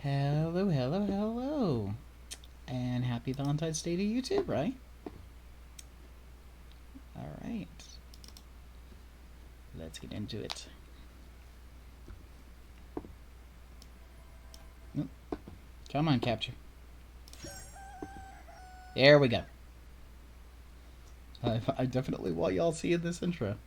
Hello, hello, hello. And happy Valentine's Day to you too, right? Alright. Let's get into it. Come on, capture. There we go. I definitely want y'all seeing this intro.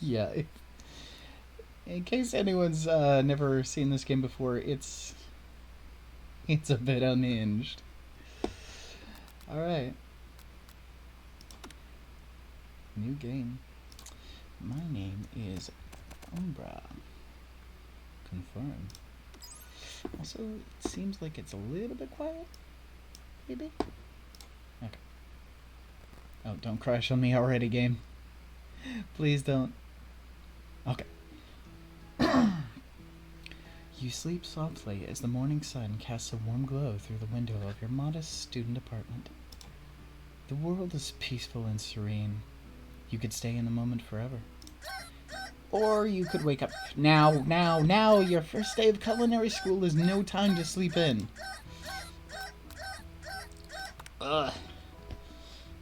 Yeah, in case anyone's never seen this game before, it's a bit unhinged. Alright. New game. My name is Umbra. Confirm. Also, it seems like it's a little bit quiet. Maybe? Okay. Oh, don't crash on me already, game. Please don't. Okay. You sleep softly as the morning sun casts a warm glow through the window of your modest student apartment. The world is peaceful and serene. You could stay in the moment forever. Or you could wake up now. Your first day of culinary school is no time to sleep in. Ugh.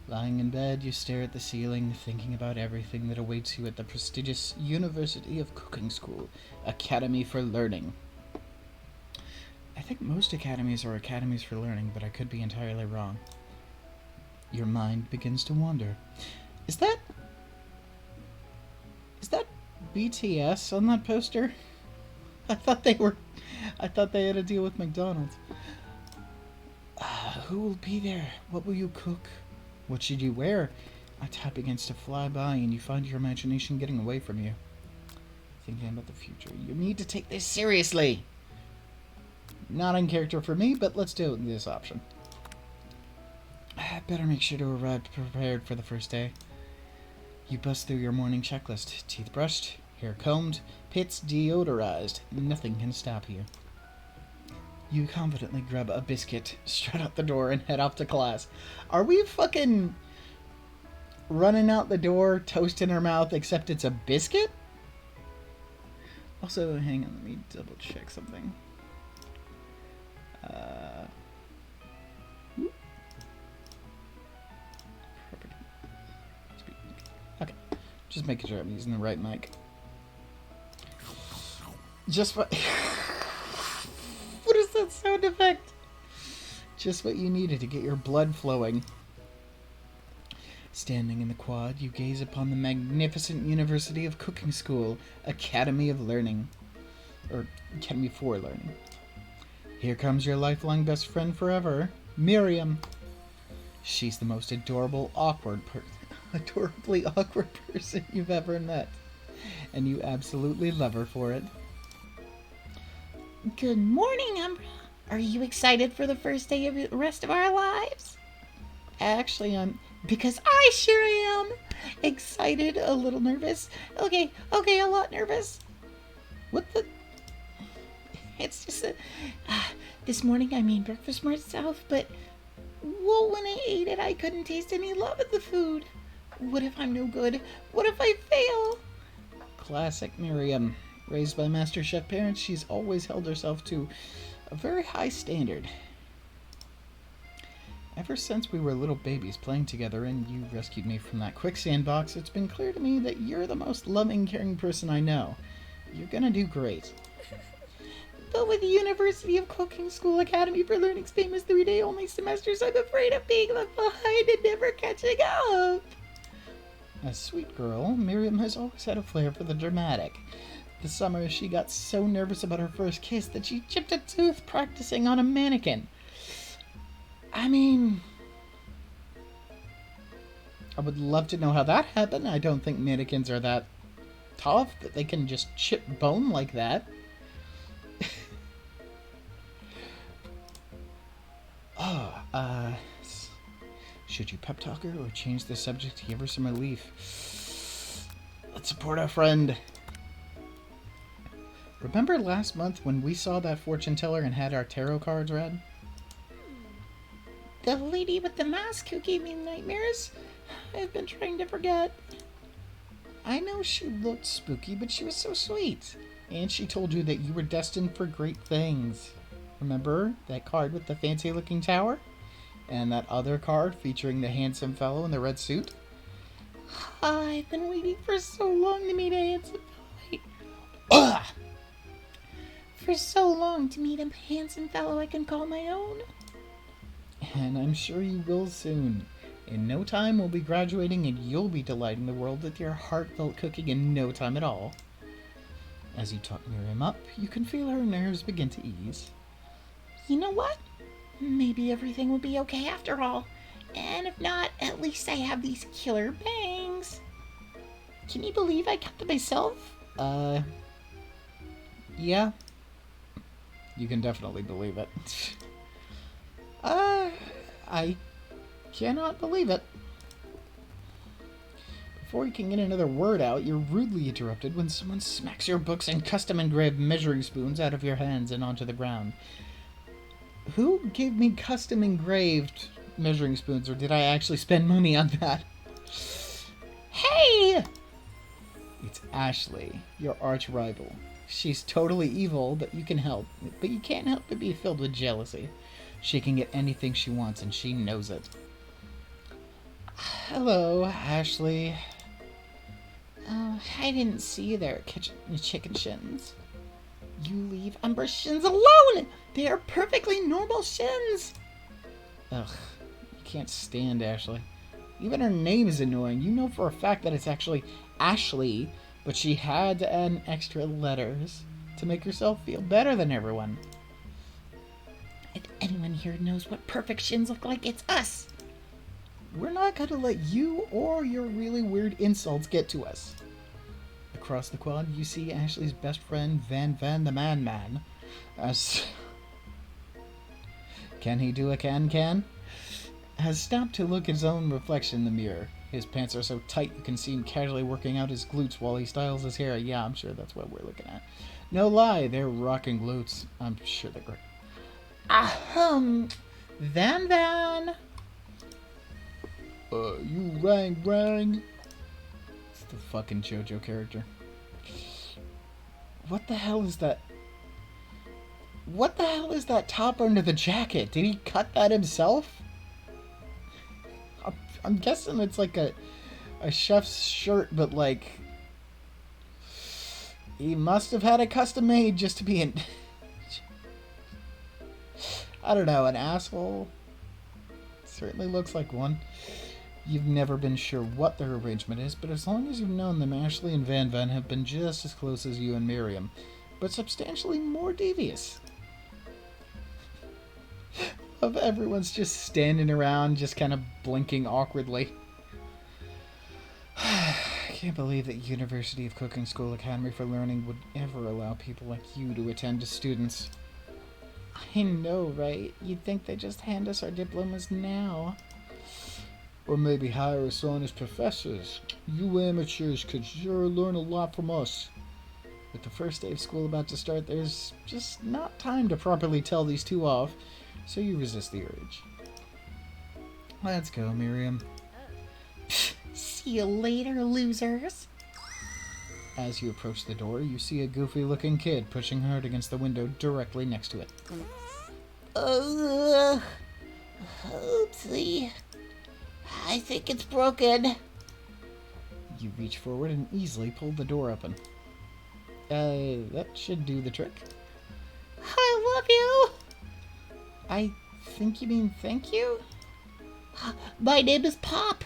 Lying in bed, you stare at the ceiling, thinking about everything that awaits you at the prestigious University of Cooking School, Academy for Learning. I think most academies are academies for learning, but I could be entirely wrong. Your mind begins to wander. Is that BTS on that poster? I thought they had a deal with McDonald's. Who will be there? What will you cook? What should you wear? A tap begins to fly by and you find your imagination getting away from you. Thinking about the future. You need to take this seriously. Not in character for me, but let's do this option. Better make sure to arrive prepared for the first day. You bust through your morning checklist. Teeth brushed, hair combed, pits deodorized. Nothing can stop you. You confidently grab a biscuit, strut out the door, and head off to class. Are we fucking running out the door, toast in her mouth, except it's a biscuit? Also, hang on, let me double check something. Okay, just making sure I'm using the right mic. Just what... What is that sound effect? Just what you needed to get your blood flowing. Standing in the quad, you gaze upon the magnificent University of Cooking School, Academy of Learning. Or, Academy for Learning. Here comes your lifelong best friend forever, Miriam. She's the most adorably awkward person you've ever met. And you absolutely love her for it. Good morning, Umbra. Are you excited for the first day of the rest of our lives? Actually, I'm... Because I sure am. Excited, a little nervous. Okay, a lot nervous. What the... It's just that... this morning I made breakfast myself, but... Well, when I ate it, I couldn't taste any love of the food. What if I'm no good? What if I fail? Classic Miriam. Raised by Master Chef parents, she's always held herself to a very high standard. Ever since we were little babies playing together and you rescued me from that quicksand box, it's been clear to me that you're the most loving, caring person I know. You're gonna do great. But with the University of Cooking School Academy for Learning's famous 3-day only semesters, I'm afraid of being left behind and never catching up. A sweet girl, Miriam has always had a flair for the dramatic. This summer, she got so nervous about her first kiss that she chipped a tooth practicing on a mannequin. I mean... I would love to know how that happened. I don't think mannequins are that tough that they can just chip bone like that. Should you pep talk her or change the subject? Give her some relief. Let's support our friend. Remember last month when we saw that fortune teller and had our tarot cards read? The lady with the mask who gave me nightmares? I've been trying to forget. I know she looked spooky, but she was so sweet. And she told you that you were destined for great things. Remember that card with the fancy-looking tower? And that other card featuring the handsome fellow in the red suit? I've been waiting for so long to meet a handsome fellow. Ugh! For so long to meet a handsome fellow I can call my own. And I'm sure you will soon. In no time, we'll be graduating and you'll be delighting the world with your heartfelt cooking in no time at all. As you talk Miriam up, you can feel her nerves begin to ease. You know what? Maybe everything will be okay after all. And if not, at least I have these killer bangs. Can you believe I cut them myself? Yeah. You can definitely believe it. I cannot believe it. Before you can get another word out, you're rudely interrupted when someone smacks your books and custom-engraved measuring spoons out of your hands and onto the ground. Who gave me custom-engraved measuring spoons, or did I actually spend money on that? Hey! It's Ashley, your arch-rival. She's totally evil, but you can't help but be filled with jealousy. She can get anything she wants, and she knows it. Hello, Ashley. Oh, I didn't see you there, chicken shins. You leave Umbra shins alone! They are perfectly normal shins! Ugh, you can't stand Ashley. Even her name is annoying. You know for a fact that it's actually Ashley, but she had to add extra letters to make herself feel better than everyone. If anyone here knows what perfect shins look like, it's us! We're not going to let you or your really weird insults get to us. Across the quad, you see Ashley's best friend, Van the Man. Can he do a can? Has stopped to look at his own reflection in the mirror. His pants are so tight you can see him casually working out his glutes while he styles his hair. Yeah, I'm sure that's what we're looking at. No lie, they're rocking glutes. I'm sure they're great. Van. You rang. It's the fucking JoJo character. What the hell is that? What the hell is that top under the jacket? Did he cut that himself? I'm guessing it's like a chef's shirt, but like he must have had it custom made just to be I don't know, an asshole. Certainly looks like one. You've never been sure what their arrangement is, but as long as you've known them, Ashley and Van have been just as close as you and Miriam, but substantially more devious. Of everyone's just standing around, just kind of blinking awkwardly. I can't believe that University of Cooking School Academy for Learning would ever allow people like you to attend as students. I know, right? You'd think they just hand us our diplomas now. Or maybe hire us on as professors. You amateurs could sure learn a lot from us. With the first day of school about to start, there's just not time to properly tell these two off, so you resist the urge. Let's go, Miriam. See you later, losers. As you approach the door, you see a goofy-looking kid pushing hard against the window directly next to it. Oopsie. I think it's broken. You reach forward and easily pull the door open. That should do the trick. I love you. I think you mean thank you? My name is Pop.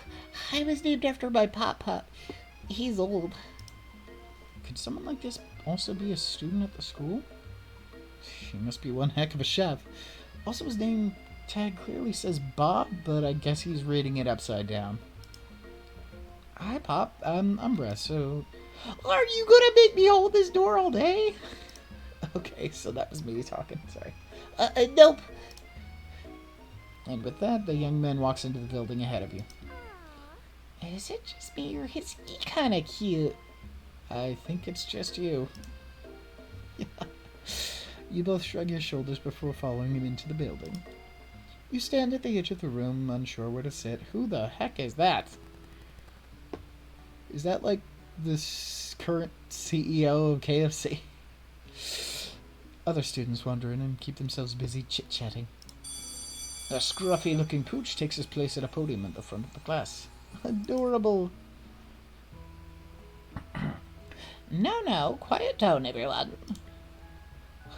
I was named after my Pop. He's old. Could someone like this also be a student at the school? She must be one heck of a chef. Also, his name tag clearly says Bob, but I guess he's reading it upside down. Hi, Pop. I'm Umbra, so... Are you gonna make me hold this door all day? Okay, so that was me talking. Sorry. Nope. And with that, the young man walks into the building ahead of you. Is it just me, or is he kind of cute? I think it's just you. You both shrug your shoulders before following him into the building. You stand at the edge of the room, unsure where to sit. Who the heck is that? Is that like the current CEO of KFC? Other students wander in and keep themselves busy chit-chatting. A scruffy-looking pooch takes his place at a podium at the front of the class. Adorable. No, quiet down, everyone.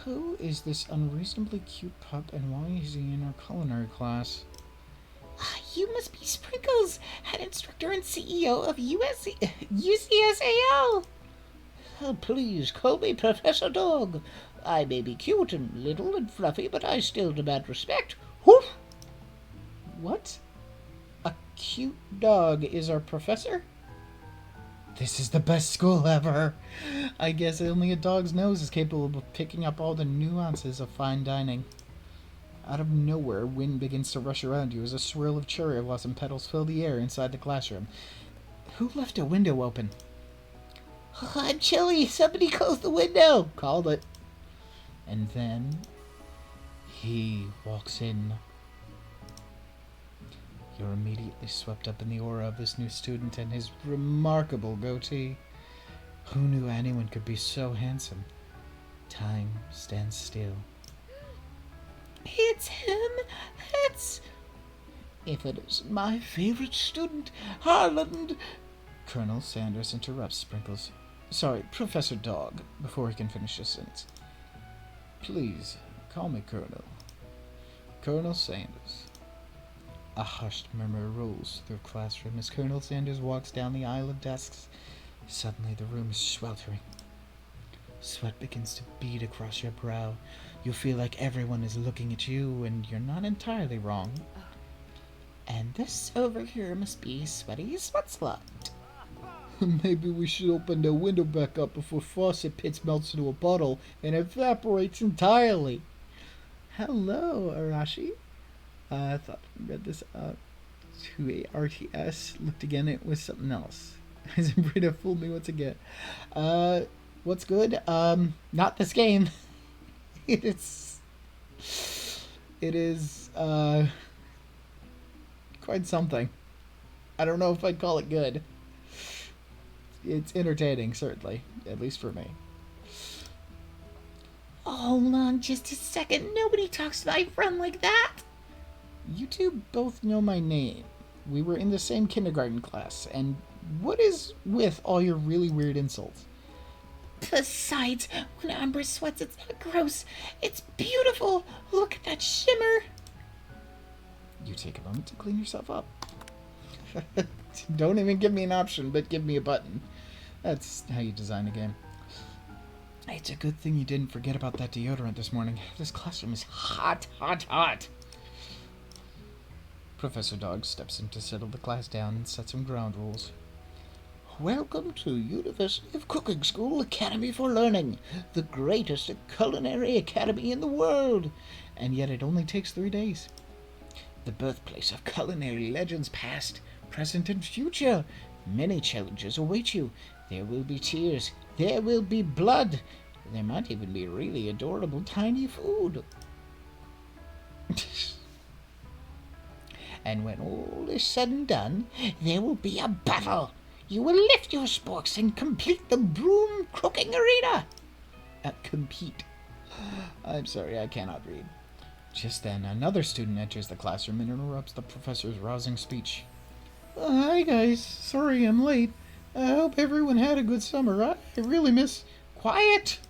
Who is this unreasonably cute pup, and why is he in our culinary class? You must be Sprinkles, head instructor and CEO of UCSAL. Please call me Professor Dog. I may be cute and little and fluffy, but I still demand respect. Woof! What? A cute dog is our professor? This is the best school ever. I guess only a dog's nose is capable of picking up all the nuances of fine dining. Out of nowhere, wind begins to rush around you as a swirl of cherry blossom petals fill the air inside the classroom. Who left a window open? I'm chilly. Somebody close the window. Called it. And then he walks in. You're immediately swept up in the aura of this new student and his remarkable goatee. Who knew anyone could be so handsome? Time stands still. It's him. If it is my favorite student, Harland. Colonel Sanders interrupts Sprinkles. Sorry, Professor Dog, before he can finish his sentence. Please, call me Colonel. Colonel Sanders. A hushed murmur rolls through the classroom as Colonel Sanders walks down the aisle of desks. Suddenly the room is sweltering. Sweat begins to bead across your brow. You feel like everyone is looking at you, and you're not entirely wrong. And this over here must be Sweaty Sweatslot. Maybe we should open the window back up before faucet pits melts into a puddle and evaporates entirely. Hello, Arashi. I thought I read this out to a RTS. Looked again, it was something else. Brita fooled me once again. What's good? Not this game. It is quite something. I don't know if I'd call it good. It's entertaining, certainly, at least for me. Hold on just a second. Nobody talks to my friend like that. You two both know my name. We were in the same kindergarten class, and what is with all your really weird insults? Besides, when Umbra sweats, it's not gross. It's beautiful. Look at that shimmer. You take a moment to clean yourself up. Don't even give me an option, but give me a button. That's how you design a game. It's a good thing you didn't forget about that deodorant this morning. This classroom is hot, hot, hot. Professor Dog steps in to settle the class down and set some ground rules. Welcome to University of Cooking School Academy for Learning, the greatest culinary academy in the world. And yet it only takes 3 days. The birthplace of culinary legends past, present, and future. Many challenges await you. There will be tears. There will be blood. There might even be really adorable tiny food. And when all is said and done, there will be a battle. You will lift your sporks and complete the broom cooking arena. Compete. I'm sorry, I cannot read. Just then, another student enters the classroom and interrupts the professor's rousing speech. Hi guys, sorry I'm late. I hope everyone had a good summer. I really miss... Quiet!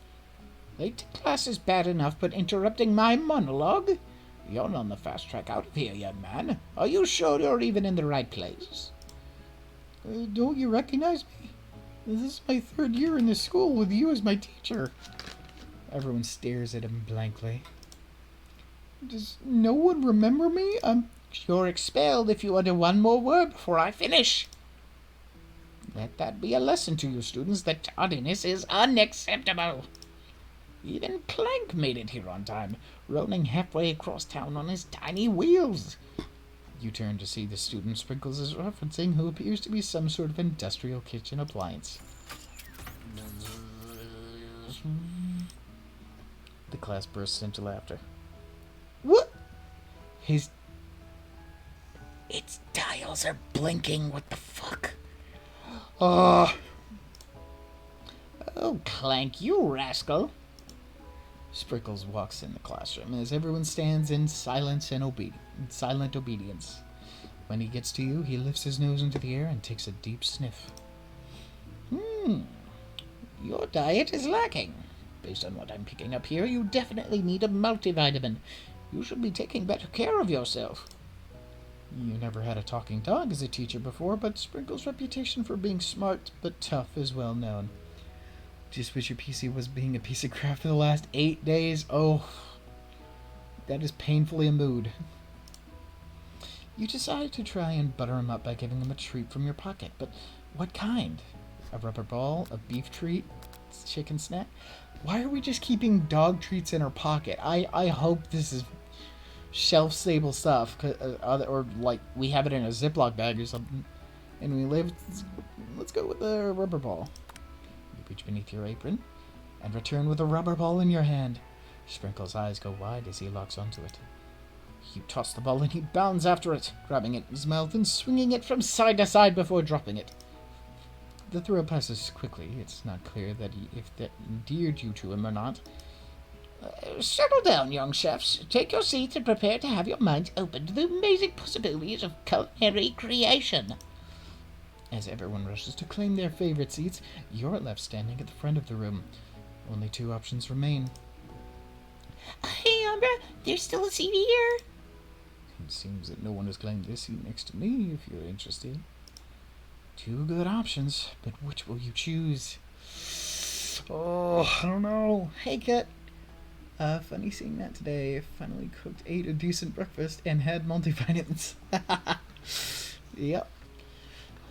Late to class is bad enough, but interrupting my monologue? You're on the fast track out of here, young man. Are you sure you're even in the right place? Don't you recognize me? This is my 3rd year in this school with you as my teacher. Everyone stares at him blankly. Does no one remember me? You're expelled if you utter one more word before I finish. Let that be a lesson to you students that tardiness is unacceptable. Even Clank made it here on time, rolling halfway across town on his tiny wheels. You turn to see the student Sprinkles is referencing, who appears to be some sort of industrial kitchen appliance. The class bursts into laughter. What? Its dials are blinking. What the fuck? Oh, Clank, you rascal. Sprinkles walks in the classroom as everyone stands in silent obedience. When he gets to you, he lifts his nose into the air and takes a deep sniff. Your diet is lacking. Based on what I'm picking up here, you definitely need a multivitamin. You should be taking better care of yourself. You never had a talking dog as a teacher before, but Sprinkles' reputation for being smart but tough is well known. Just wish your PC was being a piece of crap for the last 8 days. Oh, that is painfully a mood. You decide to try and butter him up by giving him a treat from your pocket, but what kind? A rubber ball? A beef treat? Chicken snack? Why are we just keeping dog treats in our pocket? I hope this is shelf-stable stuff, or like we have it in a Ziploc bag or something, and we live. Let's go with the rubber ball. You reach beneath your apron and return with a rubber ball in your hand. Sprinkle's eyes go wide as he locks onto it. You toss the ball and he bounds after it, grabbing it in his mouth and swinging it from side to side before dropping it. The thrill passes quickly. It's not clear if that endeared you to him or not. Settle down, young chefs. Take your seats and prepare to have your minds open to the amazing possibilities of culinary creation. As everyone rushes to claim their favorite seats, you're left standing at the front of the room. Only 2 options remain. Hey, Umbra, there's still a seat here. It seems that no one has claimed this seat next to me, if you're interested. 2 good options, but which will you choose? Oh, I don't know. Hey, Kat. Funny seeing that today. Finally ate a decent breakfast and had multivitamins. Yep.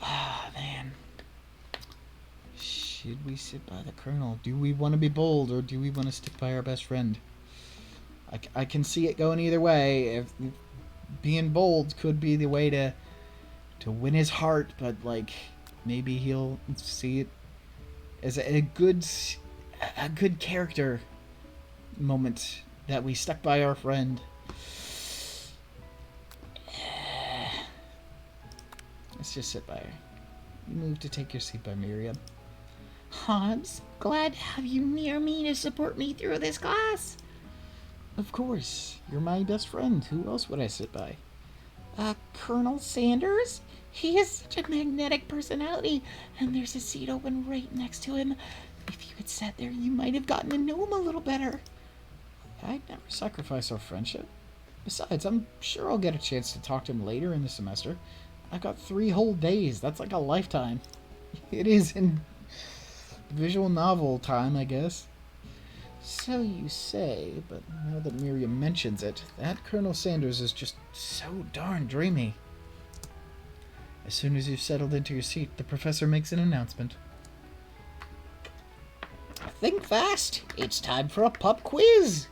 Ah, man. Should we sit by the Colonel? Do we want to be bold, or do we want to stick by our best friend? I can see it going either way. If being bold could be the way to win his heart, but like maybe he'll see it as a good character moment that we stuck by our friend. Let's just sit by her. You move to take your seat by Miriam. I'm so glad to have you near me to support me through this class. Of course. You're my best friend. Who else would I sit by? Colonel Sanders? He has such a magnetic personality, and there's a seat open right next to him. If you had sat there, you might have gotten to know him a little better. I'd never sacrifice our friendship. Besides, I'm sure I'll get a chance to talk to him later in the semester. I've got 3 whole days. That's like a lifetime. It is in visual novel time, I guess. So you say, but now that Miriam mentions it, that Colonel Sanders is just so darn dreamy. As soon as you've settled into your seat, the professor makes an announcement. Think fast. It's time for a pub quiz.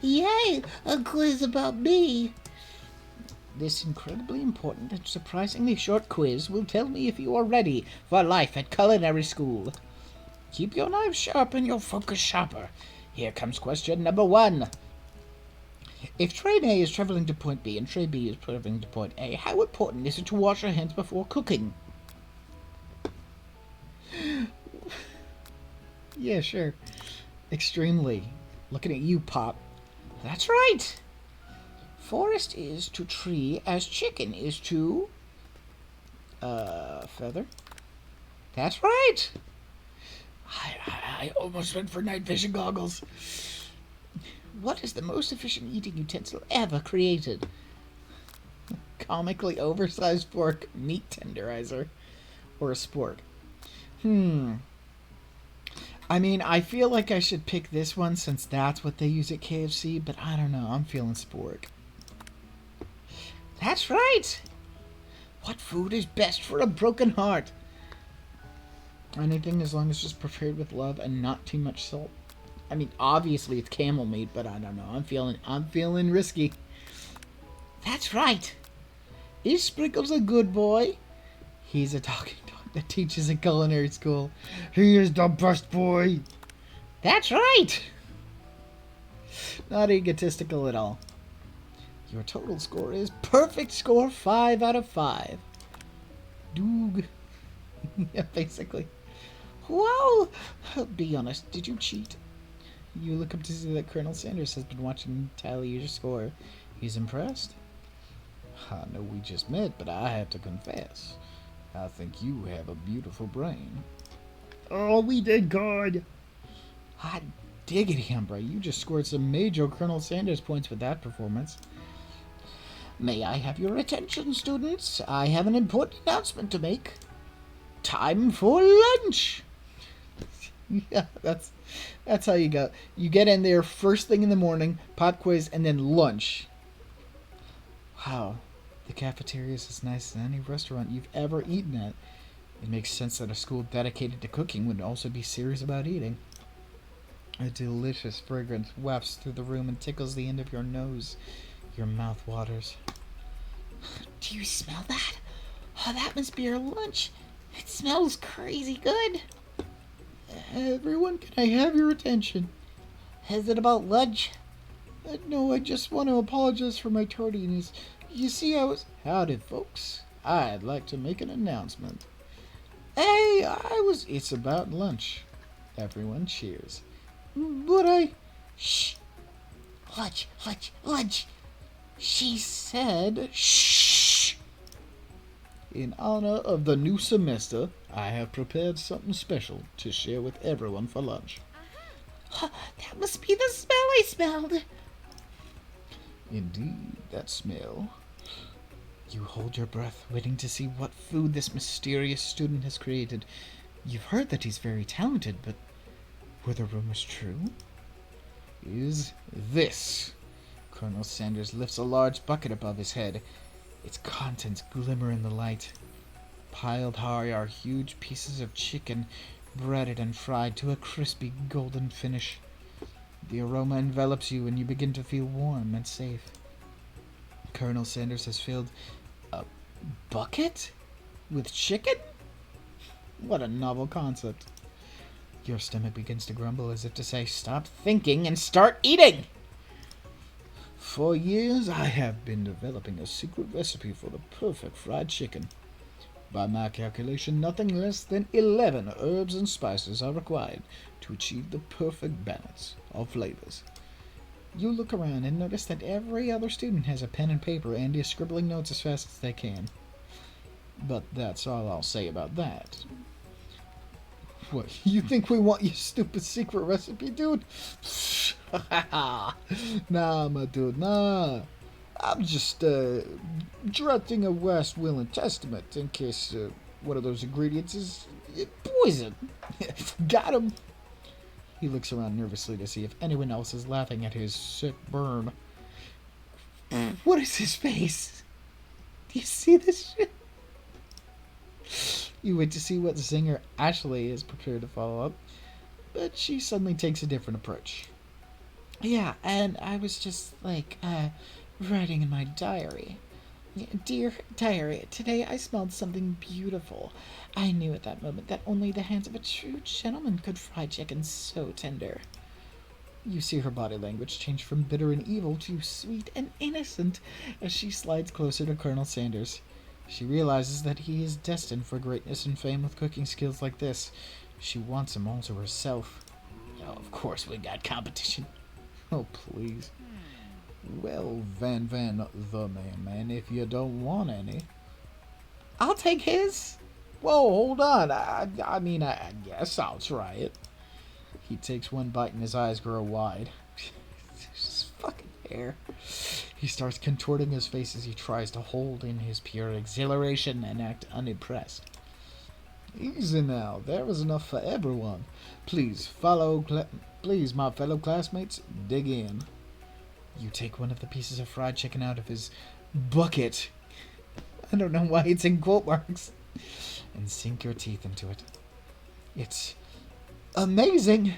Yay! A quiz about me. This incredibly important and surprisingly short quiz will tell me if you are ready for life at culinary school. Keep your knives sharp and your focus sharper. Here comes question number 1. If train A is traveling to point B and train B is traveling to point A, how important is it to wash your hands before cooking? Yeah, sure. Extremely. Looking at you, Pop. That's right. Forest is to tree as chicken is to... feather. That's right. I almost went for night vision goggles. What is the most efficient eating utensil ever created? Comically oversized fork, meat tenderizer, or a spork? I mean, I feel like I should pick this one since that's what they use at KFC, but I don't know. I'm feeling spork. That's right. What food is best for a broken heart? Anything as long as it's prepared with love and not too much salt. I mean, obviously it's camel meat, but I don't know. I'm feeling risky. That's right. Is Sprinkles a good boy? He's a talking dog that teaches at culinary school. He is the best boy. That's right. Not egotistical at all. Your total score is perfect score, 5 out of 5. Doog. Yeah, basically. Well, be honest, did you cheat? You look up to see that Colonel Sanders has been watching you tally your score. He's impressed? I know we just met, but I have to confess. I think you have a beautiful brain. Oh, we did good. Hot diggity, Umbra. You just scored some major Colonel Sanders points with that performance. May I have your attention, students? I have an important announcement to make. Time for lunch! Yeah, that's how you go. You get in there first thing in the morning, pop quiz, and then lunch. Wow, the cafeteria is as nice as any restaurant you've ever eaten at. It makes sense that a school dedicated to cooking would also be serious about eating. A delicious fragrance wafts through the room and tickles the end of your nose. Your mouth waters. Do you smell that? Oh, that must be your lunch. It smells crazy good. Everyone, can I have your attention? Is it about lunch? No, I just want to apologize for my tardiness. You see, Howdy, folks. I'd like to make an announcement. It's about lunch. Everyone cheers. But Shh. Lunch. She said, shh. In honor of the new semester, I have prepared something special to share with everyone for lunch. That must be the smell I smelled. Indeed, that smell. You hold your breath, waiting to see what food this mysterious student has created. You've heard that he's very talented, but were the rumors true? Is this? Colonel Sanders lifts a large bucket above his head. Its contents glimmer in the light. Piled high are huge pieces of chicken, breaded and fried to a crispy golden finish. The aroma envelops you and you begin to feel warm and safe. Colonel Sanders has filled a bucket with chicken? What a novel concept. Your stomach begins to grumble as if to say, stop thinking and start eating! For years, I have been developing a secret recipe for the perfect fried chicken. By my calculation, nothing less than 11 herbs and spices are required to achieve the perfect balance of flavors. You look around and notice that every other student has a pen and paper and is scribbling notes as fast as they can. But that's all I'll say about that. What, you think we want your stupid secret recipe, dude? Nah, my dude, nah. I'm just, drafting a West Willing Testament in case, one of those ingredients is poison. Got him. He looks around nervously to see if anyone else is laughing at his sick burn. What is his face? Do you see this shit? You wait to see what singer Ashley is prepared to follow up, but she suddenly takes a different approach. Yeah, and I was just, writing in my diary. Dear diary, today I smelled something beautiful. I knew at that moment that only the hands of a true gentleman could fry chicken so tender. You see her body language change from bitter and evil to sweet and innocent as she slides closer to Colonel Sanders. She realizes that he is destined for greatness and fame with cooking skills like this. She wants him all to herself. Oh, of course we got competition. Oh, please. Well, Van, the man, if you don't want any. I'll take his. Whoa, hold on. I guess I'll try it. He takes one bite and his eyes grow wide. This fucking hair. He starts contorting his face as he tries to hold in his pure exhilaration and act unimpressed. Easy now. There is enough for everyone. Please, my fellow classmates, dig in. You take one of the pieces of fried chicken out of his bucket. I don't know why it's in quote marks. And sink your teeth into it. It's amazing!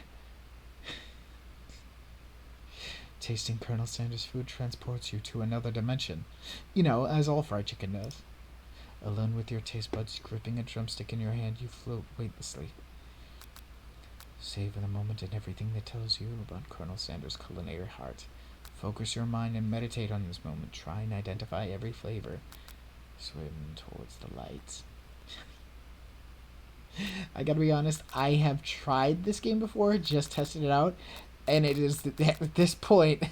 Tasting Colonel Sanders' food transports you to another dimension. You know, as all fried chicken does. Alone with your taste buds gripping a drumstick in your hand, you float weightlessly. Savor the moment and everything that tells you about Colonel Sanders' culinary heart. Focus your mind and meditate on this moment. Try and identify every flavor. Swim towards the lights. I gotta be honest, I have tried this game before, just tested it out, and it is at this point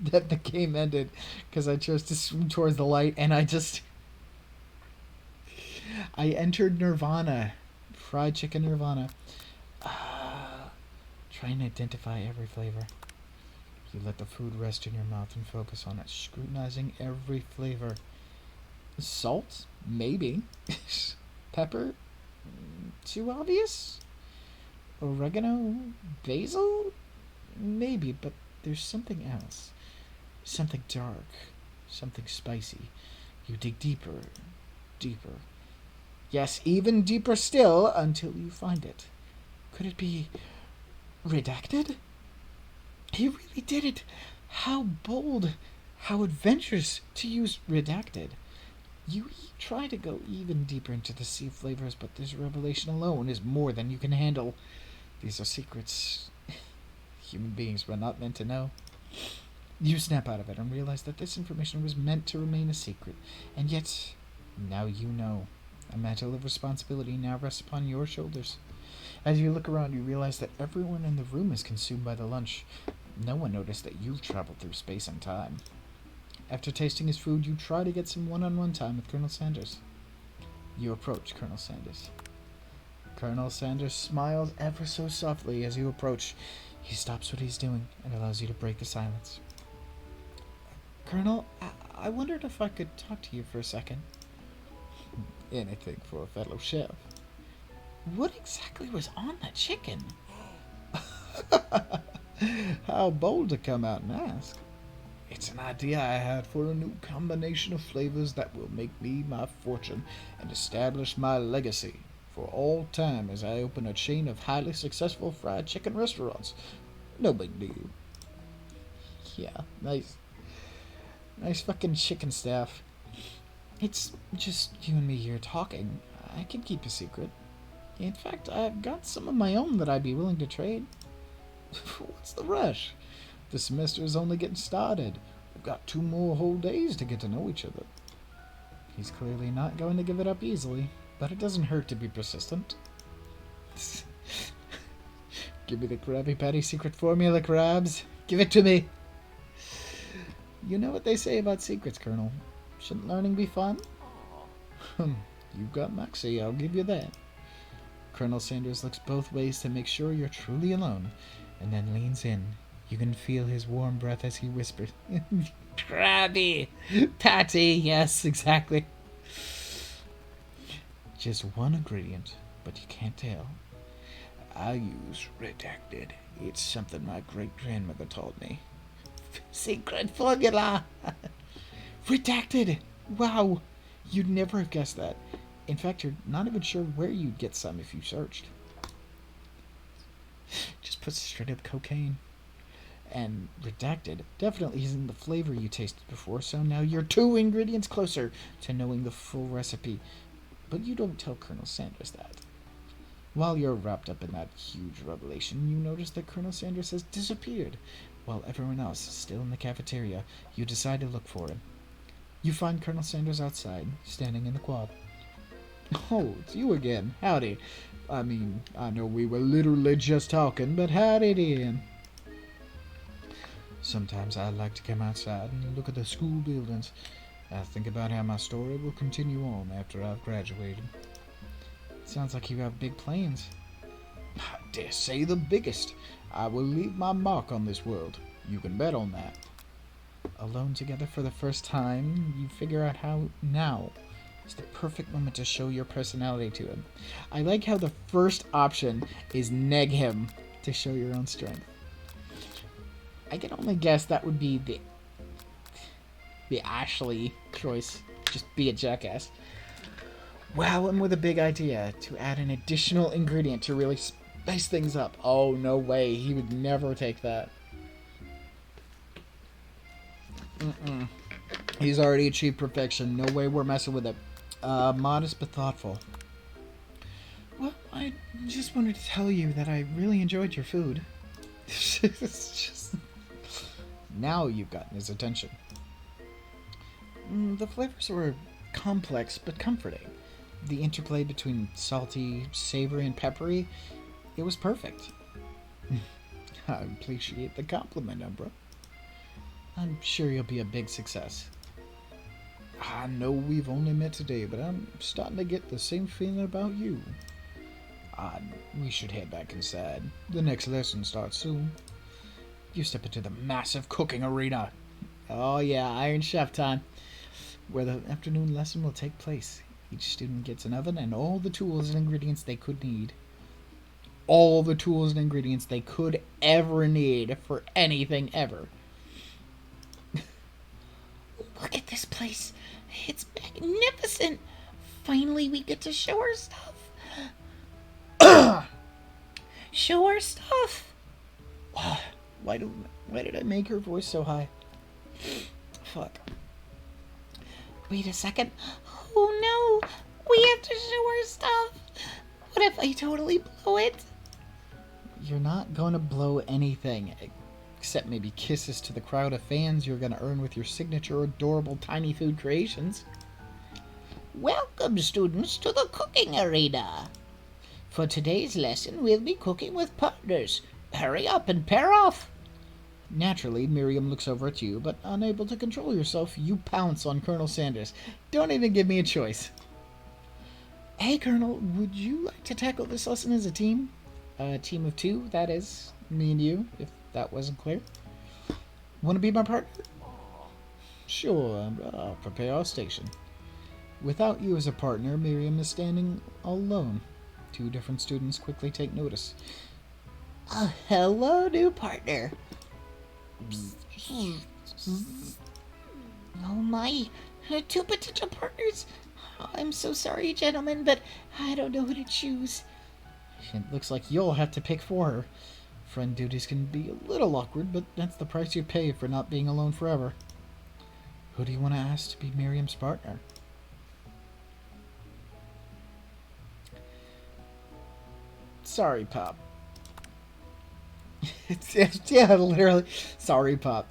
that the game ended because I chose to swim towards the light, and I entered Nirvana, fried chicken Nirvana. Try and identify every flavor. You let the food rest in your mouth and focus on it, scrutinizing every flavor. Salt? Maybe. Pepper? Too obvious? Oregano? Basil? Maybe, but there's something else. Something dark. Something spicy. You dig deeper. Deeper. Yes, even deeper still until you find it. Could it be redacted? He really did it. How bold, how adventurous to use redacted. You try to go even deeper into the sea flavors, but this revelation alone is more than you can handle. These are secrets human beings were not meant to know. You snap out of it and realize that this information was meant to remain a secret, and yet, now you know. A mantle of responsibility now rests upon your shoulders. As you look around, you realize that everyone in the room is consumed by the lunch. No one noticed that you've traveled through space and time. After tasting his food, you try to get some one-on-one time with Colonel Sanders. You approach Colonel Sanders. Colonel Sanders smiles ever so softly as you approach. He stops what he's doing and allows you to break the silence. Colonel, I wondered if I could talk to you for a second. Anything for a fellow chef. What exactly was on that chicken? How bold to come out and ask. It's an idea I had for a new combination of flavors that will make me my fortune and establish my legacy for all time as I open a chain of highly successful fried chicken restaurants. No big deal. Yeah, nice. Nice fucking chicken staff. It's just you and me here talking. I can keep a secret. In fact, I've got some of my own that I'd be willing to trade. What's the rush? The semester is only getting started. We've got 2 more whole days to get to know each other. He's clearly not going to give it up easily, but it doesn't hurt to be persistent. Give me the Krabby Patty secret formula, Krabs. Give it to me. You know what they say about secrets, Colonel. Shouldn't learning be fun? You've got Maxie, I'll give you that. Colonel Sanders looks both ways to make sure you're truly alone, and then leans in. You can feel his warm breath as he whispers, Krabby Patty, yes, exactly. Just one ingredient, but you can't tell. I use redacted. It's something my great-grandmother taught me. Secret formula! Redacted! Wow! You'd never have guessed that. In fact, you're not even sure where you'd get some if you searched. Just put straight up cocaine. And redacted definitely isn't the flavor you tasted before, so now you're 2 ingredients closer to knowing the full recipe. But you don't tell Colonel Sanders that. While you're wrapped up in that huge revelation, you notice that Colonel Sanders has disappeared. While everyone else is still in the cafeteria, you decide to look for him. You find Colonel Sanders outside, standing in the quad. Oh, it's you again. Howdy. I mean, I know we were literally just talking, but howdy then. Sometimes I like to come outside and look at the school buildings. I think about how my story will continue on after I've graduated. Sounds like you have big plans. I dare say the biggest. I will leave my mark on this world. You can bet on that. Alone together for the first time, you figure out how now is the perfect moment to show your personality to him. I like how the first option is neg him to show your own strength. I can only guess that would be the Ashley choice. Just be a jackass. Wow, and with a big idea to add an additional ingredient to really spice things up. Oh, no way. He would never take that. He's already achieved perfection. No way we're messing with it. Modest but thoughtful. Well, I just wanted to tell you that I really enjoyed your food. It's just... Now you've gotten his attention. The flavors were complex but comforting. The interplay between salty, savory, and peppery, it was perfect. I appreciate the compliment, Umbra. I'm sure you'll be a big success. I know we've only met today, but I'm starting to get the same feeling about you. We should head back inside. The next lesson starts soon. You step into the massive cooking arena. Oh yeah, Iron Chef time. Where the afternoon lesson will take place. Each student gets an oven and all the tools and ingredients they could need. All the tools and ingredients they could ever need for anything ever. Look at this place. It's magnificent. Finally, we get to show our stuff. Show our stuff. Why did I make her voice so high? Fuck. Wait a second. Oh no. We have to show our stuff. What if I totally blow it? You're not going to blow anything. Except maybe kisses to the crowd of fans you're going to earn with your signature adorable tiny food creations. Welcome, students, to the cooking arena. For today's lesson, we'll be cooking with partners. Hurry up and pair off. Naturally, Miriam looks over at you, but unable to control yourself, you pounce on Colonel Sanders. Don't even give me a choice. Hey, Colonel, would you like to tackle this lesson as a team? A team of two, that is. Me and you, if that wasn't clear. Want to be my partner? Sure, I'll prepare our station. Without you as a partner, Miriam is standing alone. Two different students quickly take notice. Hello, new partner. Oh my, two potential partners. I'm so sorry, gentlemen, but I don't know who to choose. It looks like you'll have to pick for her. Friend duties can be a little awkward, but that's the price you pay for not being alone forever. Who do you want to ask to be Miriam's partner? Sorry, Pop. Yeah, literally. Sorry, Pop.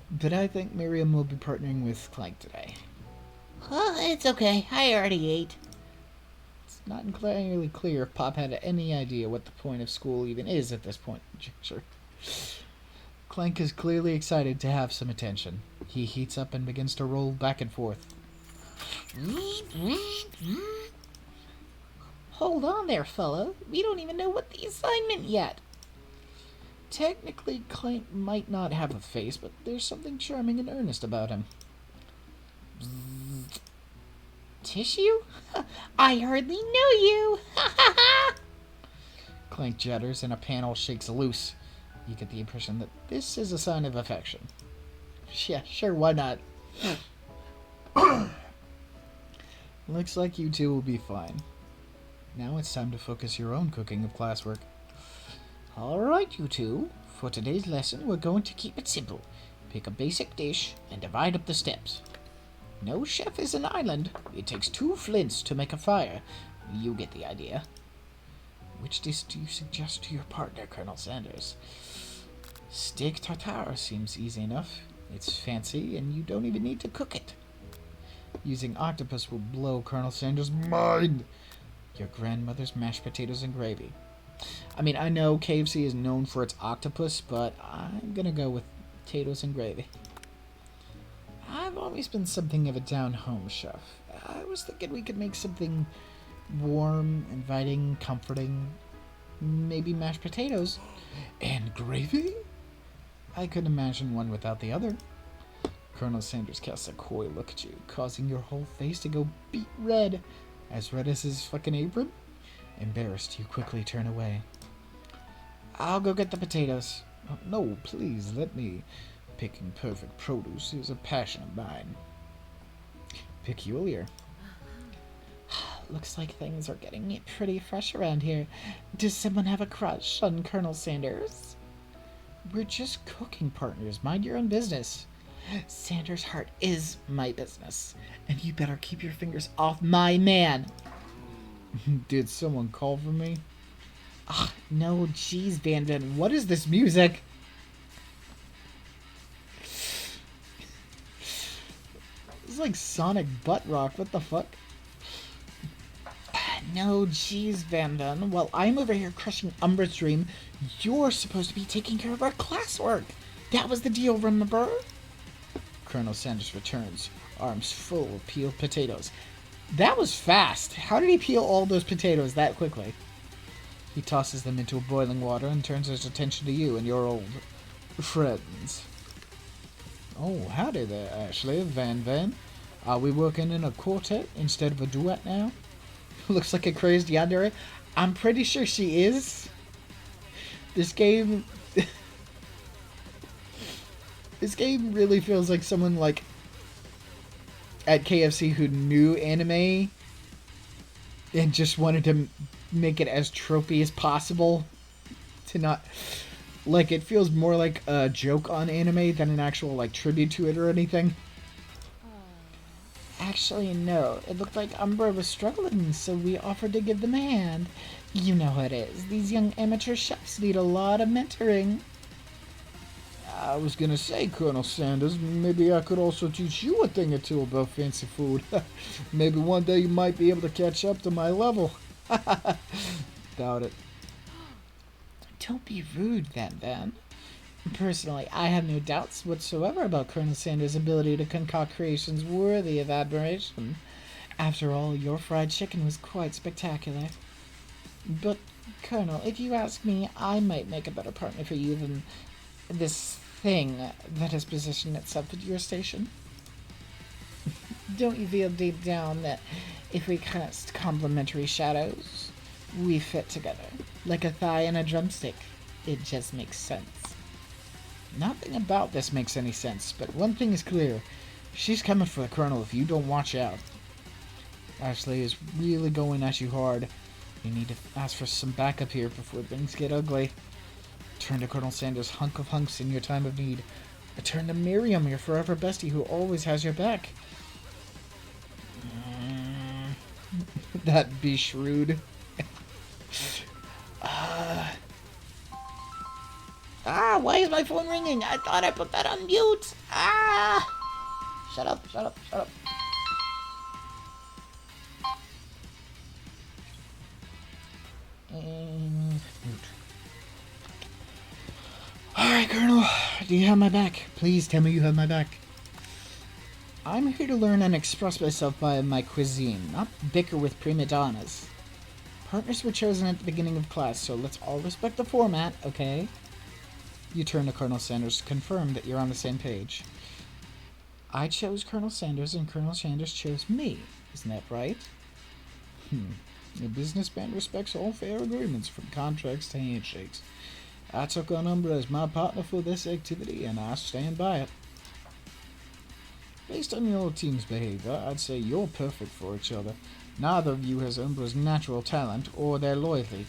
But I think Miriam will be partnering with Clank today. It's okay. I already ate. It's not entirely clear if Pop had any idea what the point of school even is at this point. Sure. Clank is clearly excited to have some attention. He heats up and begins to roll back and forth. Hold on there, fella. We don't even know what the assignment yet. Technically, Clank might not have a face, but there's something charming and earnest about him. Tissue? I hardly know you. Clank judders and a panel shakes loose. You get the impression that this is a sign of affection. Yeah, sure, why not? Looks like you two will be fine. Now it's time to focus your own cooking of classwork. Alright, you two. For today's lesson, we're going to keep it simple. Pick a basic dish and divide up the steps. No chef is an island. It takes 2 flints to make a fire. You get the idea. Which dish do you suggest to your partner, Colonel Sanders? Steak tartare seems easy enough. It's fancy, and you don't even need to cook it. Using octopus will blow Colonel Sanders' mind. Your grandmother's mashed potatoes and gravy. I mean, I know KFC is known for its octopus, but I'm gonna go with potatoes and gravy. I've always been something of a down-home chef. I was thinking we could make something warm, inviting, comforting. Maybe mashed potatoes. And gravy? I couldn't imagine one without the other. Colonel Sanders casts a coy look at you, causing your whole face to go beet red. As red as his fucking apron? Embarrassed, you quickly turn away. I'll go get the potatoes. Oh, no, please, let me. Picking perfect produce is a passion of mine. Peculiar. Looks like things are getting pretty fresh around here. Does someone have a crush on Colonel Sanders? We're just cooking partners. Mind your own business. Sanders' heart is my business, and you better keep your fingers off my man. Did someone call for me? No, jeez, Van Van. What is this music? It's like Sonic butt rock. What the fuck? No, jeez, Van Van. While I'm over here crushing Umbra's dream, you're supposed to be taking care of our classwork. That was the deal, remember? Colonel Sanders returns, arms full of peeled potatoes. That was fast. How did he peel all those potatoes that quickly? He tosses them into boiling water and turns his attention to you and your old friends. Oh, howdy there, Ashley, Van Van. Are we working in a quartet instead of a duet now? Looks like a crazed yandere. I'm pretty sure she is. This game... This game really feels like someone like at KFC who knew anime and just wanted to make it as tropey as possible to not like it feels more like a joke on anime than an actual like tribute to it or anything. Actually, no. It looked like Umbra was struggling, so we offered to give them a hand. You know how it is. These young amateur chefs need a lot of mentoring. I was gonna say, Colonel Sanders, maybe I could also teach you a thing or two about fancy food. Maybe one day you might be able to catch up to my level. Doubt it. Don't be rude, Van Van. Personally, I have no doubts whatsoever about Colonel Sanders' ability to concoct creations worthy of admiration. After all, your fried chicken was quite spectacular. But, Colonel, if you ask me, I might make a better partner for you than this thing that has positioned itself at your station. Don't you feel deep down that if we cast complementary shadows, we fit together, like a thigh and a drumstick? It just makes sense. Nothing about this makes any sense, but one thing is clear. She's coming for the Colonel if you don't watch out. Ashley is really going at you hard. You need to ask for some backup here before things get ugly. Turn to Colonel Sanders' hunk of hunks in your time of need. Turn to Miriam, your forever bestie who always has your back. That be shrewd. Why is my phone ringing? I thought I put that on mute. Shut up. Alright, Colonel. Do you have my back? Please tell me you have my back. I'm here to learn and express myself by my cuisine, not bicker with prima donnas. Partners were chosen at the beginning of class, so let's all respect the format, okay? You turn to Colonel Sanders to confirm that you're on the same page. I chose Colonel Sanders and Colonel Sanders chose me. Isn't that right? A businessman respects all fair agreements from contracts to handshakes. I took on Umbra as my partner for this activity and I stand by it. Based on your team's behavior, I'd say you're perfect for each other. Neither of you has Umbra's natural talent or their loyalty.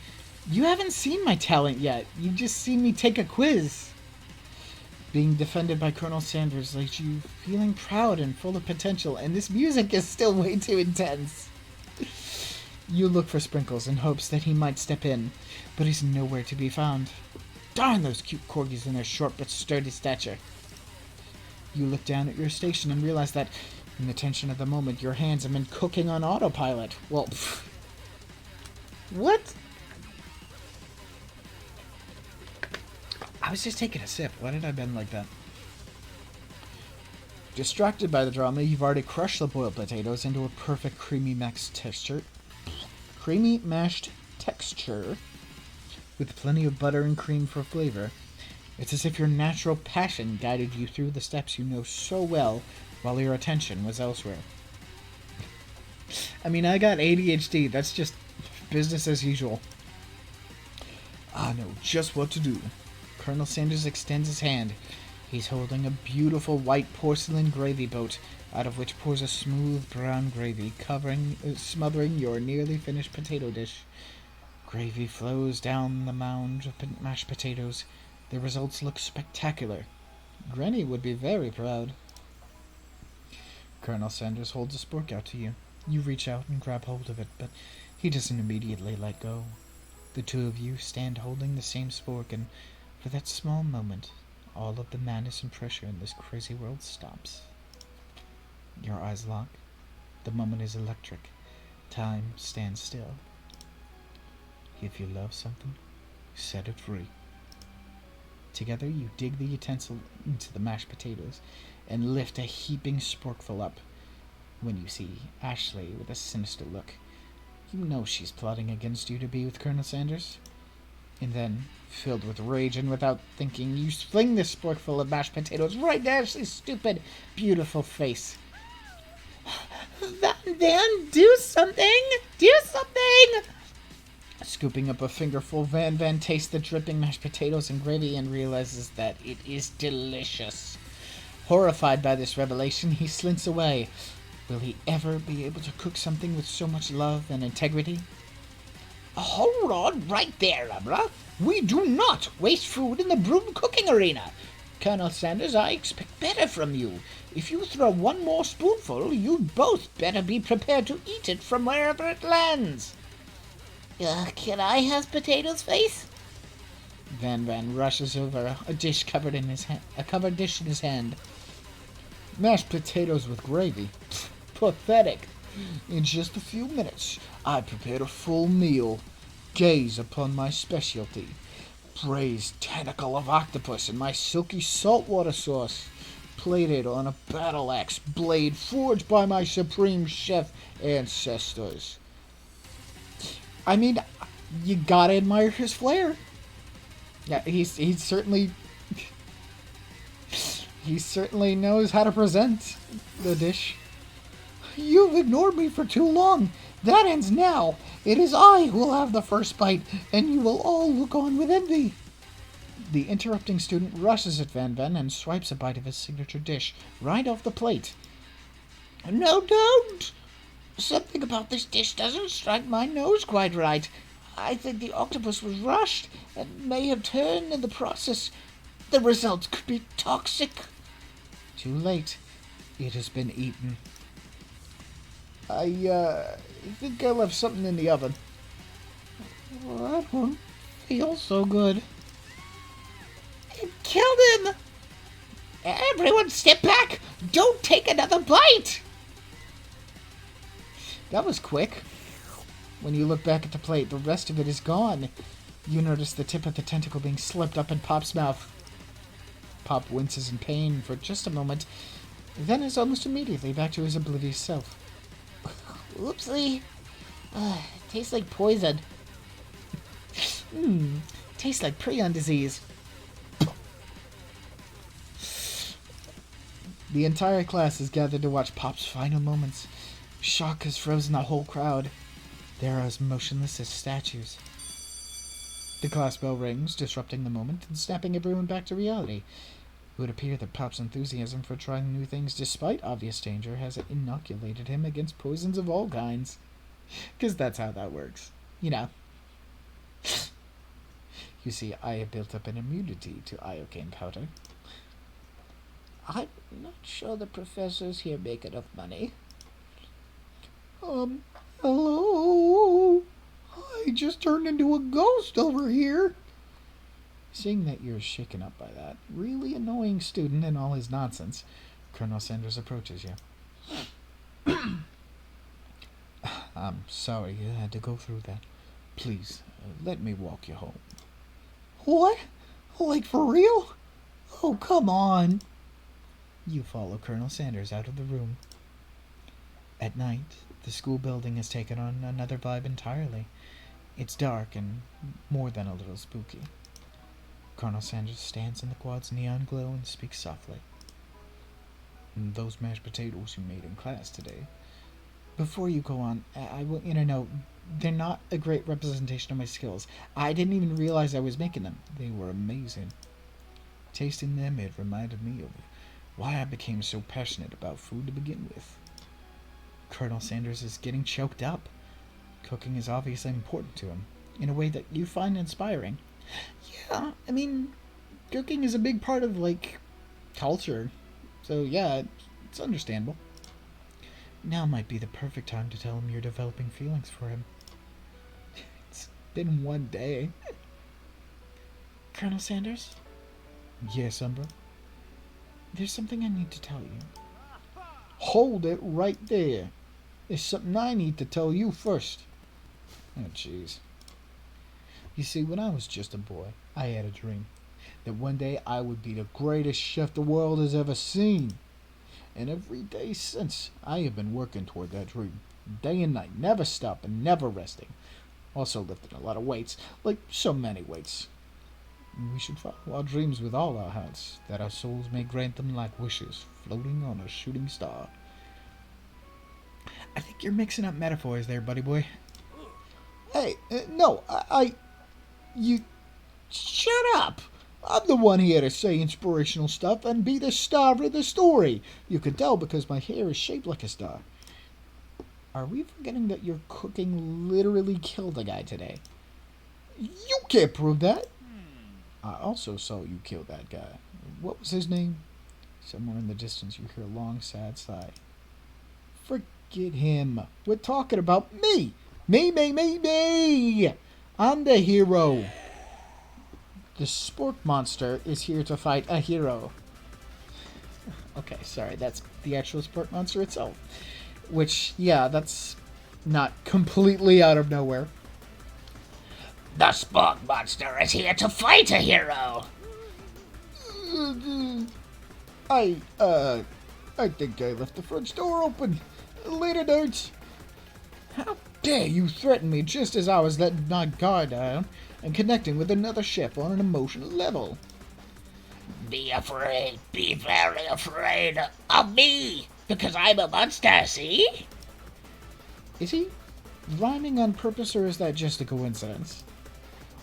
You haven't seen my talent yet. You've just seen me take a quiz. Being defended by Colonel Sanders leaves you feeling proud and full of potential, and this music is still way too intense. You look for Sprinkles in hopes that he might step in, but he's nowhere to be found. Darn those cute corgis and their short but sturdy stature. You look down at your station and realize that, in the tension of the moment, your hands have been cooking on autopilot. Well, what? I was just taking a sip. Why did I bend like that? Distracted by the drama, you've already crushed the boiled potatoes into a perfect creamy mashed texture. With plenty of butter and cream for flavor. It's as if your natural passion guided you through the steps you know so well while your attention was elsewhere. I mean, I got ADHD. That's just business as usual. I know just what to do. Colonel Sanders extends his hand. He's holding a beautiful white porcelain gravy boat, out of which pours a smooth brown gravy, smothering your nearly finished potato dish. Gravy flows down the mound of mashed potatoes. The results look spectacular. Granny would be very proud. Colonel Sanders holds a spork out to you. You reach out and grab hold of it, but he doesn't immediately let go. The two of you stand holding the same spork, and for that small moment, all of the madness and pressure in this crazy world stops. Your eyes lock. The moment is electric. Time stands still. If you love something, set it free. Together you dig the utensil into the mashed potatoes and lift a heaping sporkful up. When you see Ashley with a sinister look, you know she's plotting against you to be with Colonel Sanders. And then, filled with rage and without thinking, you fling this sporkful of mashed potatoes right at Ashley's stupid, beautiful face. Van, do something! Do something! Scooping up a fingerful, Van tastes the dripping mashed potatoes and gravy and realizes that it is delicious. Horrified by this revelation, he slinks away. Will he ever be able to cook something with so much love and integrity? Hold on right there, Umbra. We do not waste food in the broom cooking arena. Colonel Sanders, I expect better from you. If you throw one more spoonful, you'd both better be prepared to eat it from wherever it lands. Can I have potatoes, face? Van rushes over, a covered dish in his hand. Mashed potatoes with gravy. Pathetic. In just a few minutes, I prepared a full meal. Gaze upon my specialty. Braised tentacle of octopus in my silky saltwater sauce. Plated on a battle axe blade forged by my supreme chef ancestors. I mean, you gotta admire his flair. Yeah, he's certainly he certainly knows how to present the dish. You've ignored me for too long. That ends now. It is I who will have the first bite, and you will all look on with envy. The interrupting student rushes at Van and swipes a bite of his signature dish right off the plate. No, don't! Something about this dish doesn't strike my nose quite right. I think the octopus was rushed and may have turned in the process. The results could be toxic. Too late. It has been eaten. I think I left something in the oven. Well, that one feels so good. It killed him! Everyone step back! Don't take another bite! That was quick. When you look back at the plate, the rest of it is gone. You notice the tip of the tentacle being slipped up in Pop's mouth. Pop winces in pain for just a moment, then is almost immediately back to his oblivious self. Oopsie. Tastes like poison. Tastes like prion disease. The entire class is gathered to watch Pop's final moments. Shock has frozen the whole crowd. They are as motionless as statues. The class bell rings, disrupting the moment and snapping everyone back to reality. It would appear that Pop's enthusiasm for trying new things despite obvious danger has inoculated him against poisons of all kinds. Because that's how that works. You know. You see, I have built up an immunity to iocane powder. I'm not sure the professors here make enough money. Hello? I just turned into a ghost over here. Seeing that you're shaken up by that really annoying student and all his nonsense, Colonel Sanders approaches you. I'm sorry you had to go through that. Please, let me walk you home. What? Like for real? Oh, come on. You follow Colonel Sanders out of the room. At night, the school building has taken on another vibe entirely. It's dark and more than a little spooky. Colonel Sanders stands in the quad's neon glow and speaks softly. Those mashed potatoes you made in class today. Before you go on, I want you to know they're not a great representation of my skills. I didn't even realize I was making them. They were amazing. Tasting them, it reminded me of why I became so passionate about food to begin with. Colonel Sanders is getting choked up. Cooking is obviously important to him, in a way that you find inspiring. Yeah, I mean, cooking is a big part of, culture. So, yeah, it's understandable. Now might be the perfect time to tell him you're developing feelings for him. It's been one day. Colonel Sanders? Yes, Umbra? There's something I need to tell you. Hold it right there. There's something I need to tell you first. Oh, jeez. You see, when I was just a boy, I had a dream that one day I would be the greatest chef the world has ever seen. And every day since, I have been working toward that dream. Day and night, never stopping, never resting. Also lifting a lot of weights, like so many weights. We should follow our dreams with all our hearts, that our souls may grant them like wishes, floating on a shooting star. I think you're mixing up metaphors there, buddy boy. Hey, no, you... Shut up! I'm the one here to say inspirational stuff and be the star of the story. You can tell because my hair is shaped like a star. Are we forgetting that your cooking literally killed a guy today? You can't prove that. I also saw you kill that guy. What was his name? Somewhere in the distance you hear a long, sad sigh. Forget him. We're talking about me. Me. I'm the hero. The spork monster is here to fight a hero. Okay, sorry, that's the actual spork monster itself. Which, yeah, that's not completely out of nowhere. The spork monster is here to fight a hero. I think I left the front door open. Later, nerds. How dare you threaten me just as I was letting my guard down and connecting with another chef on an emotional level? Be afraid. Be very afraid of me. Because I'm a monster, see? Is he rhyming on purpose or is that just a coincidence?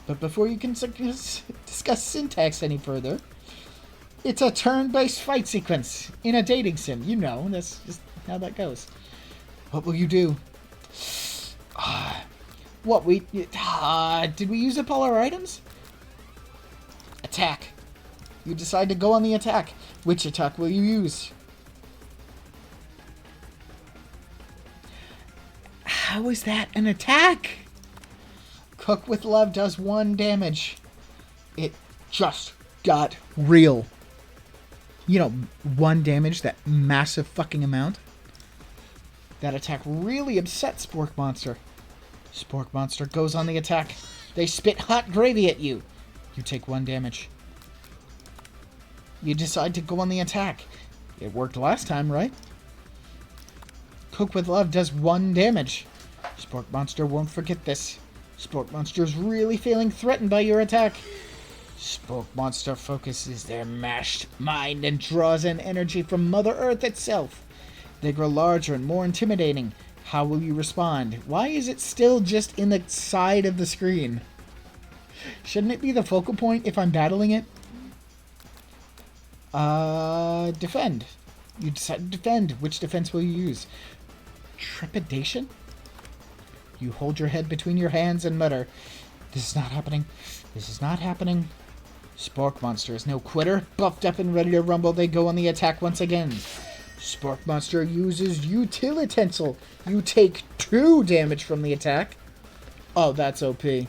But before you can discuss syntax any further, it's a turn-based fight sequence in a dating sim. You know, that's just how that goes. What will you do? Did we use up all our items? Attack. You decide to go on the attack. Which attack will you use? How is that an attack? Cook with Love does 1 damage. It just got real. You know, 1 damage, that massive fucking amount. That attack really upset Spork Monster. Spork Monster goes on the attack. They spit hot gravy at you. You take 1 damage. You decide to go on the attack. It worked last time, right? Cook with Love does 1 damage. Spork Monster won't forget this. Spork Monster's really feeling threatened by your attack. Spork Monster focuses their mashed mind and draws in energy from Mother Earth itself. They grow larger and more intimidating. How will you respond? Why is it still just in the side of the screen? Shouldn't it be the focal point if I'm battling it? Defend. You decide to defend. Which defense will you use? Trepidation? You hold your head between your hands and mutter, "This is not happening. This is not happening." Spork Monster is no quitter. Buffed up and ready to rumble, they go on the attack once again. Spork Monster uses Utilitensile. You take 2 damage from the attack. Oh, that's OP.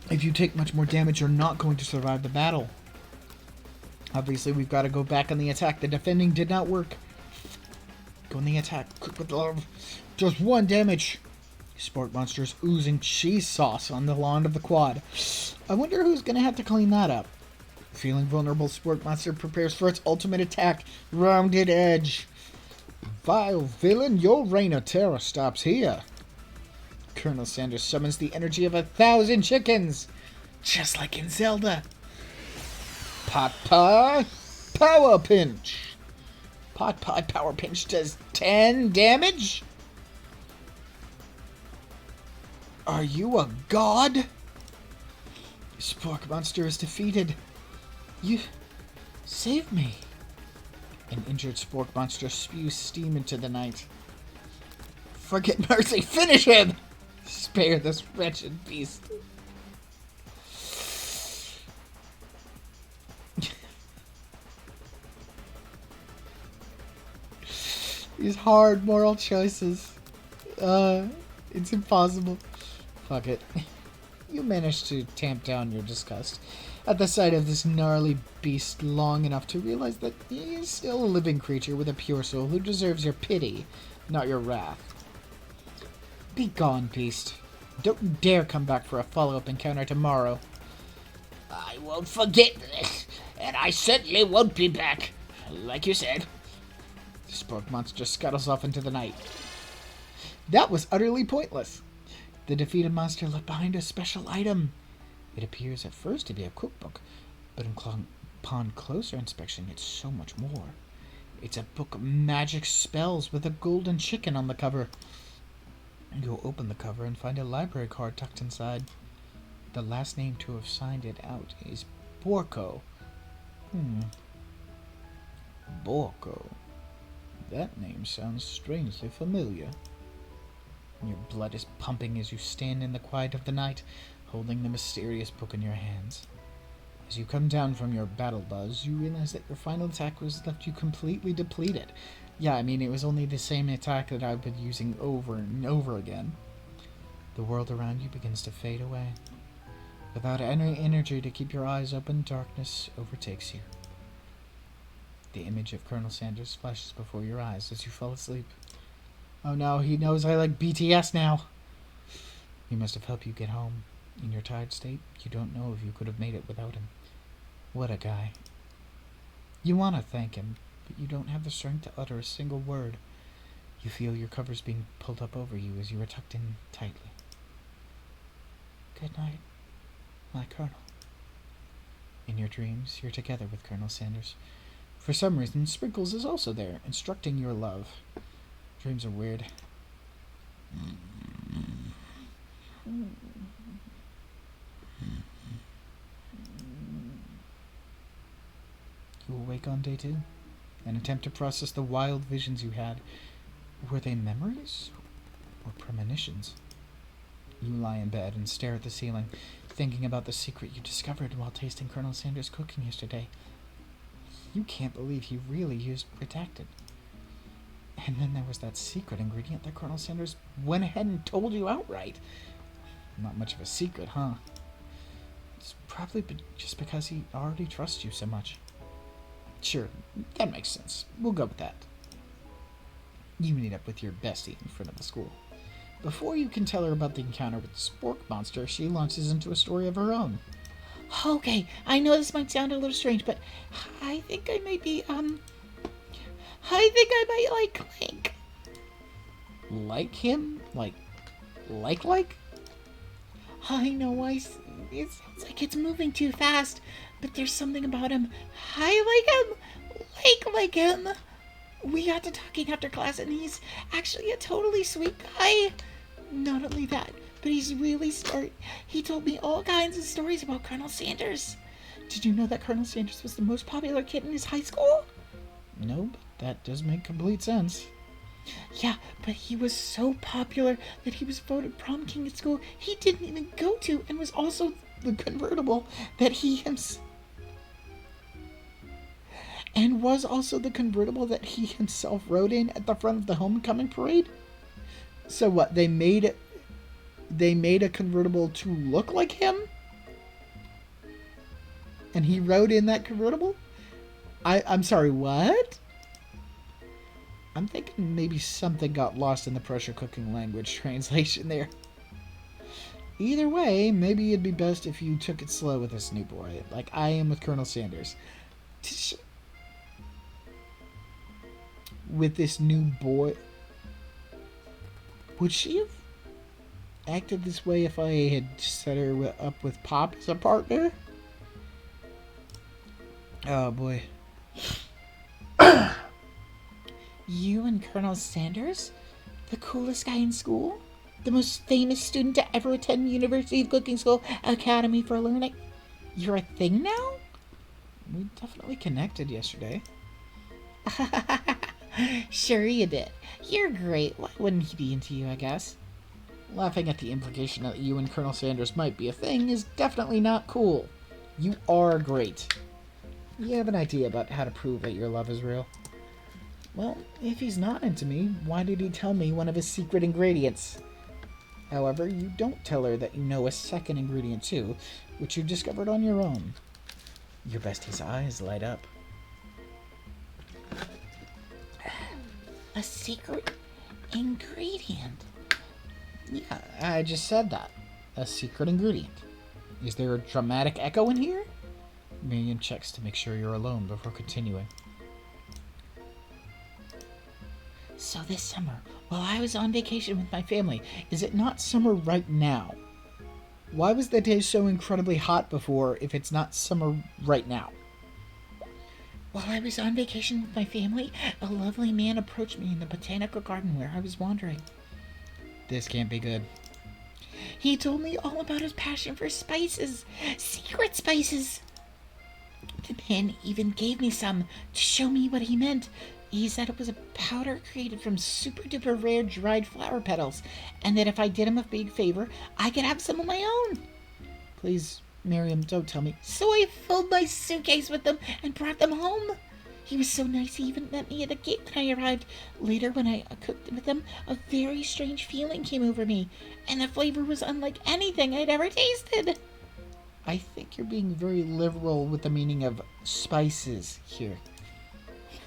If you take much more damage, you're not going to survive the battle. Obviously, we've got to go back on the attack. The defending did not work. Go on the attack. Cook with Love. Does 1 damage. Spork Monster's oozing cheese sauce on the lawn of the quad. I wonder who's going to have to clean that up. Feeling vulnerable, Spork Monster prepares for its ultimate attack. Rounded Edge. Vile villain, your reign of terror stops here. Colonel Sanders summons the energy of 1,000 chickens. Just like in Zelda. Pot Pie Power Pinch. Pot Pie Power Pinch does 10 damage? Are you a god? Spork monster is defeated. You save me. An injured spork monster spews steam into the night. Forget mercy, finish him! Spare this wretched beast. These hard moral choices. It's impossible. Fuck it. You managed to tamp down your disgust at the sight of this gnarly beast long enough to realize that he is still a living creature with a pure soul who deserves your pity, not your wrath. Be gone, beast. Don't dare come back for a follow-up encounter tomorrow. I won't forget this, and I certainly won't be back, like you said. The spork monster scuttles off into the night. That was utterly pointless. The defeated monster left behind a special item. It appears at first to be a cookbook, but upon closer inspection, it's so much more. It's a book of magic spells with a golden chicken on the cover. You'll open the cover and find a library card tucked inside. The last name to have signed it out is Borko. Borko. That name sounds strangely familiar. Your blood is pumping as you stand in the quiet of the night, holding the mysterious book in your hands. As you come down from your battle buzz, you realize that your final attack was left you completely depleted. Yeah, I mean, it was only the same attack that I've been using over and over again. The world around you begins to fade away. Without any energy to keep your eyes open, darkness overtakes you. The image of Colonel Sanders flashes before your eyes as you fall asleep. Oh no, he knows I like BTS now. He must have helped you get home. In your tired state, you don't know if you could have made it without him. What a guy. You want to thank him, but you don't have the strength to utter a single word. You feel your covers being pulled up over you as you are tucked in tightly. Good night, my Colonel. In your dreams, you're together with Colonel Sanders. For some reason, Sprinkles is also there, instructing your love. Dreams are weird. You awake on day 2 and attempt to process the wild visions you had. Were they memories or premonitions? You lie in bed and stare at the ceiling, thinking about the secret you discovered while tasting Colonel Sanders' cooking yesterday. You can't believe he really used Redacted. And then there was that secret ingredient that Colonel Sanders went ahead and told you outright. Not much of a secret, huh? It's probably just because he already trusts you so much. Sure, that makes sense. We'll go with that. You meet up with your bestie in front of the school. Before you can tell her about the encounter with the spork monster, she launches into a story of her own. Okay, I know this might sound a little strange, but I think I might be, I think I might like Clank. Like him? Like? I know, it sounds like it's moving too fast, but there's something about him. I like him. We got to talking after class, and he's actually a totally sweet guy. Not only that, but he's really smart. He told me all kinds of stories about Colonel Sanders. Did you know that Colonel Sanders was the most popular kid in his high school? No, but that does make complete sense. Yeah, but he was so popular that he was voted prom king at school he didn't even go to, and was also the convertible that he himself rode in at the front of the homecoming parade. So what? They made a convertible to look like him, and he rode in that convertible. I'm sorry, what? I'm thinking maybe something got lost in the pressure cooking language translation there. Either way, maybe it'd be best if you took it slow with this new boy, like I am with Colonel Sanders. With this new boy, would she have acted this way if I had set her up with Pop as a partner? Oh boy. You and Colonel Sanders? The coolest guy in school? the most famous student to ever attend University of Cooking School Academy for Learning. You're a thing now? We definitely connected yesterday. Sure you did. You're great. Why wouldn't he be into you, I guess? Laughing at the implication that you and Colonel Sanders might be a thing is definitely not cool. You are great. You have an idea about how to prove that your love is real? Well, if he's not into me, why did he tell me one of his secret ingredients? However, you don't tell her that you know a second ingredient too, which you discovered on your own. Your bestie's eyes light up. A secret ingredient? Yeah, I just said that. A secret ingredient. Is there a dramatic echo in here? Miriam checks to make sure you're alone before continuing. So this summer, while I was on vacation with my family, is it not summer right now? Why was the day so incredibly hot before if it's not summer right now? While I was on vacation with my family, a lovely man approached me in the botanical garden where I was wandering. This can't be good. He told me all about his passion for spices, secret spices. The man even gave me some to show me what he meant. He said it was a powder created from super duper rare dried flower petals, and that if I did him a big favor, I could have some of my own. Please, Miriam, don't tell me. So I filled my suitcase with them and brought them home. He was so nice he even met me at the gate when I arrived. Later, when I cooked with him, a very strange feeling came over me, and the flavor was unlike anything I'd ever tasted. I think you're being very liberal with the meaning of spices here.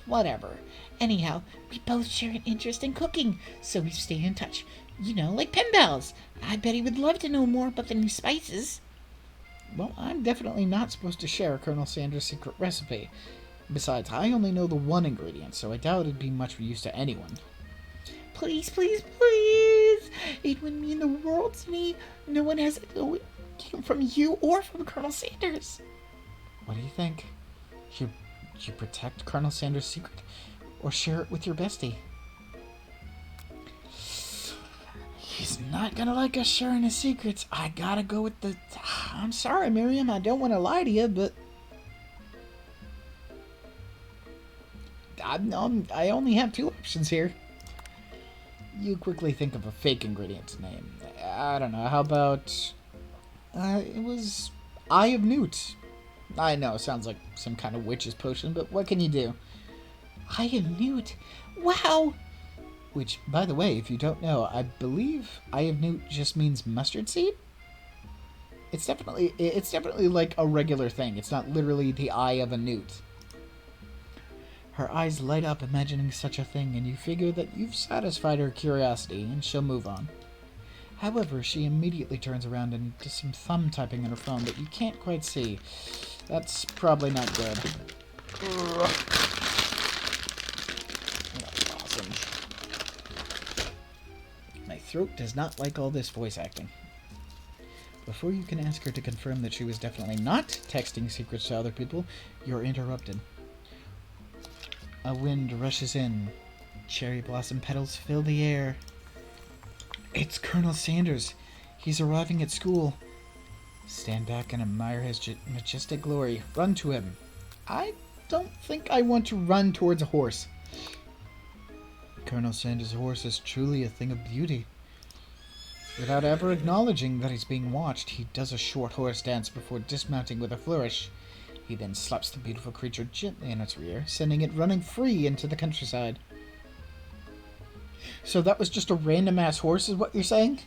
Whatever. Anyhow, we both share an interest in cooking, so we stay in touch. You know, like pen pals. I bet he would love to know more about the new spices. Well, I'm definitely not supposed to share Colonel Sanders' secret recipe. Besides, I only know the one ingredient, so I doubt it'd be much use to anyone. Please, please, please! It would mean the world to me. No one has it from you or from Colonel Sanders. What do you think? Should you protect Colonel Sanders' secret, or share it with your bestie? He's not gonna like us sharing his secrets. I gotta go with the... I'm sorry, Miriam, I don't want to lie to you, but... I only have two options here. You quickly think of a fake ingredient's name. I don't know, how about... it was Eye of Newt. I know, sounds like some kind of witch's potion, but what can you do? Eye of Newt? Wow! Which, by the way, if you don't know, I believe Eye of Newt just means mustard seed? It's definitely like a regular thing. It's not literally the eye of a newt. Her eyes light up imagining such a thing, and you figure that you've satisfied her curiosity, and she'll move on. However, she immediately turns around and does some thumb typing on her phone that you can't quite see. That's probably not good. That's awesome. My throat does not like all this voice acting. Before you can ask her to confirm that she was definitely not texting secrets to other people, you're interrupted. A wind rushes in. Cherry blossom petals fill the air. It's Colonel Sanders. He's arriving at school. Stand back and admire his majestic glory. Run to him. I don't think I want to run towards a horse. Colonel Sanders' horse is truly a thing of beauty. Without ever acknowledging that he's being watched, he does a short horse dance before dismounting with a flourish. He then slaps the beautiful creature gently in its rear, sending it running free into the countryside. So that was just a random-ass horse, is what you're saying?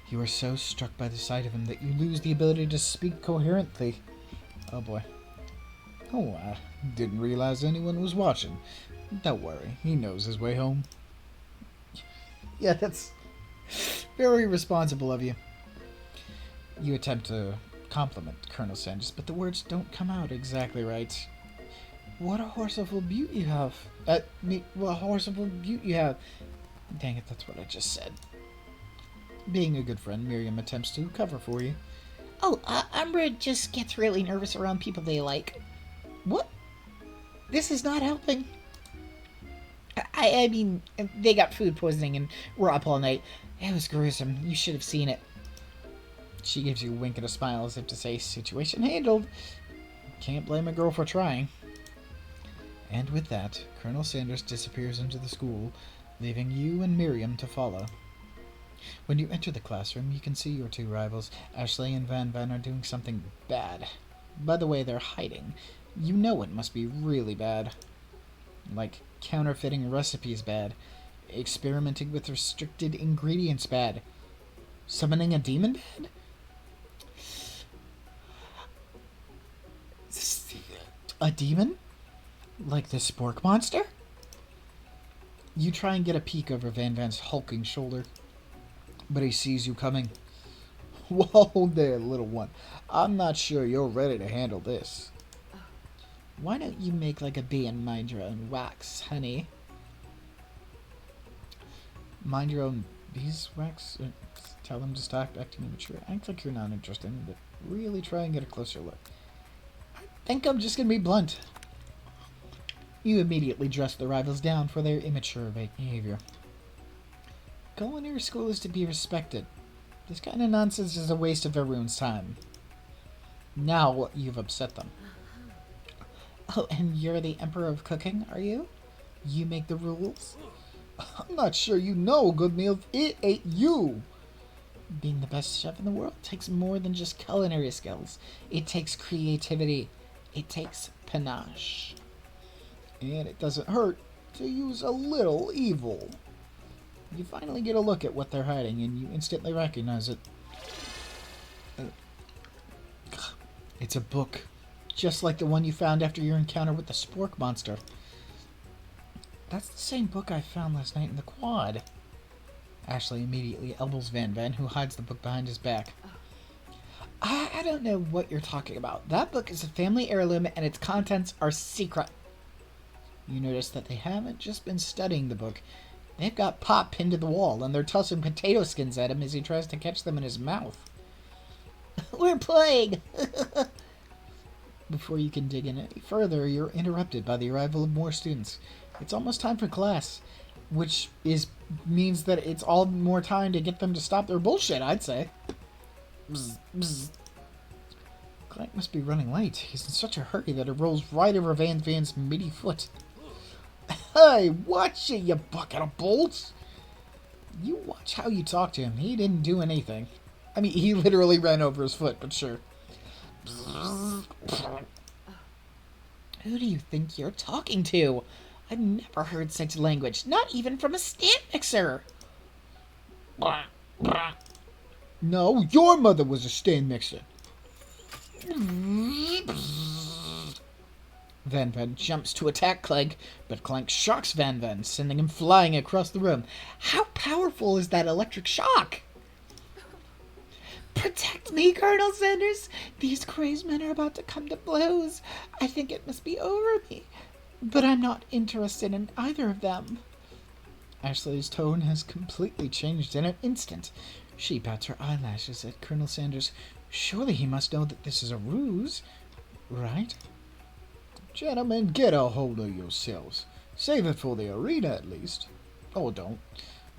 You are so struck by the sight of him that you lose the ability to speak coherently. Oh boy. Oh, I didn't realize anyone was watching. Don't worry, he knows his way home. Yeah, that's very responsible of you. You attempt to compliment Colonel Sanders, but the words don't come out exactly right. What a horseful beaut you have. What a horseful beaut you have. Dang it, that's what I just said. Being a good friend, Miriam attempts to cover for you. Oh, Umbra just gets really nervous around people they like. What? This is not helping. I mean, they got food poisoning and were up all night. It was gruesome. You should have seen it. She gives you a wink and a smile as if to say, situation handled. Can't blame a girl for trying. And with that, Colonel Sanders disappears into the school, leaving you and Miriam to follow. When you enter the classroom, you can see your two rivals. Ashley and Van Van are doing something bad. By the way, they're hiding. You know it must be really bad. Like, counterfeiting recipes bad. Experimenting with restricted ingredients bad. Summoning a demon bad? A demon? Like the spork monster? You try and get a peek over Van Van's hulking shoulder, but he sees you coming. Whoa there, little one. I'm not sure you're ready to handle this. Why don't you make like a bee and mind your own wax, honey? Mind your own beeswax? Tell them to stop acting immature. Act like you're not interested, but really try and get a closer look. I think I'm just gonna be blunt. You immediately dress the rivals down for their immature behavior. Culinary school is to be respected. This kind of nonsense is a waste of everyone's time. Now you've upset them. Oh, and you're the Emperor of Cooking, are you? You make the rules? I'm not sure you know, good meal. It ain't you. Being the best chef in the world takes more than just culinary skills. It takes creativity. It takes panache. And it doesn't hurt to use a little evil. You finally get a look at what they're hiding, and you instantly recognize it. It's a book, just like the one you found after your encounter with the spork monster. That's the same book I found last night in the quad. Ashley immediately elbows Van Van, who hides the book behind his back. I don't know what you're talking about. That book is a family heirloom, and its contents are secret. You notice that they haven't just been studying the book. They've got Pop pinned to the wall, and they're tossing potato skins at him as he tries to catch them in his mouth. We're playing! Before you can dig in any further, you're interrupted by the arrival of more students. It's almost time for class, which means that it's all more time to get them to stop their bullshit, I'd say. Bzz, bzz. Clank must be running late. He's in such a hurry that it rolls right over Van Van's meaty foot. Hey, watch it, you bucket of bolts! You watch how you talk to him. He didn't do anything. I mean, he literally ran over his foot, but sure. Who do you think you're talking to? I've never heard such language, not even from a stand mixer. No, your mother was a stand mixer. Van Van jumps to attack Clank, but Clank shocks Van Van, sending him flying across the room. How powerful is that electric shock? Protect me, Colonel Sanders. These crazed men are about to come to blows. I think it must be over me. But I'm not interested in either of them. Ashley's tone has completely changed in an instant. She bats her eyelashes at Colonel Sanders. Surely he must know that this is a ruse, right? Gentlemen, get a hold of yourselves. Save it for the arena, at least. Or don't.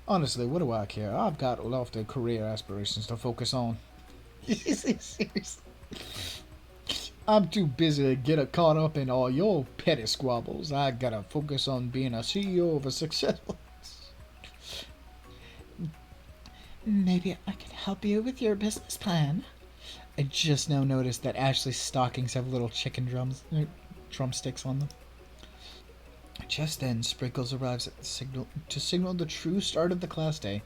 Honestly, what do I care? I've got lofty career aspirations to focus on. Seriously. I'm too busy to get caught up in all your petty squabbles. I gotta focus on being a CEO of a successful... Maybe I can help you with your business plan. I just now noticed that Ashley's stockings have little chicken drumsticks on them. Just then, Sprinkles arrives at the signal the true start of the class day.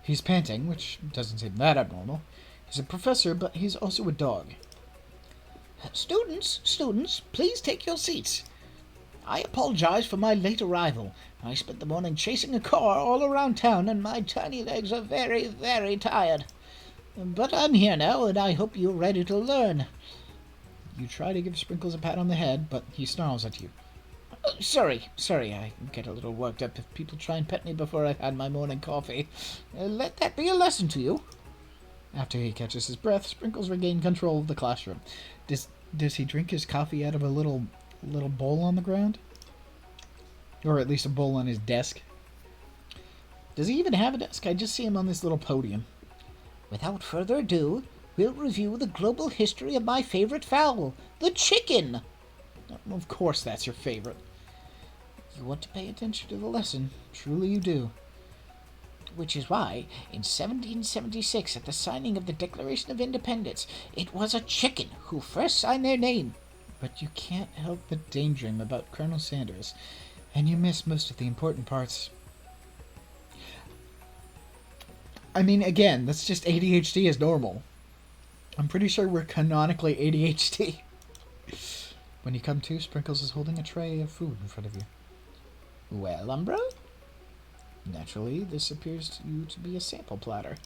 He's panting, which doesn't seem that abnormal. He's a professor, but he's also a dog. Students, please take your seats. I apologize for my late arrival. I spent the morning chasing a car all around town, and my tiny legs are very, very tired. But I'm here now, and I hope you're ready to learn. You try to give Sprinkles a pat on the head, but he snarls at you. Sorry, I get a little worked up if people try and pet me before I've had my morning coffee. Let that be a lesson to you. After he catches his breath, Sprinkles regains control of the classroom. Does he drink his coffee out of a little bowl on the ground? Or at least a bowl on his desk. Does he even have a desk? I just see him on this little podium. Without further ado, we'll review the global history of my favorite fowl, the chicken. Of course that's your favorite. You want to pay attention to the lesson. Truly you do. Which is why, in 1776, at the signing of the Declaration of Independence, it was a chicken who first signed their name. But you can't help but daydream about Colonel Sanders, and you miss most of the important parts. I mean, again, that's just ADHD as normal. I'm pretty sure we're canonically ADHD. When you come to, Sprinkles is holding a tray of food in front of you. Well, Umbra? Naturally, this appears to you to be a sample platter.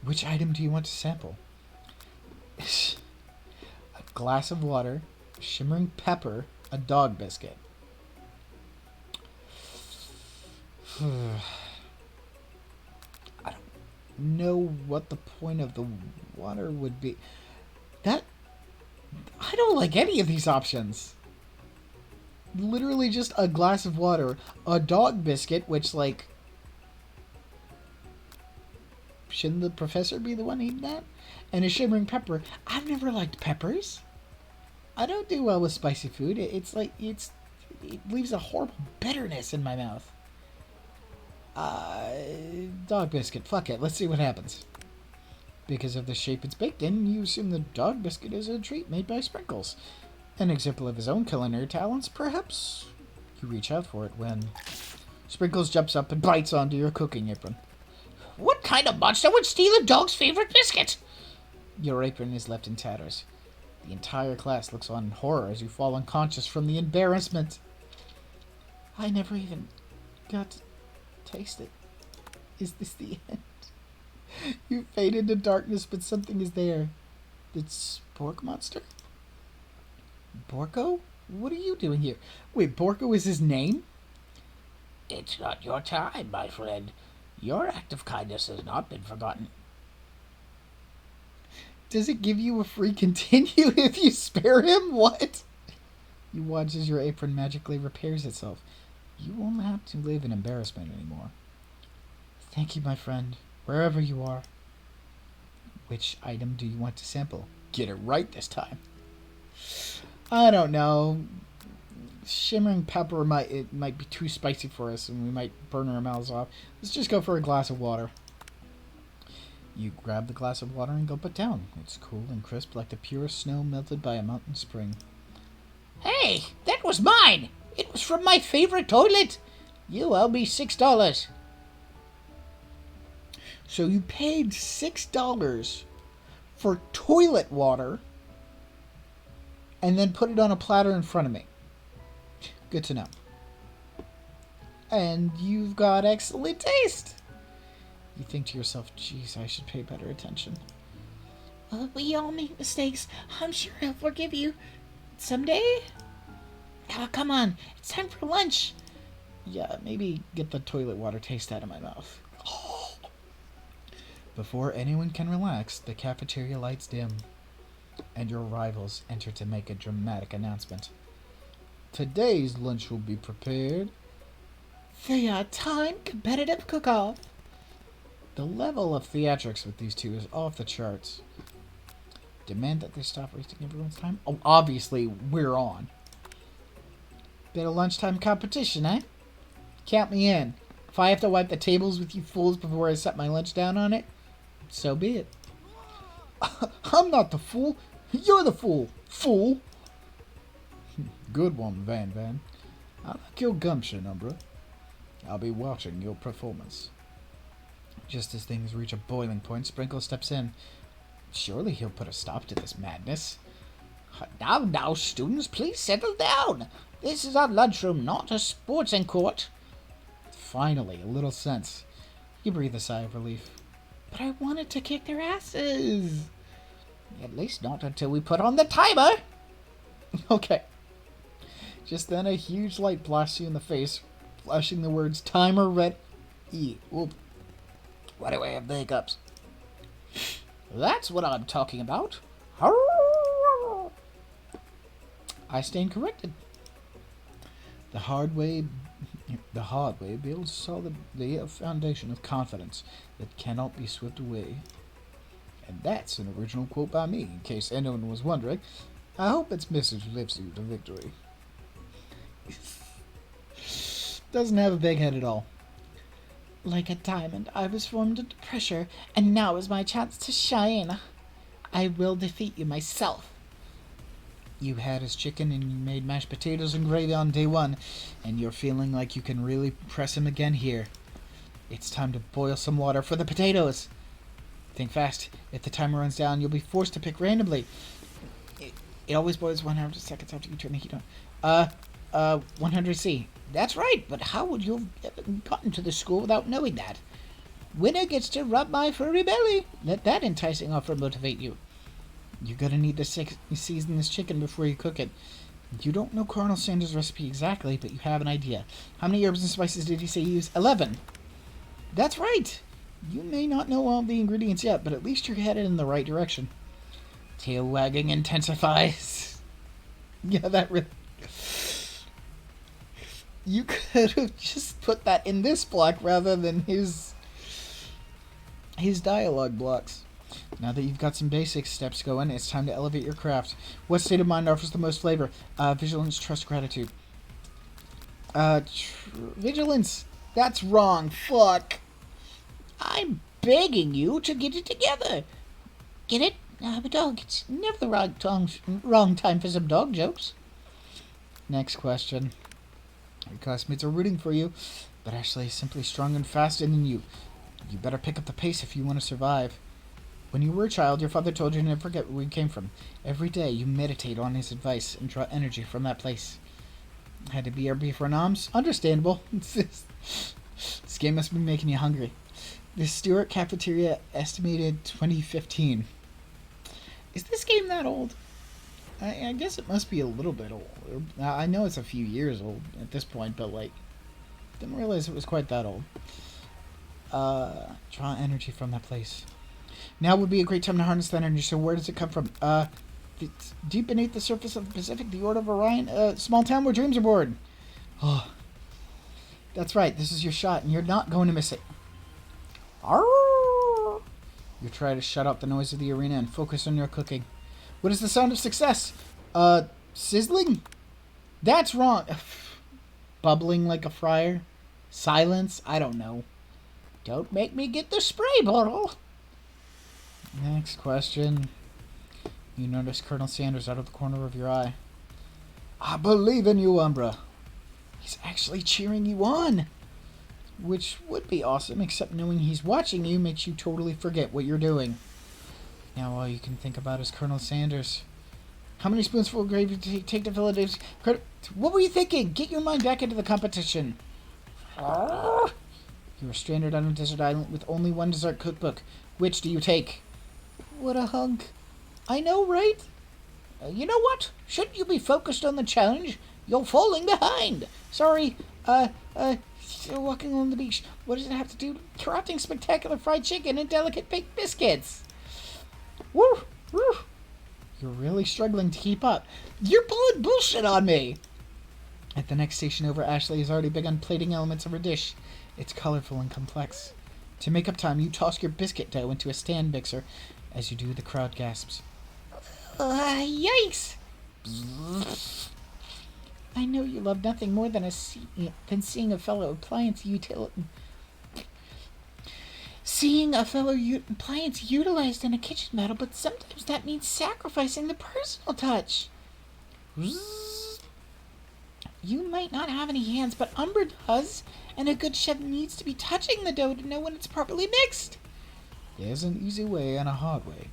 Which item do you want to sample? A glass of water, shimmering pepper, a dog biscuit. I don't know what the point of the water would be. I don't like any of these options. Literally just a glass of water, a dog biscuit, which, like, shouldn't the professor be the one eating that? And a shimmering pepper. I've never liked peppers. I don't do well with spicy food. It leaves a horrible bitterness in my mouth. Dog biscuit. Fuck it. Let's see what happens. Because of the shape it's baked in, you assume the dog biscuit is a treat made by Sprinkles. An example of his own culinary talents, perhaps? You reach out for it when Sprinkles jumps up and bites onto your cooking apron. What kind of monster would steal a dog's favorite biscuit? Your apron is left in tatters. The entire class looks on in horror as you fall unconscious from the embarrassment. I never even got to taste it. Is this the end? You fade into darkness, but something is there. It's Spork Monster? Borko? What are you doing here? Wait, Borko is his name? It's not your time, my friend. Your act of kindness has not been forgotten. Does it give you a free continue if you spare him? What? You watch as your apron magically repairs itself. You won't have to live in embarrassment anymore. Thank you, my friend, wherever you are. Which item do you want to sample? Get it right this time. I don't know. Shimmering pepper might be too spicy for us, and we might burn our mouths off. Let's just go for a glass of water. You grab the glass of water and gulp it down. It's cool and crisp like the purest snow melted by a mountain spring. Hey, that was mine! It was from my favorite toilet! You owe me $6. So you paid $6 for toilet water and then put it on a platter in front of me. Good to know. And you've got excellent taste. You think to yourself, geez, I should pay better attention. We all make mistakes. I'm sure he'll forgive you. Someday? Oh, come on. It's time for lunch. Yeah, maybe get the toilet water taste out of my mouth. Before anyone can relax, the cafeteria lights dim, and your rivals enter to make a dramatic announcement. Today's lunch will be prepared. The time competitive cook-off. The level of theatrics with these two is off the charts. Demand that they stop wasting everyone's time? Oh, obviously, we're on. Bit of lunchtime competition, eh? Count me in. If I have to wipe the tables with you fools before I set my lunch down on it, so be it. I'm not the fool. You're the fool. Fool. Good one, Van. I like your gumption, Umbra. I'll be watching your performance. Just as things reach a boiling point, Sprinkle steps in. Surely he'll put a stop to this madness. Now, students, please settle down. This is our lunchroom, not a sportsing court. Finally, a little sense. You breathe a sigh of relief. But I wanted to kick their asses. At least not until we put on the timer. Okay. Just then a huge light blasts you in the face, flashing the words timer red E. Whoop. Why do I have the hiccups? That's what I'm talking about. I stand corrected. The hard way the hard way builds solid the foundation of confidence that cannot be swept away. And that's an original quote by me, in case anyone was wondering. I hope its message lifts you to victory. Doesn't have a big head at all. Like a diamond, I was formed under pressure, and now is my chance to shine. I will defeat you myself. You had his chicken and you made mashed potatoes and gravy on day one, and you're feeling like you can really press him again here. It's time to boil some water for the potatoes. Think fast. If the timer runs down, you'll be forced to pick randomly. It always boils 100 seconds after you turn the heat on. 100C. That's right, but how would you have gotten to the school without knowing that? Winner gets to rub my furry belly. Let that enticing offer motivate you. You're gonna need to season this chicken before you cook it. You don't know Colonel Sanders' recipe exactly, but you have an idea. How many herbs and spices did he say he used? 11. That's right. You may not know all the ingredients yet, but at least you're headed in the right direction. Tail wagging intensifies. Yeah, that really... You could have just put that in this block rather than his dialogue blocks. Now that you've got some basic steps going, it's time to elevate your craft. What state of mind offers the most flavor? Vigilance, trust, gratitude. Vigilance. That's wrong. Fuck. I'm begging you to get it together. Get it? I'm a dog. It's never the wrong time for some dog jokes. Next question. Your classmates are rooting for you, but Ashley is simply stronger and faster than you. You better pick up the pace if you want to survive. When you were a child, your father told you to never forget where you came from. Every day, you meditate on his advice and draw energy from that place. Had to BRB for noms? Understandable. This game must be making you hungry. The Stewart Cafeteria estimated 2015. Is this game that old? I guess it must be a little bit old. I know it's a few years old at this point, but like, didn't realize it was quite that old. Draw energy from that place. Now would be a great time to harness that energy. So where does it come from? It's deep beneath the surface of the Pacific, the Order of Orion, small town where dreams are born. Oh, that's right. This is your shot, and you're not going to miss it. Arrgh! You try to shut out the noise of the arena and focus on your cooking. What is the sound of success? Sizzling? That's wrong. Bubbling like a fryer? Silence? I don't know. Don't make me get the spray bottle. Next question. You notice Colonel Sanders out of the corner of your eye. I believe in you, Umbra. He's actually cheering you on. Which would be awesome, except knowing he's watching you makes you totally forget what you're doing. Now all you can think about is Colonel Sanders. How many spoonsful of gravy did he take to Philadelphia? What were you thinking? Get your mind back into the competition. You are stranded on a desert island with only one dessert cookbook. Which do you take? What a hunk. I know, right? You know what? Shouldn't you be focused on the challenge? You're falling behind. Sorry, still walking on the beach. What does it have to do? Crafting spectacular fried chicken and delicate baked biscuits. Woo! Woo! You're really struggling to keep up. You're pulling bullshit on me! At the next station over, Ashley has already begun plating elements of her dish. It's colorful and complex. To make up time, you toss your biscuit dough into a stand mixer. As you do, the crowd gasps. Yikes! I know you love nothing more than seeing a fellow appliance utilized in a kitchen battle, but sometimes that means sacrificing the personal touch. You might not have any hands, but Umbra does, and a good chef needs to be touching the dough to know when it's properly mixed. There's an easy way and a hard way.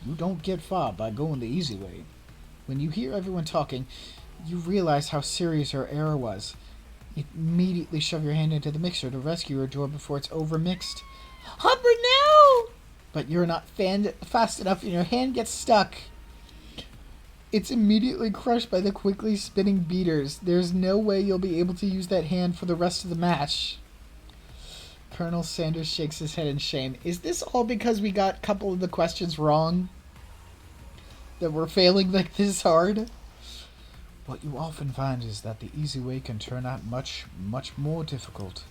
You don't get far by going the easy way. When you hear everyone talking, you realize how serious her error was. You immediately shove your hand into the mixer to rescue your drawer before it's overmixed. Umbra, no! But you're not fast enough and your hand gets stuck. It's immediately crushed by the quickly spinning beaters. There's no way you'll be able to use that hand for the rest of the match. Colonel Sanders shakes his head in shame. Is this all because we got a couple of the questions wrong? That we're failing like this hard? What you often find is that the easy way can turn out much, much more difficult.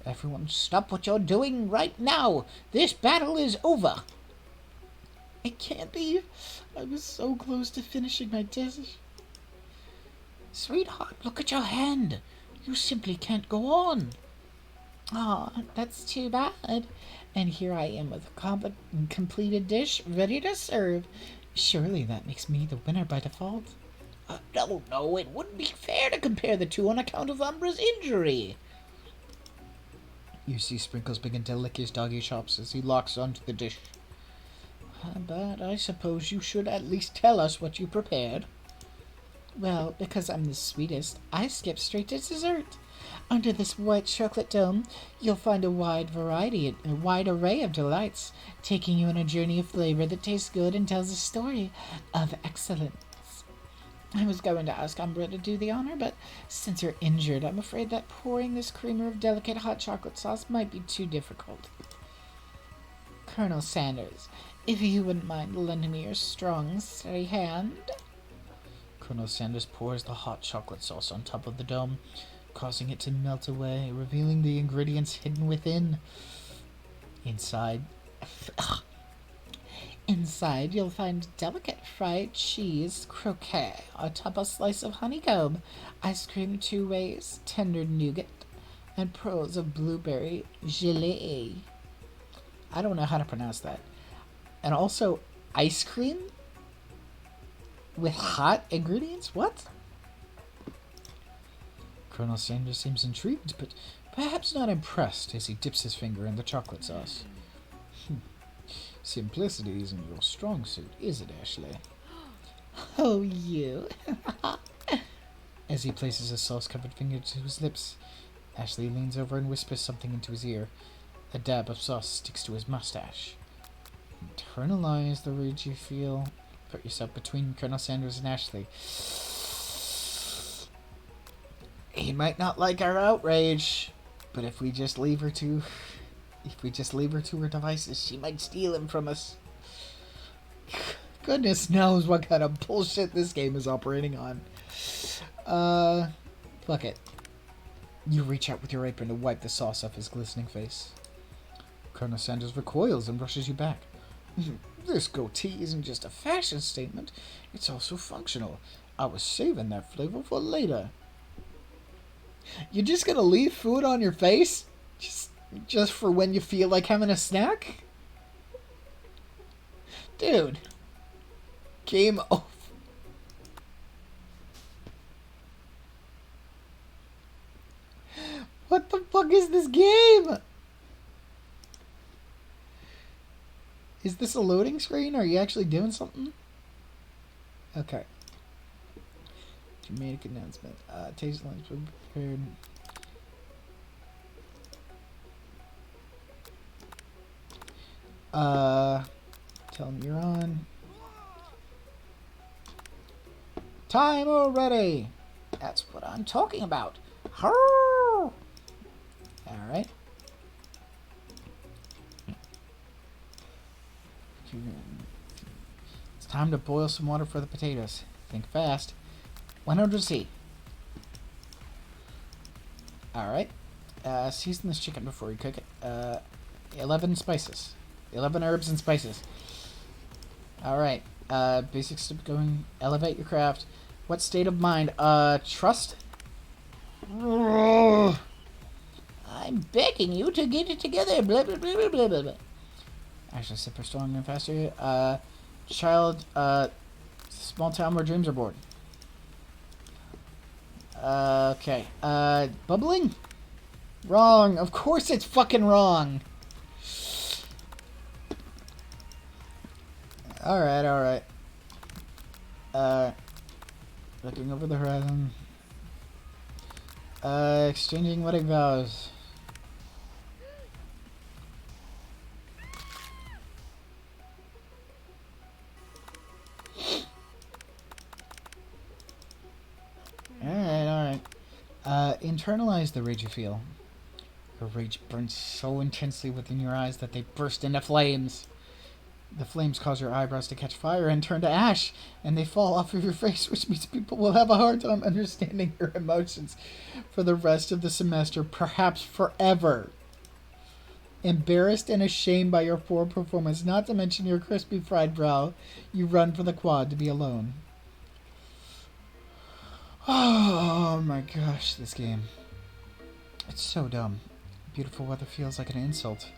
Everyone stop what you're doing right now! This battle is over! It can't be. I was so close to finishing my dish. Sweetheart, look at your hand! You simply can't go on! Aw, that's too bad. And here I am with a completed dish ready to serve. Surely that makes me the winner by default. No, it wouldn't be fair to compare the two on account of Umbra's injury. You see Sprinkles begin to lick his doggy chops as he locks onto the dish. But I suppose you should at least tell us what you prepared. Well, because I'm the sweetest, I skip straight to dessert. Under this white chocolate dome, you'll find a wide array of delights, taking you on a journey of flavor that tastes good and tells a story of excellence. I was going to ask Umbra to do the honor, but since you're injured, I'm afraid that pouring this creamer of delicate hot chocolate sauce might be too difficult. Colonel Sanders, if you wouldn't mind lending me your strong, steady hand. Colonel Sanders pours the hot chocolate sauce on top of the dome, causing it to melt away, revealing the ingredients hidden within. Inside, you'll find delicate fried cheese croquet atop a slice of honeycomb, ice cream 2 ways, tender nougat, and pearls of blueberry gelée. I don't know how to pronounce that. And also, ice cream? With hot ingredients? What? Colonel Sanders seems intrigued, but perhaps not impressed as he dips his finger in the chocolate sauce. Simplicity isn't your strong suit, is it, Ashley? Oh, you. As he places a sauce-covered finger to his lips, Ashley leans over and whispers something into his ear. A dab of sauce sticks to his mustache. Internalize the rage you feel. Put yourself between Colonel Sanders and Ashley. He might not like our outrage, but if we just leave her to her devices, she might steal him from us. Goodness knows what kind of bullshit this game is operating on. Fuck it. You reach out with your apron to wipe the sauce off his glistening face. Colonel Sanders recoils and brushes you back. This goatee isn't just a fashion statement, it's also functional. I was saving that flavor for later. You're just gonna leave food on your face? Just for when you feel like having a snack? Dude. Game over. What the fuck is this game? Is this a loading screen? Are you actually doing something? Okay. Dramatic announcement. Taste lines were prepared. Tell him you're on. Time already! That's what I'm talking about. Alright. It's time to boil some water for the potatoes. Think fast. 100C. Alright. Season this chicken before you cook it. 11 spices. 11 herbs and spices. Alright. Basics to going. Elevate your craft. What state of mind? Trust? I'm begging you to get it together. Blah, blah, blah, blah, blah, blah. Actually, super strong and faster. Child, small town where dreams are born. Okay. Bubbling? Wrong. Of course it's fucking wrong. Alright. Looking over the horizon. Exchanging wedding vows. Alright. Internalize the rage you feel. Your rage burns so intensely within your eyes that they burst into flames. The flames cause your eyebrows to catch fire and turn to ash, and they fall off of your face, which means people will have a hard time understanding your emotions for the rest of the semester, perhaps forever. Embarrassed and ashamed by your poor performance, not to mention your crispy fried brow, you run for the quad to be alone. Oh my gosh, this game. It's so dumb. Beautiful weather feels like an insult.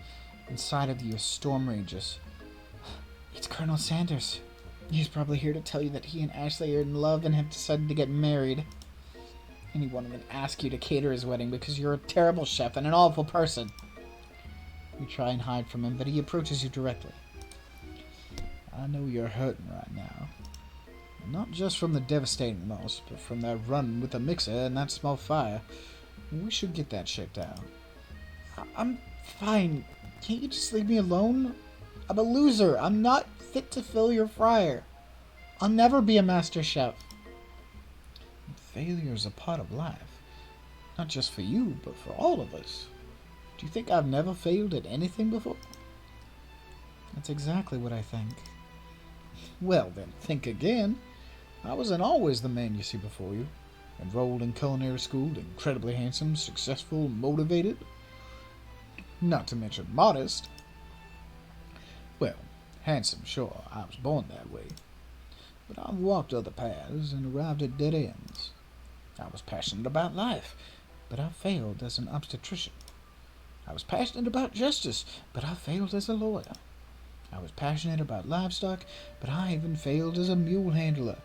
Inside of you, a storm rages. It's Colonel Sanders. He's probably here to tell you that he and Ashley are in love and have decided to get married. And he won't even ask you to cater his wedding because you're a terrible chef and an awful person. You try and hide from him, but he approaches you directly. I know you're hurting right now. Not just from the devastating loss, but from that run with the mixer and that small fire. We should get that checked out. I'm fine. Can't you just leave me alone? I'm a loser. I'm not fit to fill your fryer. I'll never be a master chef. Failure's a part of life. Not just for you, but for all of us. Do you think I've never failed at anything before? That's exactly what I think. Well then, think again. I wasn't always the man you see before you. Enrolled in culinary school, incredibly handsome, successful, motivated. Not to mention modest. Well, handsome, sure, I was born that way. But I've walked other paths and arrived at dead ends. I was passionate about life, but I failed as an obstetrician. I was passionate about justice, but I failed as a lawyer. I was passionate about livestock, but I even failed as a mule handler.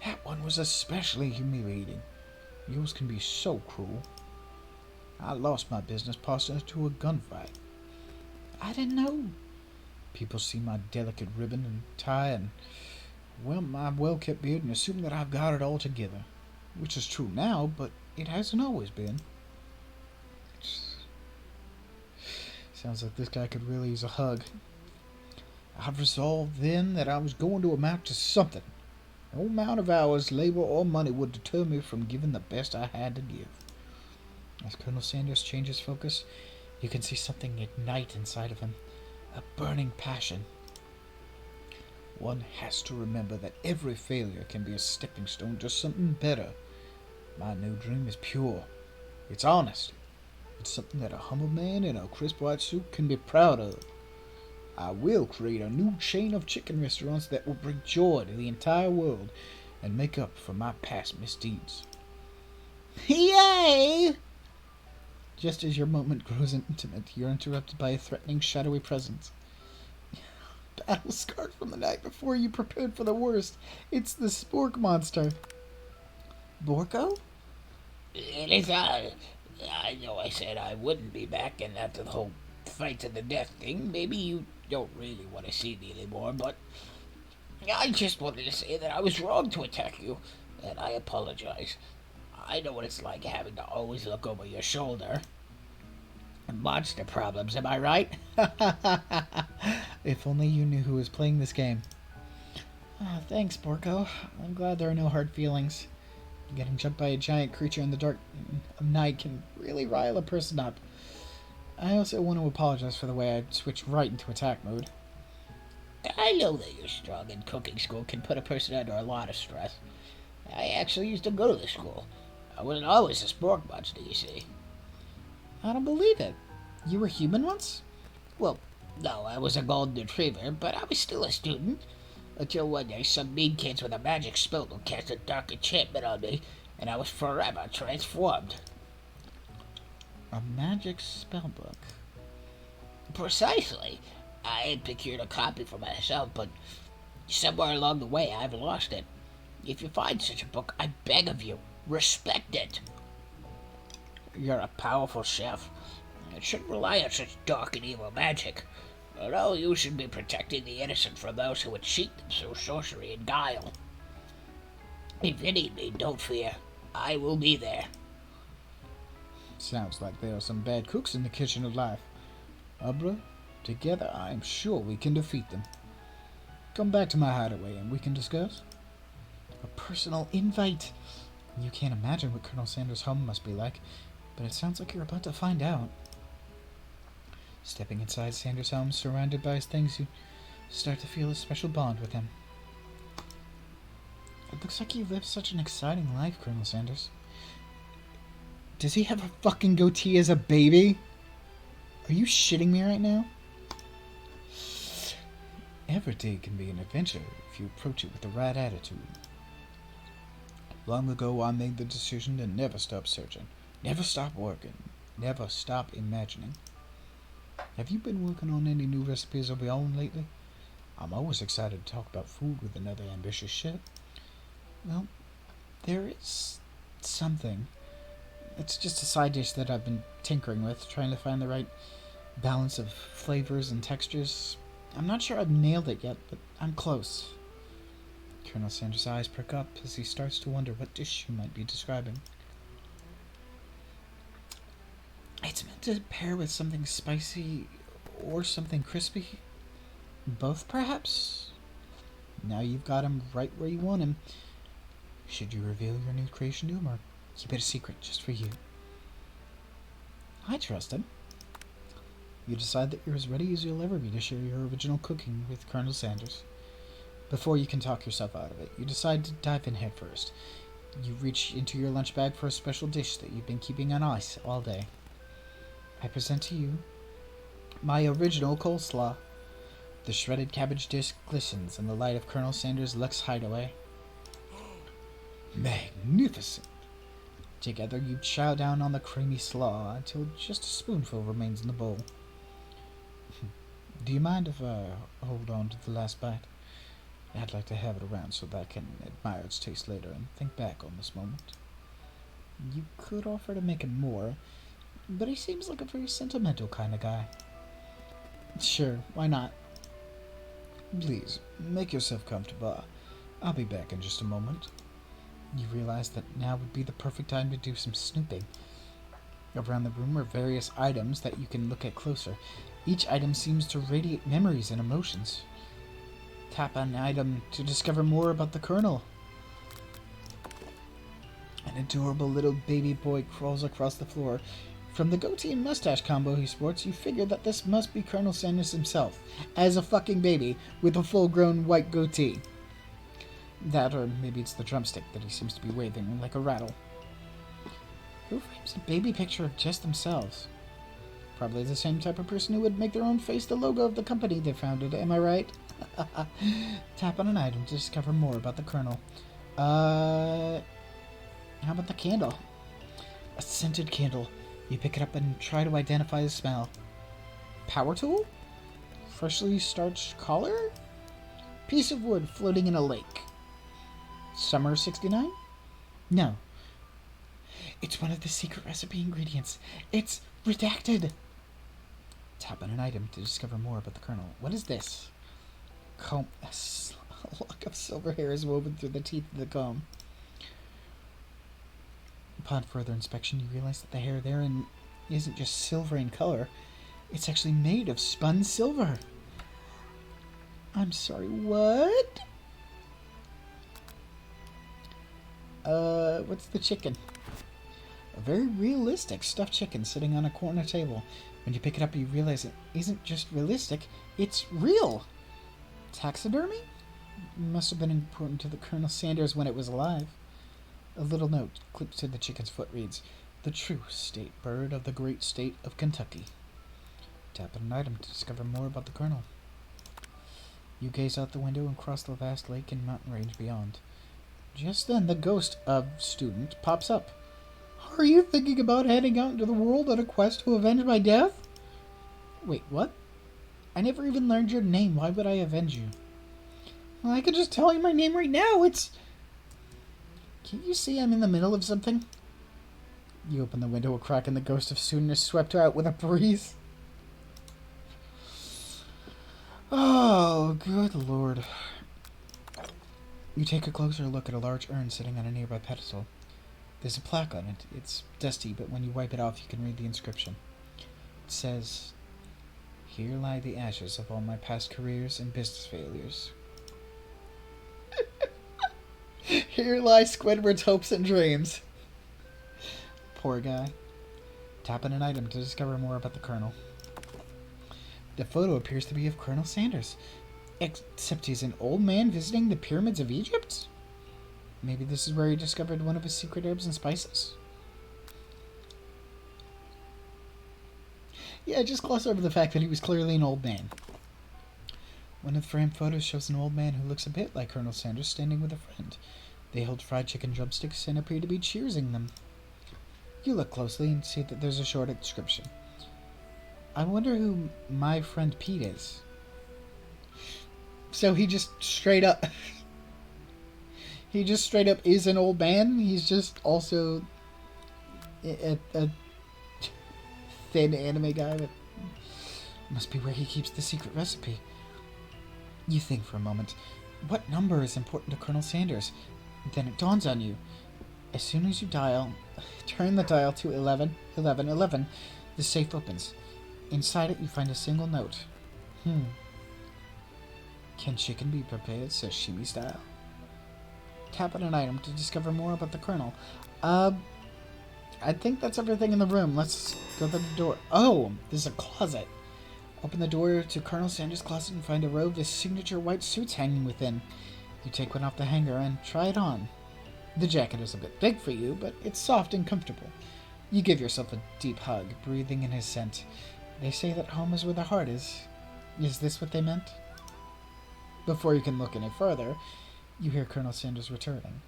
That one was especially humiliating. Yours can be so cruel. I lost my business partner to a gunfight. I didn't know. People see my delicate ribbon and tie and, well, my well-kept beard and assume that I've got it all together. Which is true now, but it hasn't always been. Sounds like this guy could really use a hug. I've resolved then that I was going to amount to something. No amount of hours, labor, or money would deter me from giving the best I had to give. As Colonel Sanders changes focus, you can see something ignite inside of him. A burning passion. One has to remember that every failure can be a stepping stone to something better. My new dream is pure. It's honest. It's something that a humble man in a crisp white suit can be proud of. I will create a new chain of chicken restaurants that will bring joy to the entire world and make up for my past misdeeds. Yay! Just as your moment grows intimate, you're interrupted by a threatening, shadowy presence. Battle scarred from the night before, you prepared for the worst. It's the spork monster. Borko? It is I know I said I wouldn't be back, and after the whole fight to the death thing, maybe you don't really want to see me anymore, but I just wanted to say that I was wrong to attack you, and I apologize. I know what it's like having to always look over your shoulder. Monster problems, am I right? If only you knew who was playing this game. Oh, thanks, Borko. I'm glad there are no hard feelings. Getting jumped by a giant creature in the dark of night can really rile a person up. I also want to apologize for the way I switched right into attack mode. I know that you're strong, and cooking school can put a person under a lot of stress. I actually used to go to the school. I wasn't always a spork monster, you see. I don't believe it. You were human once? Well, no, I was a golden retriever, but I was still a student. Until one day some mean kids with a magic spellbook cast a dark enchantment on me, and I was forever transformed. A magic spellbook? Precisely. I had procured a copy for myself, but somewhere along the way I've lost it. If you find such a book, I beg of you, respect it. You're a powerful chef. You shouldn't rely on such dark and evil magic. No, you should be protecting the innocent from those who would cheat them through sorcery and guile. If you need me, don't fear. I will be there. Sounds like there are some bad cooks in the kitchen of life. Umbra, together I am sure we can defeat them. Come back to my hideaway and we can discuss. A personal invite. You can't imagine what Colonel Sanders' home must be like, but it sounds like you're about to find out. Stepping inside Sanders' home, surrounded by things you start to feel a special bond with him. It looks like you lived such an exciting life, Colonel Sanders. Does he have a fucking goatee as a baby? Are you shitting me right now? Every day can be an adventure if you approach it with the right attitude. Long ago, I made the decision to never stop searching, never stop working, never stop imagining. Have you been working on any new recipes of your own lately? I'm always excited to talk about food with another ambitious chef. Well, there is something. It's just a side dish that I've been tinkering with, trying to find the right balance of flavors and textures. I'm not sure I've nailed it yet, but I'm close. Colonel Sanders' eyes perk up as he starts to wonder what dish you might be describing. It's meant to pair with something spicy or something crispy. Both, perhaps? Now you've got him right where you want him. Should you reveal your new creation to him, or keep it a secret just for you? I trust him. You decide that you're as ready as you'll ever be to share your original cooking with Colonel Sanders. Before you can talk yourself out of it, you decide to dive in head first. You reach into your lunch bag for a special dish that you've been keeping on ice all day. I present to you my original coleslaw. The shredded cabbage dish glistens in the light of Colonel Sanders' Lux hideaway. Magnificent! Together you chow down on the creamy slaw until just a spoonful remains in the bowl. Do you mind if I hold on to the last bite? I'd like to have it around so that I can admire its taste later and think back on this moment. You could offer to make him more, but he seems like a very sentimental kind of guy. Sure, why not? Please, make yourself comfortable. I'll be back in just a moment. You realize that now would be the perfect time to do some snooping. Around the room are various items that you can look at closer. Each item seems to radiate memories and emotions. Tap on an item to discover more about the Colonel. An adorable little baby boy crawls across the floor. From the goatee and mustache combo he sports, you figure that this must be Colonel Sanders himself, as a fucking baby, with a full-grown white goatee. That, or maybe it's the drumstick that he seems to be waving like a rattle. Who frames a baby picture of just themselves? Probably the same type of person who would make their own face the logo of the company they founded, am I right? Tap on an item to discover more about the Colonel. How about the candle? A scented candle. You pick it up and try to identify the smell. Power tool? Freshly starched collar? Piece of wood floating in a lake. Summer 69? No. It's one of the secret recipe ingredients. It's redacted. Tap on an item to discover more about the Colonel. What is this? Comb. A lock of silver hair is woven through the teeth of the comb. Upon further inspection, you realize that the hair therein isn't just silver in color. It's actually made of spun silver. I'm sorry, what? What's the chicken? A very realistic stuffed chicken sitting on a corner table. When you pick it up, you realize it isn't just realistic, it's real. Taxidermy? Must have been important to the Colonel Sanders when it was alive. A little note clipped to the chicken's foot reads, "The true state bird of the great state of Kentucky." Tap on an item to discover more about the Colonel. You gaze out the window and cross the vast lake and mountain range beyond. Just then, the ghost of student pops up. Are you thinking about heading out into the world on a quest to avenge my death? Wait, what? I never even learned your name. Why would I avenge you? Well, I could just tell you my name right now. It's... Can't you see I'm in the middle of something? You open the window a crack and the ghost of student is swept out with a breeze. Oh, good lord. You take a closer look at a large urn sitting on a nearby pedestal. There's a plaque on it. It's dusty, but when you wipe it off, you can read the inscription. It says, "Here lie the ashes of all my past careers and business failures." Here lie Squidward's hopes and dreams. Poor guy. Tap on an item to discover more about the Colonel. The photo appears to be of Colonel Sanders. Except he's an old man visiting the pyramids of Egypt? Maybe this is where he discovered one of his secret herbs and spices? Yeah, just gloss over the fact that he was clearly an old man. One of the framed photos shows an old man who looks a bit like Colonel Sanders standing with a friend. They hold fried chicken drumsticks and appear to be cheersing them. You look closely and see that there's a short inscription. I wonder who my friend Pete is. So he just straight up... he just straight up is an old man? He's just also a thin anime guy that must be where he keeps the secret recipe. You think for a moment. What number is important to Colonel Sanders? Then it dawns on you. As soon as you turn the dial to 11, 11, 11, the safe opens. Inside it you find a single note. Can chicken be prepared sashimi style? Tap on an item to discover more about the Colonel. I think that's everything in the room. Let's go to the door. Oh, there's a closet. Open the door to Colonel Sanders' closet and find a row of his signature white suits hanging within. You take one off the hanger and try it on. The jacket is a bit big for you, but it's soft and comfortable. You give yourself a deep hug, breathing in his scent. They say that home is where the heart is. Is this what they meant? Before you can look any further, you hear Colonel Sanders returning.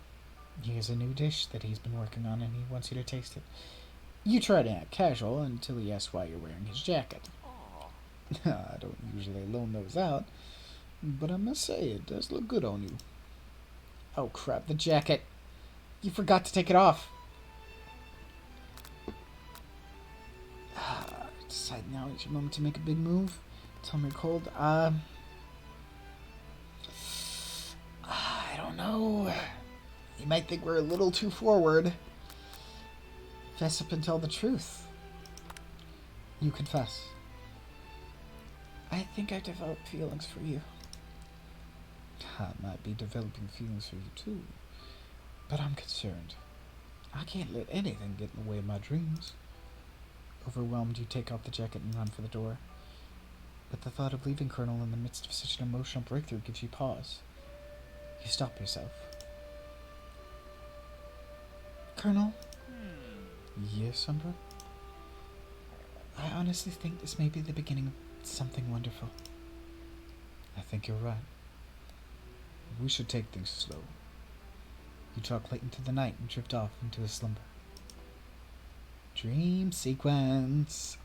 He has a new dish that he's been working on and he wants you to taste it. You try to act casual until he asks why you're wearing his jacket. I don't usually loan those out, but I must say it does look good on you. Oh crap, the jacket. You forgot to take it off. Decide now is your moment to make a big move. Tell me you're cold. I don't know. You might think we're a little too forward. Fess up and tell the truth. You confess. I think I've developed feelings for you. I might be developing feelings for you too, but I'm concerned. I can't let anything get in the way of my dreams. Overwhelmed, you take off the jacket and run for the door. But the thought of leaving Colonel in the midst of such an emotional breakthrough gives you pause. You stop yourself. Colonel? Yes, Umbra? I honestly think this may be the beginning of something wonderful. I think you're right. We should take things slow. You talk late into the night and drift off into a slumber. Dream sequence.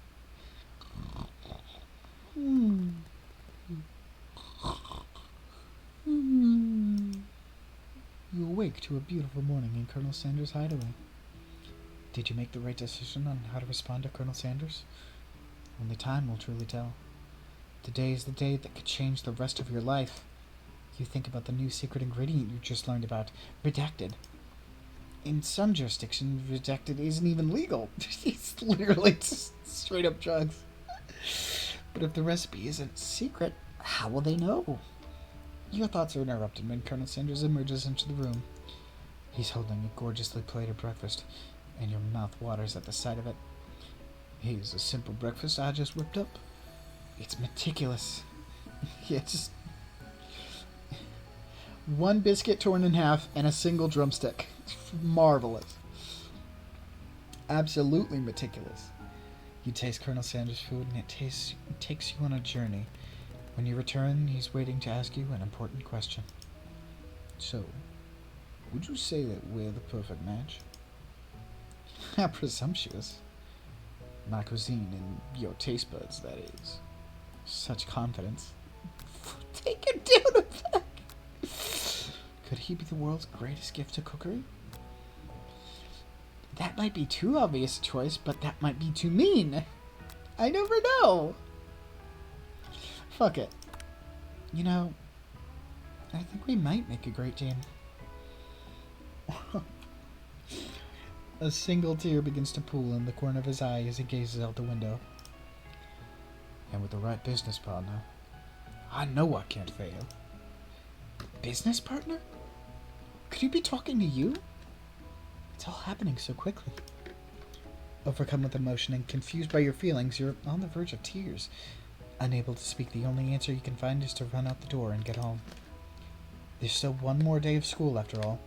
You awake to a beautiful morning in Colonel Sanders' hideaway. Did you make the right decision on how to respond to Colonel Sanders? Only time will truly tell. Today is the day that could change the rest of your life. You think about the new secret ingredient you just learned about, redacted. In some jurisdictions, redacted isn't even legal. It's literally just straight up drugs. But if the recipe isn't secret, how will they know? Your thoughts are interrupted when Colonel Sanders emerges into the room. He's holding a gorgeously plated breakfast, and your mouth waters at the sight of it. Here's a simple breakfast I just whipped up. It's meticulous. Yeah, just one biscuit torn in half and a single drumstick. Marvelous. Absolutely meticulous. You taste Colonel Sanders' food and it takes you on a journey. When you return, he's waiting to ask you an important question. So, would you say that we're the perfect match? How presumptuous. My cuisine and your taste buds, that is. Such confidence. Take it down a peg. Could he be the world's greatest gift to cookery? That might be too obvious a choice, but that might be too mean. I never know. Fuck it. You know, I think we might make a great team. A single tear begins to pool in the corner of his eye as he gazes out the window. And with the right business partner, I know I can't fail. Business partner? Could he be talking to you? It's all happening so quickly. Overcome with emotion and confused by your feelings, you're on the verge of tears. Unable to speak, the only answer you can find is to run out the door and get home. There's still one more day of school after all.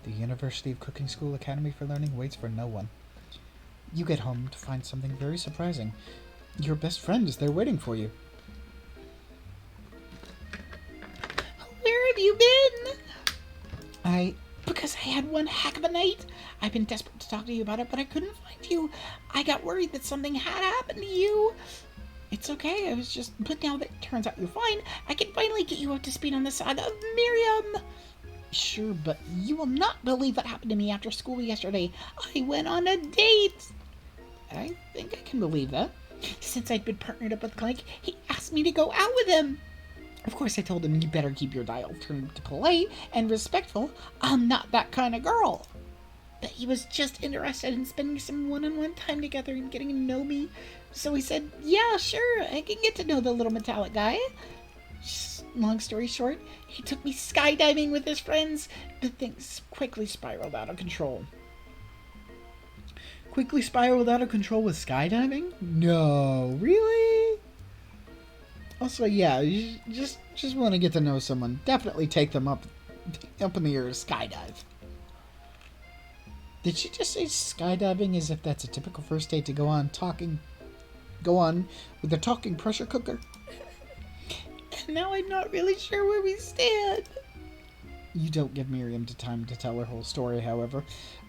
The University of Cooking School Academy for Learning waits for no one. You get home to find something very surprising. Your best friend is there waiting for you. Where have you been? Because I had one heck of a night. I've been desperate to talk to you about it, but I couldn't find you. I got worried that something had happened to you. It's okay, but now that it turns out you're fine, I can finally get you up to speed on the saga of Miriam. Sure, but you will not believe what happened to me after school yesterday. I went on a date. I think I can believe that. Since I'd been partnered up with Clank, he asked me to go out with him. Of course, I told him you better keep your dial turned to polite and respectful. I'm not that kind of girl. But he was just interested in spending some one-on-one time together and getting to know me. So he said, yeah, sure, I can get to know the little metallic guy. Long story short, he took me skydiving with his friends, but things quickly spiraled out of control. Quickly spiraled out of control with skydiving? No, really? Also, yeah, you just want to get to know someone. Definitely take them up in the air to skydive. Did she just say skydiving as if that's a typical first date to go on with a talking pressure cooker? And now I'm not really sure where we stand. You don't give Miriam the time to tell her whole story, however.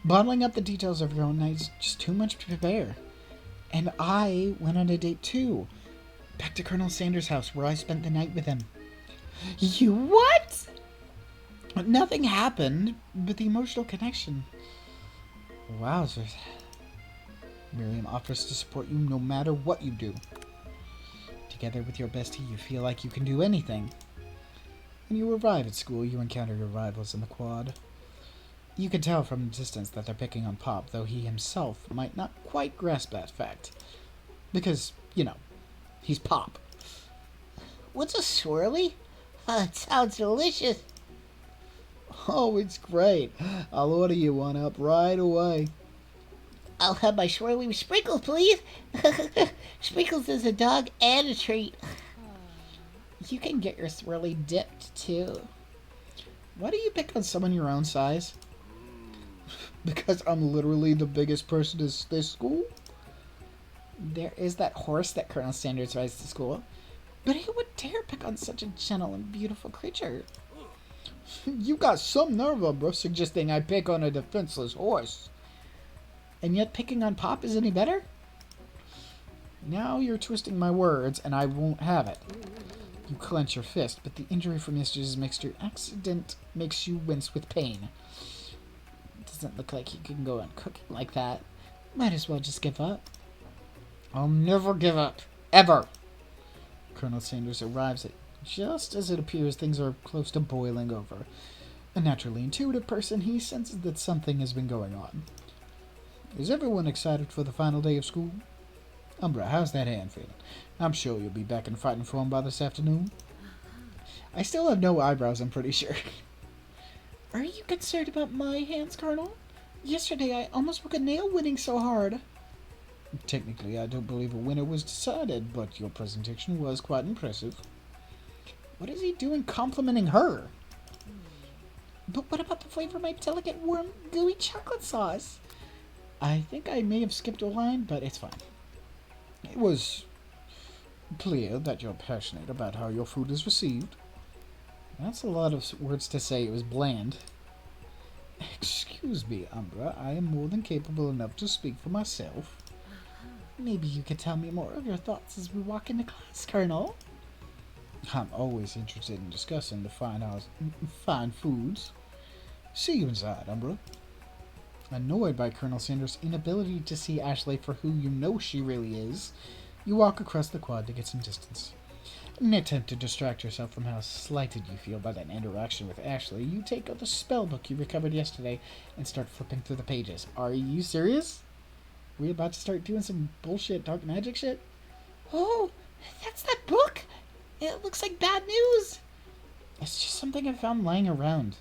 Bottling up the details of your own night is just too much to bear. And I went on a date too. Back to Colonel Sanders' house, where I spent the night with him. You what? Nothing happened, but the emotional connection. Wowzers. Miriam offers to support you no matter what you do. Together with your bestie, you feel like you can do anything. When you arrive at school, you encounter your rivals in the quad. You can tell from the distance that they're picking on Pop, though he himself might not quite grasp that fact. Because, he's Pop. What's a swirly? It sounds delicious. Oh, it's great. I'll order you one up right away. I'll have my swirly with sprinkles, please. Sprinkles is a dog and a treat. You can get your swirly dipped, too. Why do you pick on someone your own size? Because I'm literally the biggest person in this school? There is that horse that Colonel Sanders rides to school. But who would dare pick on such a gentle and beautiful creature? You got some nerve, Umbra, suggesting I pick on a defenseless horse. And yet picking on Pop is any better? Now you're twisting my words, and I won't have it. You clench your fist, but the injury from yesterday's mixture accident makes you wince with pain. Doesn't look like you can go on cooking like that. Might as well just give up. I'll never give up. Ever. Colonel Sanders arrives at just as it appears things are close to boiling over. A naturally intuitive person, he senses that something has been going on. Is everyone excited for the final day of school? Umbra, how's that hand feeling? I'm sure you'll be back in fighting form by this afternoon. I still have no eyebrows, I'm pretty sure. Are you concerned about my hands, Colonel? Yesterday I almost broke a nail winning so hard. Technically, I don't believe a winner was decided, but your presentation was quite impressive. What is he doing complimenting her? But what about the flavor of my delicate, warm, gooey chocolate sauce? I think I may have skipped a line, but it's fine. It was clear that you're passionate about how your food is received. That's a lot of words to say. It was bland. Excuse me, Umbra. I am more than capable enough to speak for myself. Maybe you could tell me more of your thoughts as we walk into class, Colonel. I'm always interested in discussing the fine foods. See you inside, Umbra. Annoyed by Colonel Sanders' inability to see Ashley for who you know she really is, you walk across the quad to get some distance. In an attempt to distract yourself from how slighted you feel by that interaction with Ashley, you take out the spell book you recovered yesterday and start flipping through the pages. Are you serious? We about to start doing some bullshit dark magic shit? Oh, that's that book? It looks like bad news. It's just something I found lying around.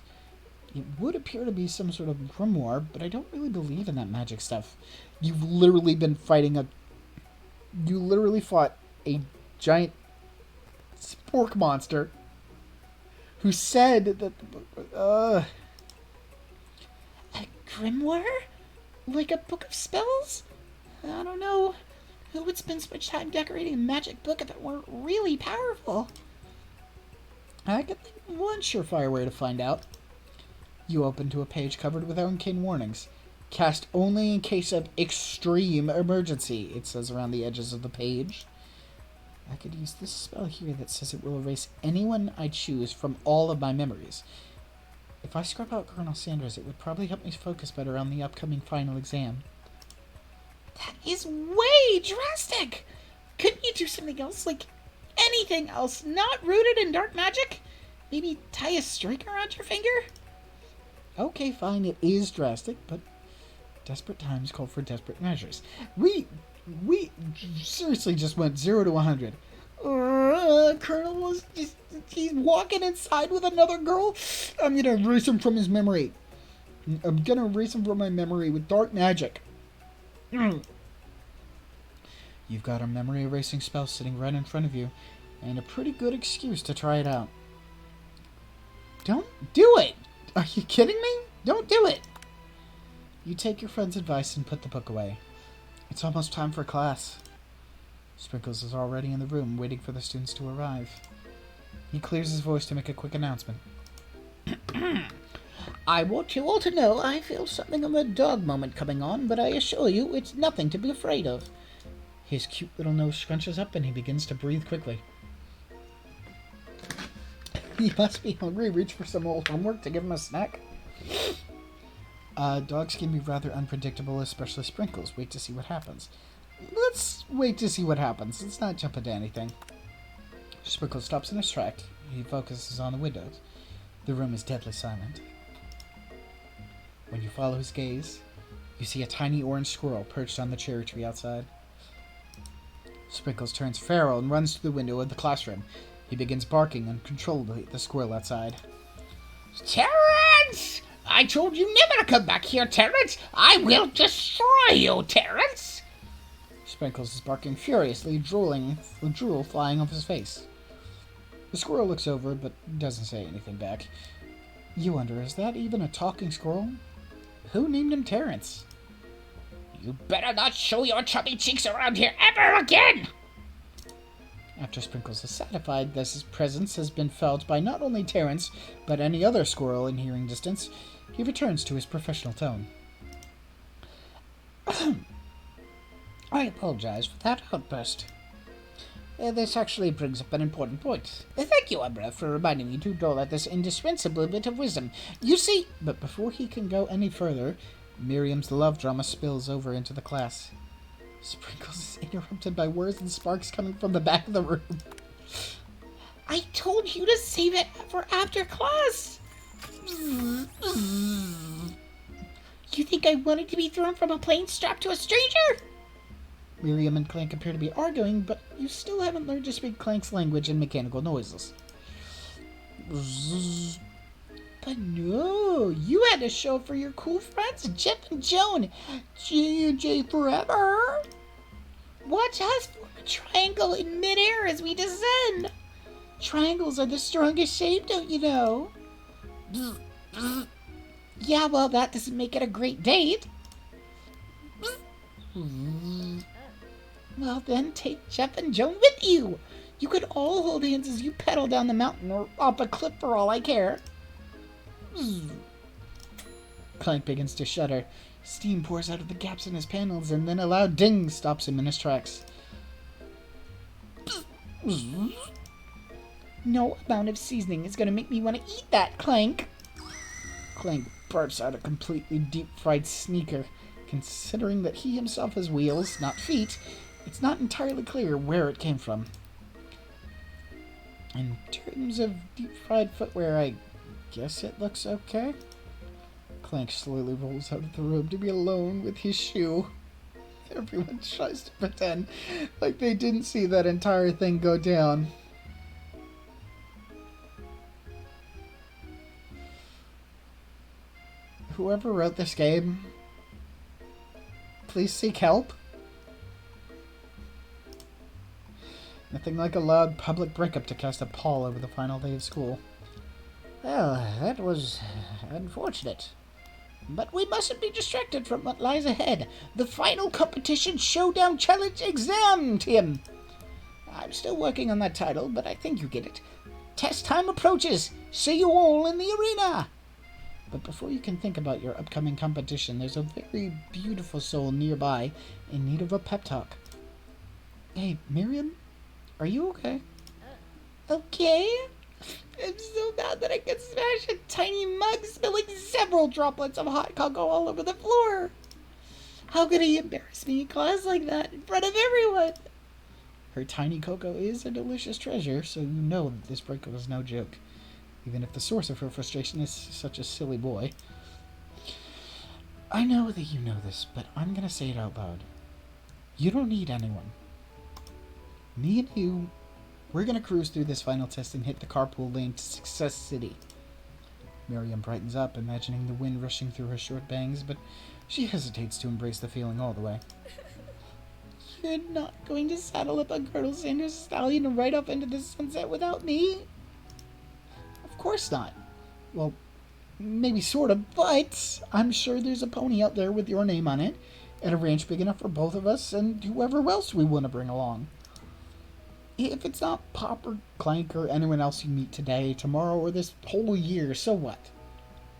It would appear to be some sort of grimoire, but I don't really believe in that magic stuff. You literally fought a giant spork monster who said that A grimoire? Like a book of spells? I don't know. Who would spend so much time decorating a magic book if it weren't really powerful? I could think of one surefire way to find out. You open to a page covered with arcane warnings. Cast only in case of extreme emergency, it says around the edges of the page. I could use this spell here that says it will erase anyone I choose from all of my memories. If I scrub out Colonel Sanders, it would probably help me focus better on the upcoming final exam. That is way drastic! Couldn't you do something else? Like anything else not rooted in dark magic? Maybe tie a string around your finger? Okay, fine, it is drastic, but desperate times call for desperate measures. We seriously just went 0 to 100. Colonel was just, he's walking inside with another girl. I'm gonna erase him from his memory. I'm gonna erase him from my memory with dark magic. You've got a memory erasing spell sitting right in front of you, and a pretty good excuse to try it out. Don't do it! Are you kidding me? Don't do it! You take your friend's advice and put the book away. It's almost time for class. Sprinkles is already in the room, waiting for the students to arrive. He clears his voice to make a quick announcement. I want you all to know I feel something of a dog moment coming on, but I assure you it's nothing to be afraid of. His cute little nose scrunches up and he begins to breathe quickly. He must be hungry. Reach for some old homework to give him a snack. Dogs can be rather unpredictable, especially Sprinkles. Wait to see what happens. Let's wait to see what happens. Let's not jump into anything. Sprinkles stops in his track. He focuses on the windows. The room is deadly silent. When you follow his gaze, you see a tiny orange squirrel perched on the cherry tree outside. Sprinkles turns feral and runs to the window of the classroom. He begins barking uncontrollably at the squirrel outside. Terrence! I told you never to come back here, Terrence! I will destroy you, Terrence! Sprinkles is barking furiously, drooling, with drool flying off his face. The squirrel looks over, but doesn't say anything back. You wonder, is that even a talking squirrel? Who named him Terrence? You better not show your chubby cheeks around here ever again! After Sprinkles is satisfied that his presence has been felt by not only Terrence, but any other squirrel in hearing distance, he returns to his professional tone. I apologize for that outburst. This actually brings up an important point. Thank you, Umbra, for reminding me to dole out this indispensable bit of wisdom. You see... But before he can go any further, Miriam's love drama spills over into the class. Sprinkles is interrupted by words and sparks coming from the back of the room. I told you to save it for after class! You think I wanted to be thrown from a plane strapped to a stranger? Miriam and Clank appear to be arguing, but you still haven't learned to speak Clank's language and mechanical noises. But no, you had to show for your cool friends, Jeff and Joan. J&J forever. Watch us form a triangle in midair as we descend. Triangles are the strongest shape, don't you know? Yeah, well, that doesn't make it a great date. Well, then take Jeff and Joan with you. You could all hold hands as you pedal down the mountain or off a cliff for all I care. Clank begins to shudder. Steam pours out of the gaps in his panels, and then a loud ding stops him in his tracks. No amount of seasoning is going to make me want to eat that, Clank. Clank burps out a completely deep-fried sneaker. Considering that he himself has wheels, not feet, it's not entirely clear where it came from. In terms of deep-fried footwear, I guess it looks okay. Clank slowly rolls out of the room to be alone with his shoe. Everyone tries to pretend like they didn't see that entire thing go down. Whoever wrote this game, please seek help. Nothing like a loud public breakup to cast a pall over the final day of school. Well, that was unfortunate. But we mustn't be distracted from what lies ahead. The final competition showdown challenge exam, Tim. I'm still working on that title, but I think you get it. Test time approaches. See you all in the arena. But before you can think about your upcoming competition, there's a very beautiful soul nearby in need of a pep talk. Hey, Miriam? Are you okay? Okay? I'm so bad that I could smash a tiny mug, spilling several droplets of hot cocoa all over the floor. How could he embarrass me in class like that in front of everyone? Her tiny cocoa is a delicious treasure, so you know that this breakup was no joke, even if the source of her frustration is such a silly boy. I know that you know this, but I'm gonna say it out loud. You don't need anyone. Me and you, we're gonna cruise through this final test and hit the carpool lane to Success City. Miriam brightens up, imagining the wind rushing through her short bangs, but she hesitates to embrace the feeling all the way. You're not going to saddle up a Colonel Sanders stallion and ride off into the sunset without me? Of course not. Well, maybe sort of, but I'm sure there's a pony out there with your name on it, at a ranch big enough for both of us and whoever else we want to bring along. If it's not Pop or Clank or anyone else you meet today, tomorrow, or this whole year, so what?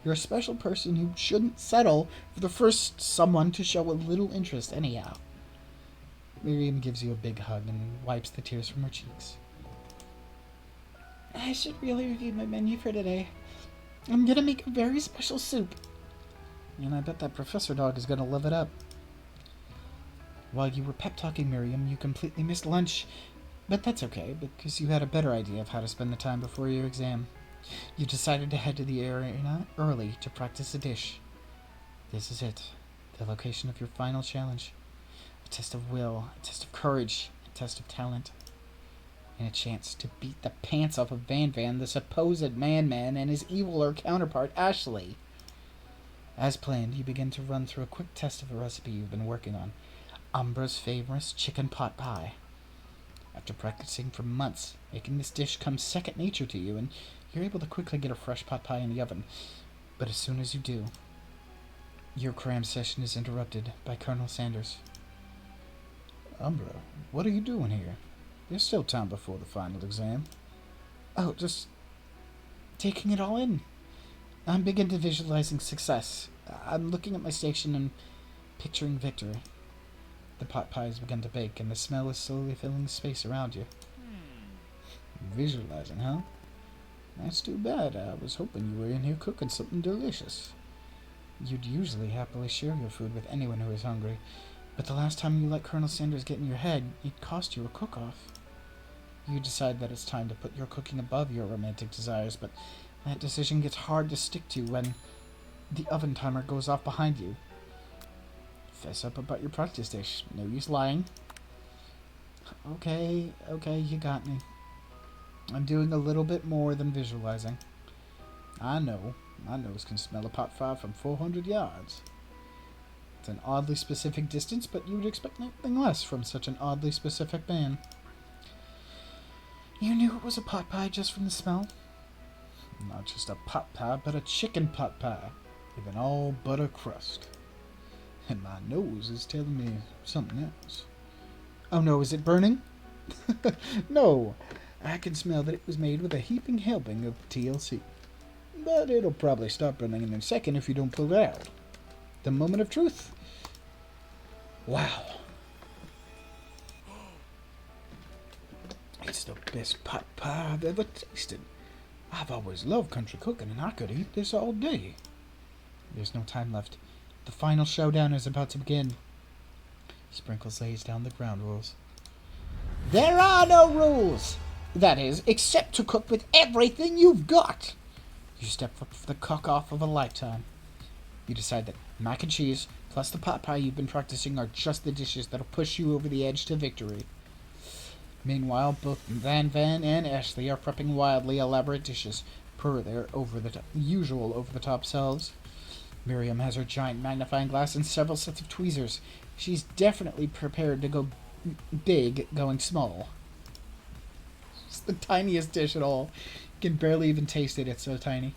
You're a special person who shouldn't settle for the first someone to show a little interest anyhow. Miriam gives you a big hug and wipes the tears from her cheeks. I should really review my menu for today. I'm gonna make a very special soup. And I bet that professor dog is gonna love it up. While you were pep-talking Miriam, you completely missed lunch. But that's okay, because you had a better idea of how to spend the time before your exam. You decided to head to the arena early to practice a dish. This is it, the location of your final challenge. A test of will, a test of courage, a test of talent, and a chance to beat the pants off of Van Van, the supposed man-man, and his eviler counterpart, Ashley. As planned, you begin to run through a quick test of a recipe you've been working on, Umbra's famous chicken pot pie. After practicing for months, making this dish comes second nature to you, and you're able to quickly get a fresh pot pie in the oven. But as soon as you do, your cram session is interrupted by Colonel Sanders. Umbra, what are you doing here? There's still time before the final exam. Oh, just taking it all in. I'm big into visualizing success. I'm looking at my station and picturing victory. The pot pie has begun to bake, and the smell is slowly filling the space around you. Visualizing, huh? That's too bad. I was hoping you were in here cooking something delicious. You'd usually happily share your food with anyone who is hungry, but the last time you let Colonel Sanders get in your head, it cost you a cook-off. You decide that it's time to put your cooking above your romantic desires, but that decision gets hard to stick to when the oven timer goes off behind you. Fess up about your practice dish. No use lying. Okay, you got me. I'm doing a little bit more than visualizing. I know. My nose can smell a pot pie from 400 yards. It's an oddly specific distance, but you would expect nothing less from such an oddly specific man. You knew it was a pot pie just from the smell? Not just a pot pie, but a chicken pot pie with an all-butter crust. And my nose is telling me something else. Oh no, is it burning? No, I can smell that it was made with a heaping helping of TLC. But it'll probably stop burning in a second if you don't pull it out. The moment of truth. Wow. It's the best pot pie I've ever tasted. I've always loved country cooking, and I could eat this all day. There's no time left. The final showdown is about to begin. Sprinkles lays down the ground rules. There are no rules. That is, except to cook with everything you've got. You step up for the cook-off of a lifetime. You decide that mac and cheese plus the pot pie you've been practicing are just the dishes that'll push you over the edge to victory. Meanwhile, both Van Van and Ashley are prepping wildly elaborate dishes per their usual over-the-top selves. Miriam has her giant magnifying glass and several sets of tweezers. She's definitely prepared to go big, going small. the tiniest dish at all. You can barely even taste it, it's so tiny.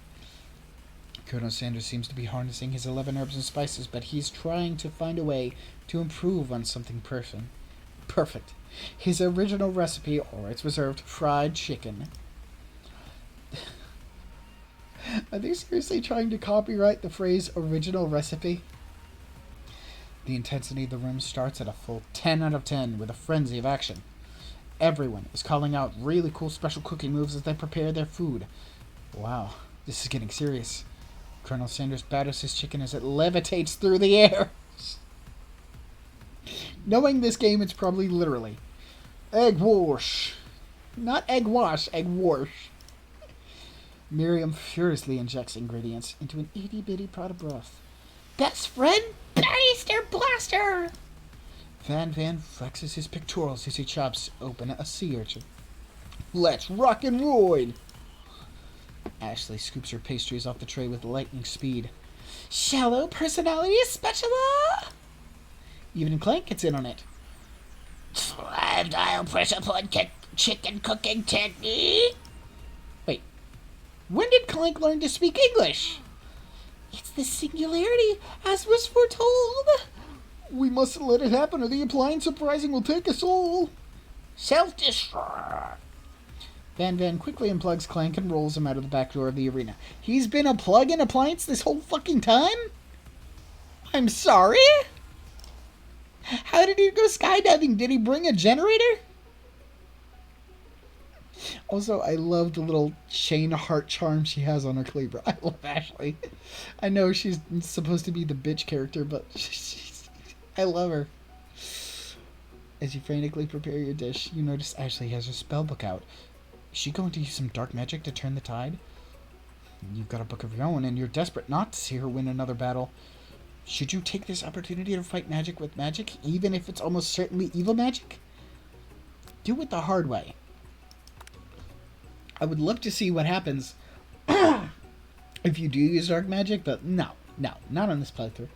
Colonel Sanders seems to be harnessing his 11 herbs and spices, but he's trying to find a way to improve on something perfect. His original recipe, or its reserved, fried chicken. Are they seriously trying to copyright the phrase original recipe? The intensity of the room starts at a full 10 out of 10 with a frenzy of action. Everyone is calling out really cool special cooking moves as they prepare their food. Wow, this is getting serious. Colonel Sanders batters his chicken as it levitates through the air. Knowing this game, it's probably literally egg wash. Not egg wash, egg wash. Miriam furiously injects ingredients into an itty-bitty pot of broth. Best friend, Baster Blaster! Van flexes his pectorals as he chops open a sea urchin. Let's rock and roll! Ashley scoops her pastries off the tray with lightning speed. Shallow personality spatula! Even Clank gets in on it. 5-dial pressure point chicken cooking technique. Wait, when did Clank learn to speak English? It's the singularity, as was foretold. We mustn't let it happen, or the appliance uprising will take us all. Self-destruct. Van quickly unplugs Clank and rolls him out of the back door of the arena. He's been a plug-in appliance this whole fucking time? I'm sorry? How did he go skydiving? Did he bring a generator? Also, I love the little chain heart charm she has on her cleaver. I love Ashley. I know she's supposed to be the bitch character, but I love her. As you frantically prepare your dish, you notice Ashley has her spellbook out. Is she going to use some dark magic to turn the tide? You've got a book of your own, and you're desperate not to see her win another battle. Should you take this opportunity to fight magic with magic, even if it's almost certainly evil magic? Do it the hard way. I would love to see what happens if you do use dark magic, but no, not on this playthrough.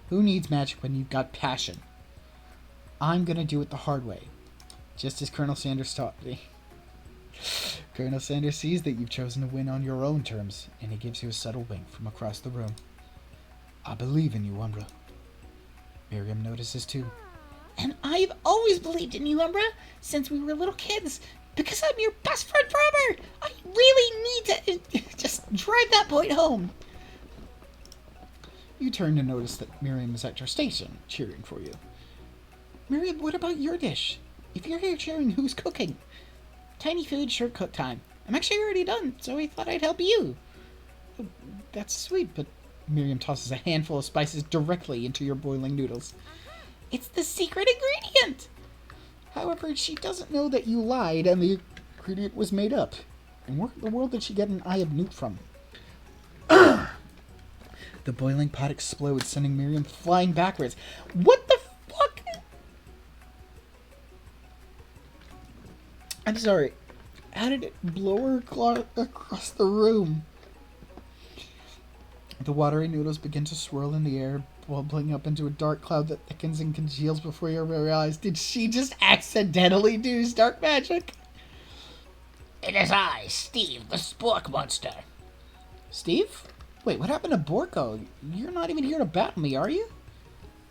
Who needs magic when you've got passion? I'm going to do it the hard way, just as Colonel Sanders taught me. Colonel Sanders sees that you've chosen to win on your own terms, and he gives you a subtle wink from across the room. I believe in you, Umbra. Miriam notices too. And I've always believed in you, Umbra, since we were little kids, because I'm your best friend forever. I really need to just drive that point home. You turn to notice that Miriam is at your station, cheering for you. Miriam, what about your dish? If you're here cheering, who's cooking? Tiny food, short cook time. I'm actually already done, so I thought I'd help you. Oh, that's sweet, but Miriam tosses a handful of spices directly into your boiling noodles. It's the secret ingredient! However, she doesn't know that you lied and the ingredient was made up. And where in the world did she get an eye of newt from? The boiling pot explodes, sending Miriam flying backwards. What the fuck? I'm sorry. How did it blow her across the room? The watery noodles begin to swirl in the air, bubbling up into a dark cloud that thickens and congeals before your very eyes. Did she just accidentally do dark magic? It is I, Steve, the spork monster. Steve? Wait, what happened to Borko? You're not even here to battle me, are you?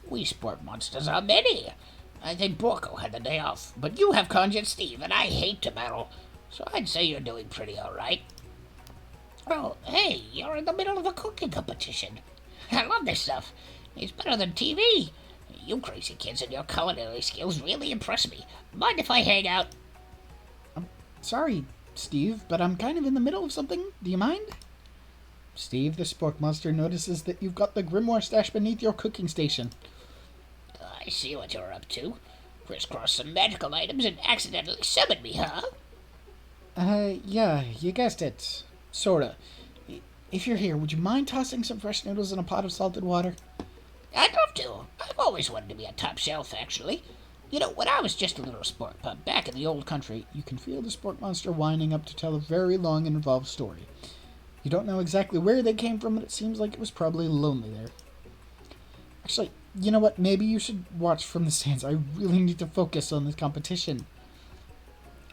We spork monsters are many. I think Borko had the day off, but you have conjured Steve, and I hate to battle, so I'd say you're doing pretty all right. Oh, hey, you're in the middle of a cooking competition. I love this stuff. It's better than TV. You crazy kids and your culinary skills really impress me. Mind if I hang out? I'm sorry, Steve, but I'm kind of in the middle of something. Do you mind? Steve, the spork monster, notices that you've got the grimoire stash beneath your cooking station. I see what you're up to. Crisscross some magical items and accidentally summon me, huh? Yeah, you guessed it. Sorta. If you're here, would you mind tossing some fresh noodles in a pot of salted water? I'd love to. I've always wanted to be on top shelf, actually. You know, when I was just a little spork pup back in the old country, you can feel the spork monster winding up to tell a very long and involved story. You don't know exactly where they came from, but it seems like it was probably lonely there. Actually, you know what? Maybe you should watch from the stands. I really need to focus on this competition.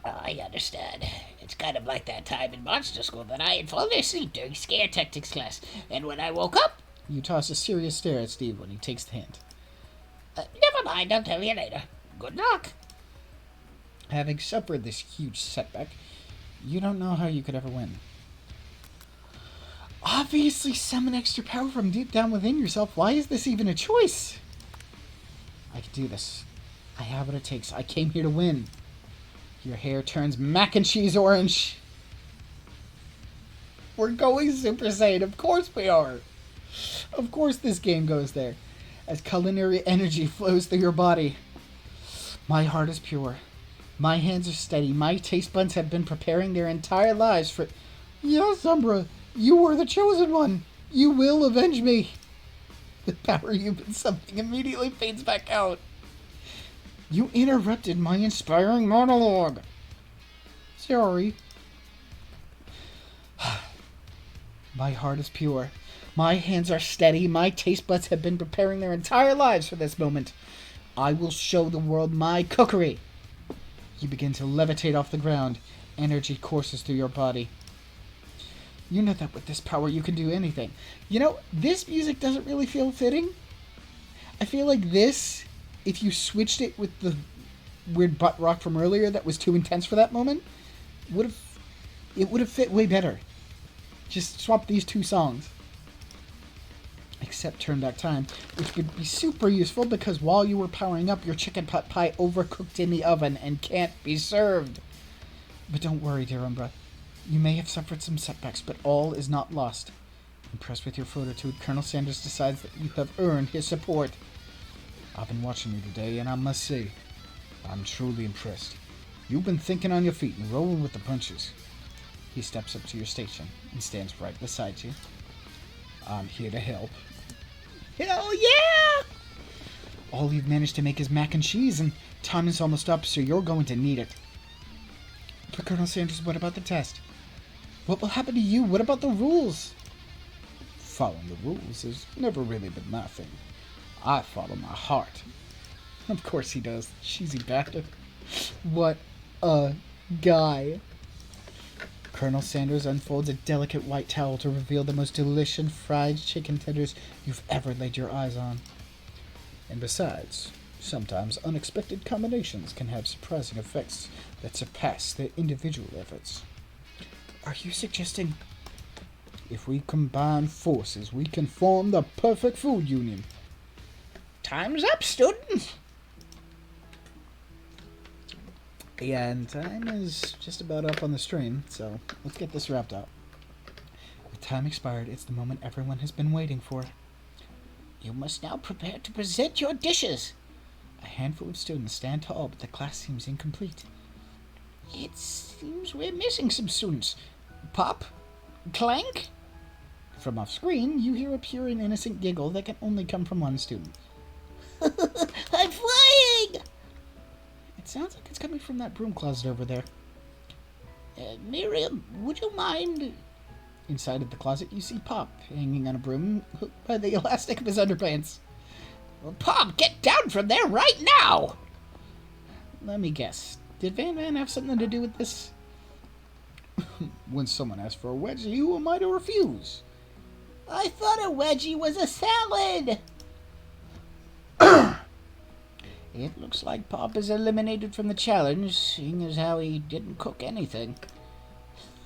I understand. It's kind of like that time in monster school that I had fallen asleep during scare tactics class, and when I woke up... You toss a serious stare at Steve when he takes the hint. Never mind, I'll tell you later. Good luck. Having suffered this huge setback, you don't know how you could ever win. Obviously, summon extra power from deep down within yourself. Why is this even a choice? I can do this. I have what it takes. I came here to win. Your hair turns mac and cheese orange. We're going Super Saiyan. Of course we are. Of course this game goes there. As culinary energy flows through your body. My heart is pure. My hands are steady. My taste buds have been preparing their entire lives for... Yes, Umbra. You were the chosen one. You will avenge me. The power you've been summoning immediately fades back out. You interrupted my inspiring monologue. Sorry. My heart is pure. My hands are steady. My taste buds have been preparing their entire lives for this moment. I will show the world my cookery. You begin to levitate off the ground. Energy courses through your body. You know that with this power you can do anything. You know, this music doesn't really feel fitting. I feel like this, if you switched it with the weird butt rock from earlier that was too intense for that moment, it would have fit way better. Just swap these two songs. Except Turn Back Time, which would be super useful because while you were powering up, your chicken pot pie overcooked in the oven and can't be served. But don't worry, dear Umbra. You may have suffered some setbacks, but all is not lost. Impressed with your fortitude, Colonel Sanders decides that you have earned his support. I've been watching you today, and I must say, I'm truly impressed. You've been thinking on your feet and rolling with the punches. He steps up to your station and stands right beside you. I'm here to help. Hell yeah! All you've managed to make is mac and cheese, and time is almost up, so you're going to need it. But Colonel Sanders, what about the test? What will happen to you? What about the rules? Following the rules has never really been my thing. I follow my heart. Of course he does. Cheesy bastard. What a guy. Colonel Sanders unfolds a delicate white towel to reveal the most delicious fried chicken tenders you've ever laid your eyes on. And besides, sometimes unexpected combinations can have surprising effects that surpass their individual efforts. Are you suggesting if we combine forces, we can form the perfect food union? Time's up, students! Yeah, and time is just about up on the stream, so let's get this wrapped up. With time expired, it's the moment everyone has been waiting for. You must now prepare to present your dishes. A handful of students stand tall, but the class seems incomplete. It seems we're missing some students. Pop? Clank? From off screen, you hear a pure and innocent giggle that can only come from one student. I'm flying! It sounds like it's coming from that broom closet over there. Miriam, would you mind? Inside of the closet, you see Pop hanging on a broom hooked by the elastic of his underpants. Well, Pop, get down from there right now! Let me guess. Did Van Van have something to do with this? When someone asks for a wedgie, who am I to refuse? I thought a wedgie was a salad! It looks like Pop is eliminated from the challenge, seeing as how he didn't cook anything.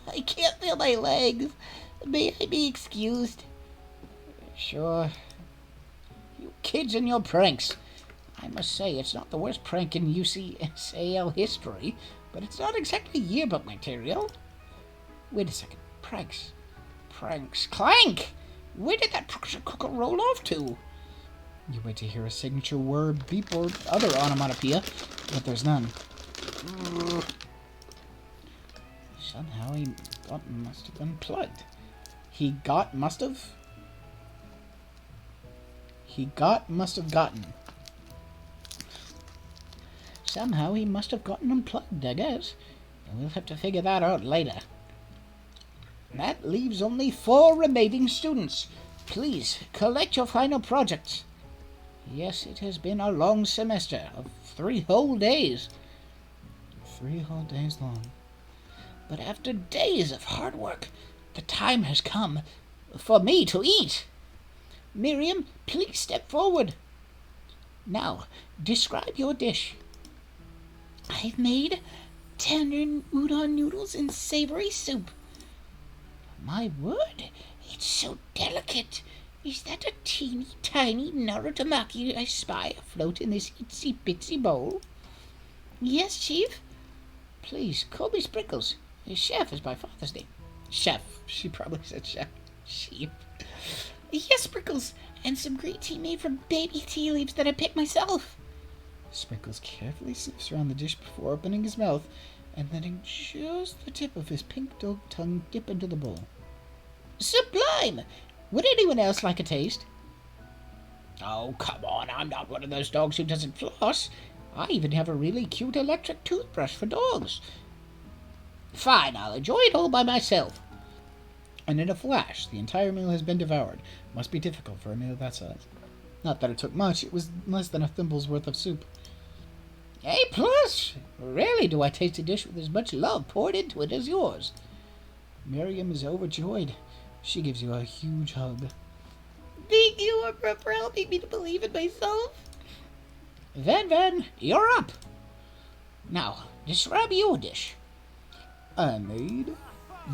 I can't feel my legs. May I be excused? Sure. You kids and your pranks. I must say, it's not the worst prank in UCSAL history, but it's not exactly yearbook material. Wait a second. Pranks. Pranks. Clank! Where did that pressure cooker roll off to? You wait to hear a signature word, beep, or other onomatopoeia, but there's none. Somehow he must have unplugged. Must have gotten. Somehow he must have gotten unplugged, I guess. And we'll have to figure that out later. That leaves only 4 remaining students. Please, collect your final projects. Yes, it has been a long semester of 3 whole days. 3 whole days long. But after days of hard work, the time has come for me to eat. Miriam, please step forward. Now, describe your dish. I've made tender udon noodles in savory soup. My word, it's so delicate. Is that a teeny tiny narutomaki I spy afloat in this itsy bitsy bowl? Yes, Chief. Please, call me Sprinkles. Chef is my father's name. Chef. She probably said chef. Chief. Yes, Sprinkles. And some green tea made from baby tea leaves that I picked myself. Sprinkles carefully sniffs around the dish before opening his mouth and letting just the tip of his pink dog tongue dip into the bowl. Sublime! Would anyone else like a taste? Oh, come on, I'm not one of those dogs who doesn't floss. I even have a really cute electric toothbrush for dogs. Fine, I'll enjoy it all by myself. And in a flash, the entire meal has been devoured. Must be difficult for a meal that size. Not that it took much, it was less than a thimble's worth of soup. A plus! Rarely do I taste a dish with as much love poured into it as yours. Miriam is overjoyed. She gives you a huge hug. Thank you, Umbra, for helping me to believe in myself. Van, you're up. Now, describe your dish. I made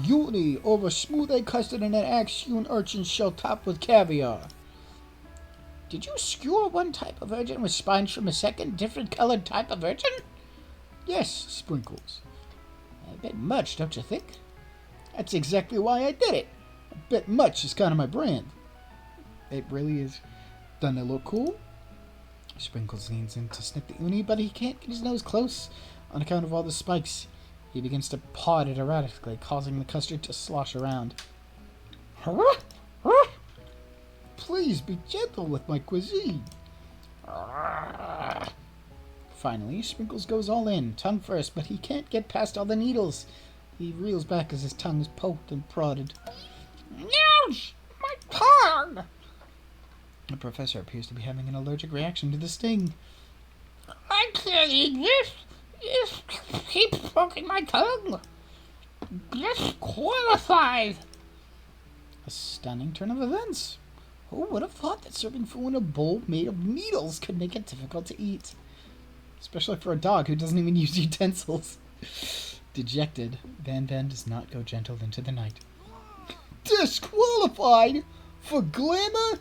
uni over smooth egg custard and an axe-hewn urchin shell topped with caviar. Did you skewer one type of urchin with spines from a second different colored type of urchin? Yes, Sprinkles. A bit much, don't you think? That's exactly why I did it. A bit much is kind of my brand. It really is. Doesn't it look cool? Sprinkles leans in to sniff the uni, but he can't get his nose close on account of all the spikes. He begins to paw at it erratically, causing the custard to slosh around. Please be gentle with my cuisine. Finally, Sprinkles goes all in, tongue first, but he can't get past all the needles. He reels back as his tongue is poked and prodded. Ouch! My tongue! The professor appears to be having an allergic reaction to the sting. I can't eat this! This keeps poking my tongue! Disqualified! A stunning turn of events. Who would have thought that serving food in a bowl made of needles could make it difficult to eat? Especially for a dog who doesn't even use utensils. Dejected, Van does not go gentle into the night. Disqualified? For glamour?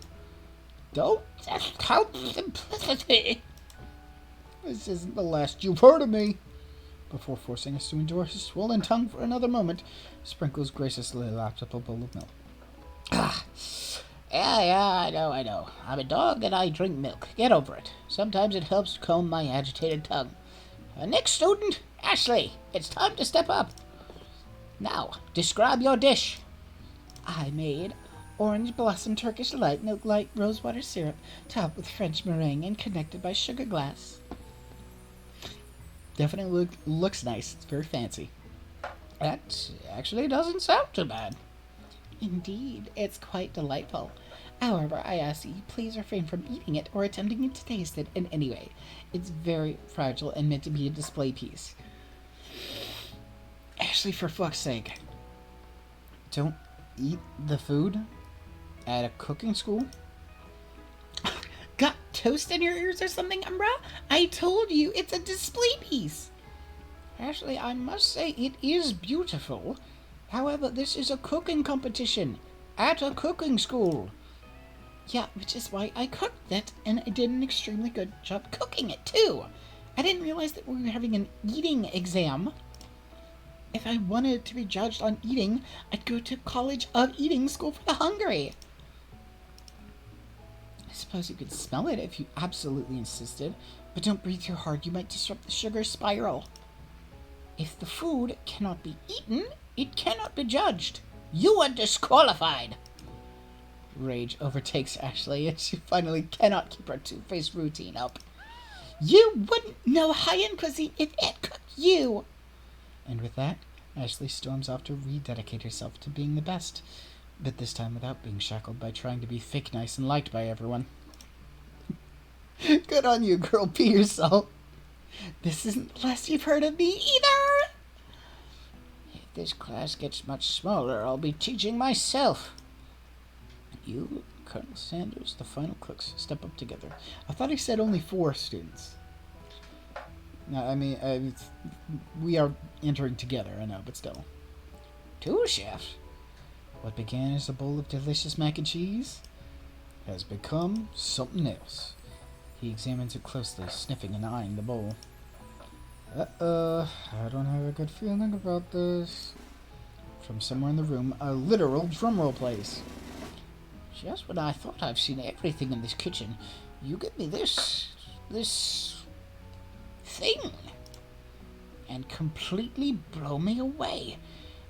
Don't discount simplicity! This isn't the last you've heard of me. Before forcing us to endure his swollen tongue for another moment, Sprinkles graciously laps up a bowl of milk. Yeah, I know. I'm a dog and I drink milk. Get over it. Sometimes it helps calm my agitated tongue. Next student, Ashley. It's time to step up. Now, describe your dish. I made orange blossom Turkish light milk light rosewater syrup topped with French meringue and connected by sugar glass. Definitely looks nice. It's very fancy. That actually doesn't sound too bad. Indeed, it's quite delightful. However, I ask you, please refrain from eating it or attempting to taste it in any way. It's very fragile and meant to be a display piece. Ashley, for fuck's sake. Don't eat the food at a cooking school? Got toast in your ears or something, Umbra? I told you, it's a display piece. Ashley, I must say it is beautiful. However, this is a cooking competition at a cooking school. Yeah, which is why I cooked it, and I did an extremely good job cooking it, too. I didn't realize that we were having an eating exam. If I wanted to be judged on eating, I'd go to College of Eating School for the Hungry. I suppose you could smell it if you absolutely insisted, but don't breathe too hard, you might disrupt the sugar spiral. If the food cannot be eaten, it cannot be judged. You are disqualified. Rage overtakes Ashley, and she finally cannot keep her two-faced routine up. You wouldn't know high-end cuisine if it cooked you. And with that, Ashley storms off to rededicate herself to being the best, but this time without being shackled by trying to be fake nice and liked by everyone. Good on you, girl. Be yourself. This isn't the last you've heard of me either! If this class gets much smaller, I'll be teaching myself. You, Colonel Sanders, the final cooks, step up together. I thought he said only 4 students. No, I mean, we are entering together, I know, but still. 2 chefs? What began as a bowl of delicious mac and cheese has become something else. He examines it closely, sniffing and eyeing the bowl. I don't have a good feeling about this. From somewhere in the room, a literal drumroll plays. Just when I thought I've seen everything in this kitchen, you give me this thing, and completely blow me away.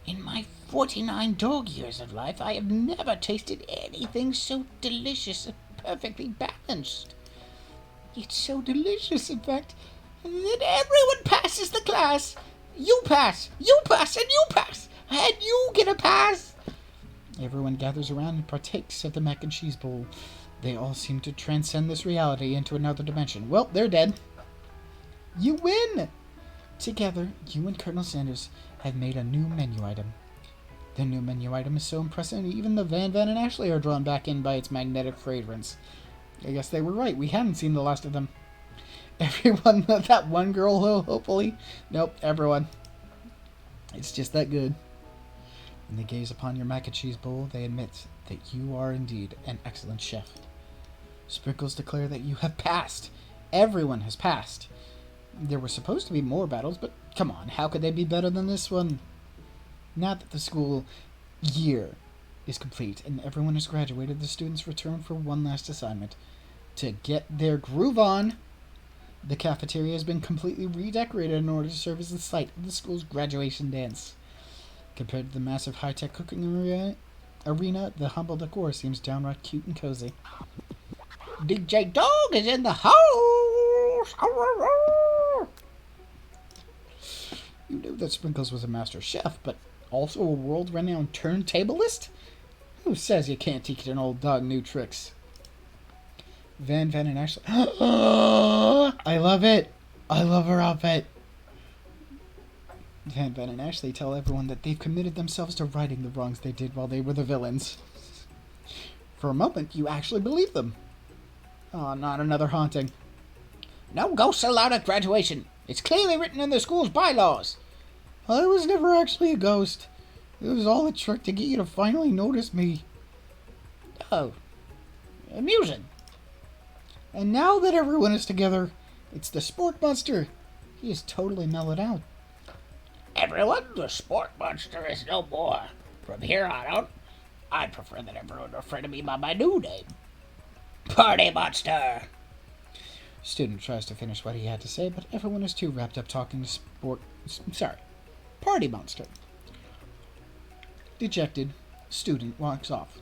In my 49 dog years of life, I have never tasted anything so delicious and perfectly balanced. It's so delicious, in fact, that everyone passes the class. You pass, and you pass, and you get a pass. Everyone gathers around and partakes of the mac and cheese bowl. They all seem to transcend this reality into another dimension. Well, they're dead. You win! Together, you and Colonel Sanders have made a new menu item. The new menu item is so impressive, even the Van and Ashley are drawn back in by its magnetic fragrance. I guess they were right. We haven't seen the last of them. Everyone, that one girl, hopefully. Nope, everyone. It's just that good. When they gaze upon your mac and cheese bowl, they admit that you are indeed an excellent chef. Sprinkles declare that you have passed. Everyone has passed. There were supposed to be more battles, but come on, how could they be better than this one? Now that the school year is complete and everyone has graduated, the students return for one last assignment. To get their groove on, the cafeteria has been completely redecorated in order to serve as the site of the school's graduation dance. Compared to the massive high-tech cooking arena, the humble decor seems downright cute and cozy. DJ Dog is in the house! You knew that Sprinkles was a master chef, but also a world-renowned turntablist? Who says you can't teach an old dog new tricks? Van and Ashley. I love it. I love her outfit. Van and Ashley tell everyone that they've committed themselves to righting the wrongs they did while they were the villains. For a moment, you actually believe them. Oh, not another haunting. No ghosts allowed at graduation. It's clearly written in the school's bylaws. I was never actually a ghost. It was all a trick to get you to finally notice me. Oh, amusing. And now that everyone is together, it's the Spork Monster. He is totally mellowed out. Everyone, the Spork Monster is no more. From here on out, I prefer that everyone refer to me by my new name. Party Monster! Student tries to finish what he had to say, but everyone is too wrapped up talking to Party Monster. Dejected, student walks off.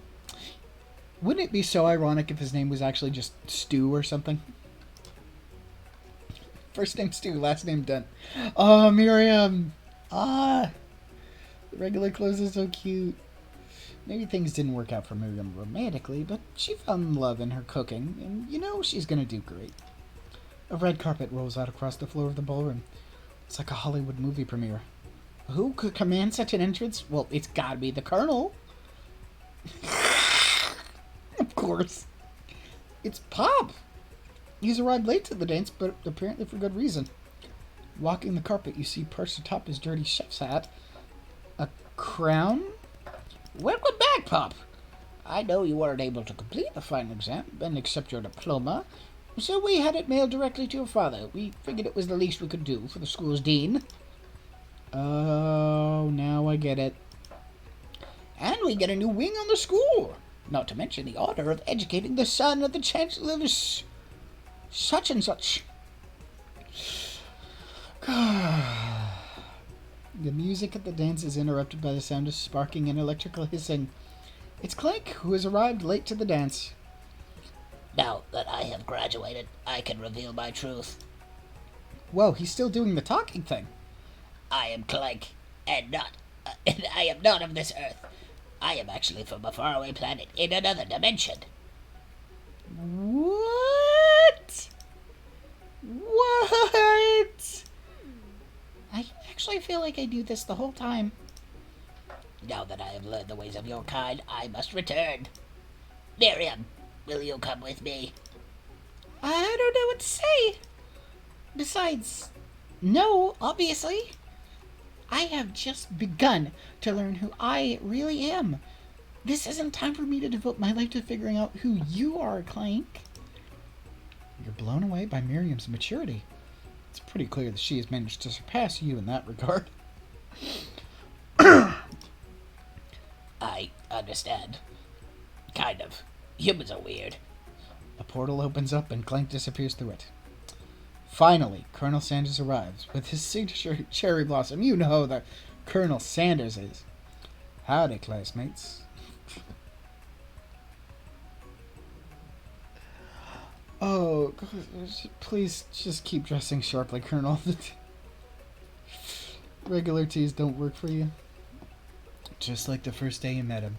Wouldn't it be so ironic if his name was actually just Stu or something? First name Stu, last name Dent. Oh, Miriam! The regular clothes are so cute. Maybe things didn't work out for Miriam romantically, but she found love in her cooking, and you know she's gonna do great. A red carpet rolls out across the floor of the ballroom. It's like a Hollywood movie premiere. Who could command such an entrance? Well, it's gotta be the Colonel. Of course. It's Pop. He's arrived late to the dance, but apparently for good reason. Walking the carpet, you see perched atop his dirty chef's hat a crown. Welcome back, Pop. I know you weren't able to complete the final exam and accept your diploma, so we had it mailed directly to your father. We figured it was the least we could do for the school's dean. Oh, now I get it. And we get a new wing on the school. Not to mention the honor of educating the son of the Chancellor of such and such. The music at the dance is interrupted by the sound of sparking and electrical hissing. It's Clank, who has arrived late to the dance. Now that I have graduated, I can reveal my truth. Whoa, he's still doing the talking thing. I am Clank, and I am not of this earth. I am actually from a faraway planet in another dimension. What? What? actually feel like I do this the whole time. Now that I have learned the ways of your kind, I must return. Miriam, will you come with me? I don't know what to say. Besides, no, obviously. I have just begun to learn who I really am. This isn't time for me to devote my life to figuring out who you are, Clank. You're blown away by Miriam's maturity. It's pretty clear that she has managed to surpass you in that regard. I understand. Kind of. Humans are weird. A portal opens up and Clank disappears through it. Finally, Colonel Sanders arrives with his signature cherry blossom. You know that Colonel Sanders is. Howdy, classmates. Oh, please just keep dressing sharply, Colonel. Regular tees don't work for you. Just like the first day you met him.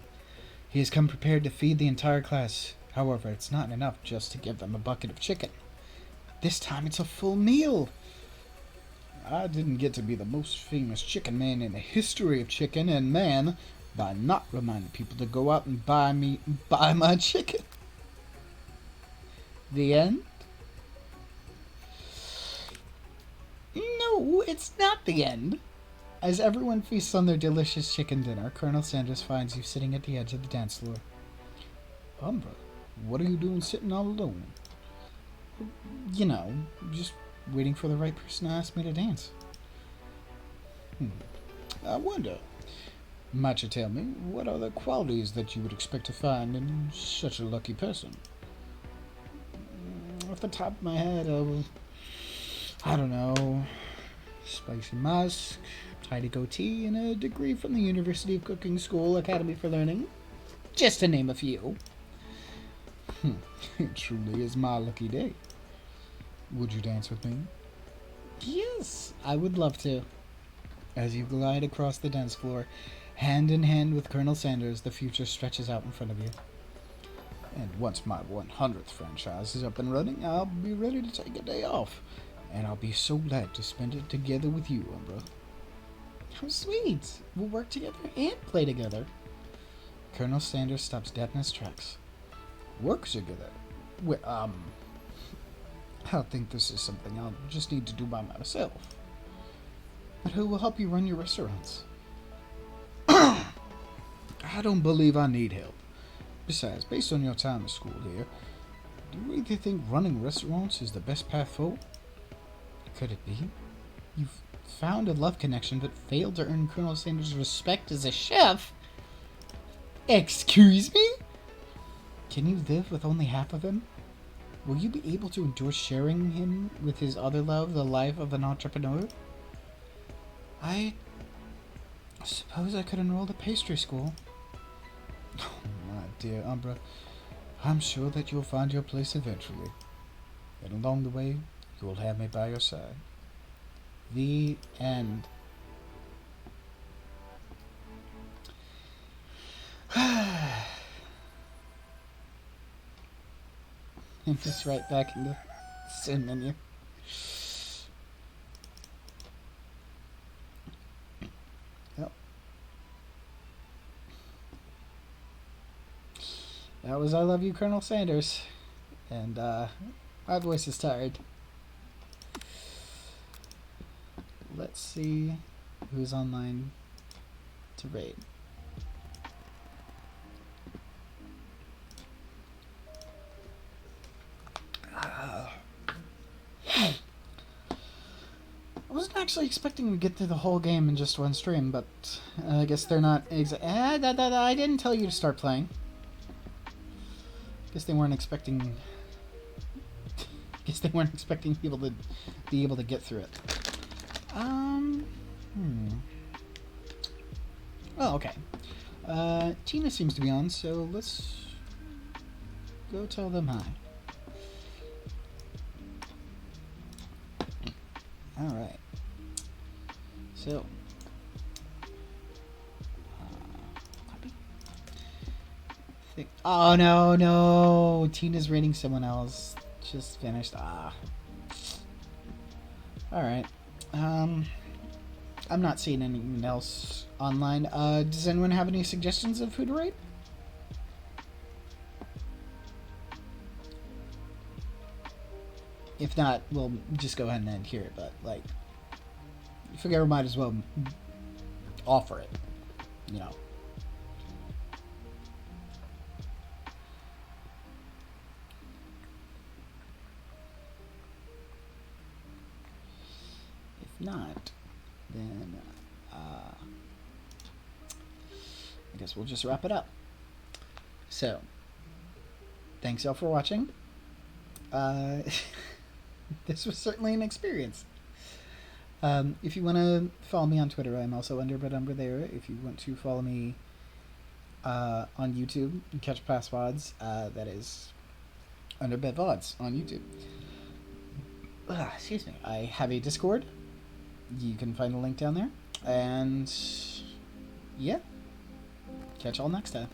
He has come prepared to feed the entire class. However, it's not enough just to give them a bucket of chicken. This time it's a full meal. I didn't get to be the most famous chicken man in the history of chicken and man by not reminding people to go out and buy my chicken. The end? No, it's not the end. As everyone feasts on their delicious chicken dinner, Colonel Sanders finds you sitting at the edge of the dance floor. Umbra, what are you doing sitting all alone? You know, just waiting for the right person to ask me to dance. I wonder, might you tell me, what are the qualities that you would expect to find in such a lucky person? Off the top of my head, I don't know, spicy musk, tidy goatee, and a degree from the University of Cooking School Academy for Learning, just to name a few. It truly is my lucky day. Would you dance with me? Yes, I would love to. As you glide across the dance floor, hand in hand with Colonel Sanders, the future stretches out in front of you. And once my 100th franchise is up and running, I'll be ready to take a day off. And I'll be so glad to spend it together with you, Umbra. How sweet. We'll work together and play together. Colonel Sanders stops dead in his tracks. Work together? Well, I think this is something I'll just need to do by myself. But who will help you run your restaurants? I don't believe I need help. Besides, based on your time at school here, do you really think running restaurants is the best path forward? Could it be? You've found a love connection but failed to earn Colonel Sanders' respect as a chef? Excuse me? Can you live with only half of him? Will you be able to endure sharing him with his other love, the life of an entrepreneur? I suppose I could enroll at pastry school. Oh, my dear Umbra, I'm sure that you'll find your place eventually. And along the way, you will have me by your side. The end. And just right back in the sin menu. Yep. That was I Love You, Colonel Sanders. And, my voice is tired. Let's see who's online to raid. I wasn't actually expecting to get through the whole game in just one stream, but I guess they're not I didn't tell you to start playing. Guess they weren't expecting people to be able to get through it. Oh, okay. Tina seems to be on, so let's go tell them hi. Alright. So. Copy. Oh, no. Tina's rating someone else. Just finished. Alright. I'm not seeing anything else online. Does anyone have any suggestions of who to rate? If not, we'll just go ahead and end here. But, like, I figure we might as well offer it, you know. If not, then I guess we'll just wrap it up. So, thanks y'all for watching. This was certainly an experience. If you want to follow me on Twitter, I'm also UnderBedUmbra there. If you want to follow me on YouTube and catch past VODs, that is UnderBedVODs on YouTube. Excuse me. I have a Discord. You can find the link down there. And yeah, catch y'all next time.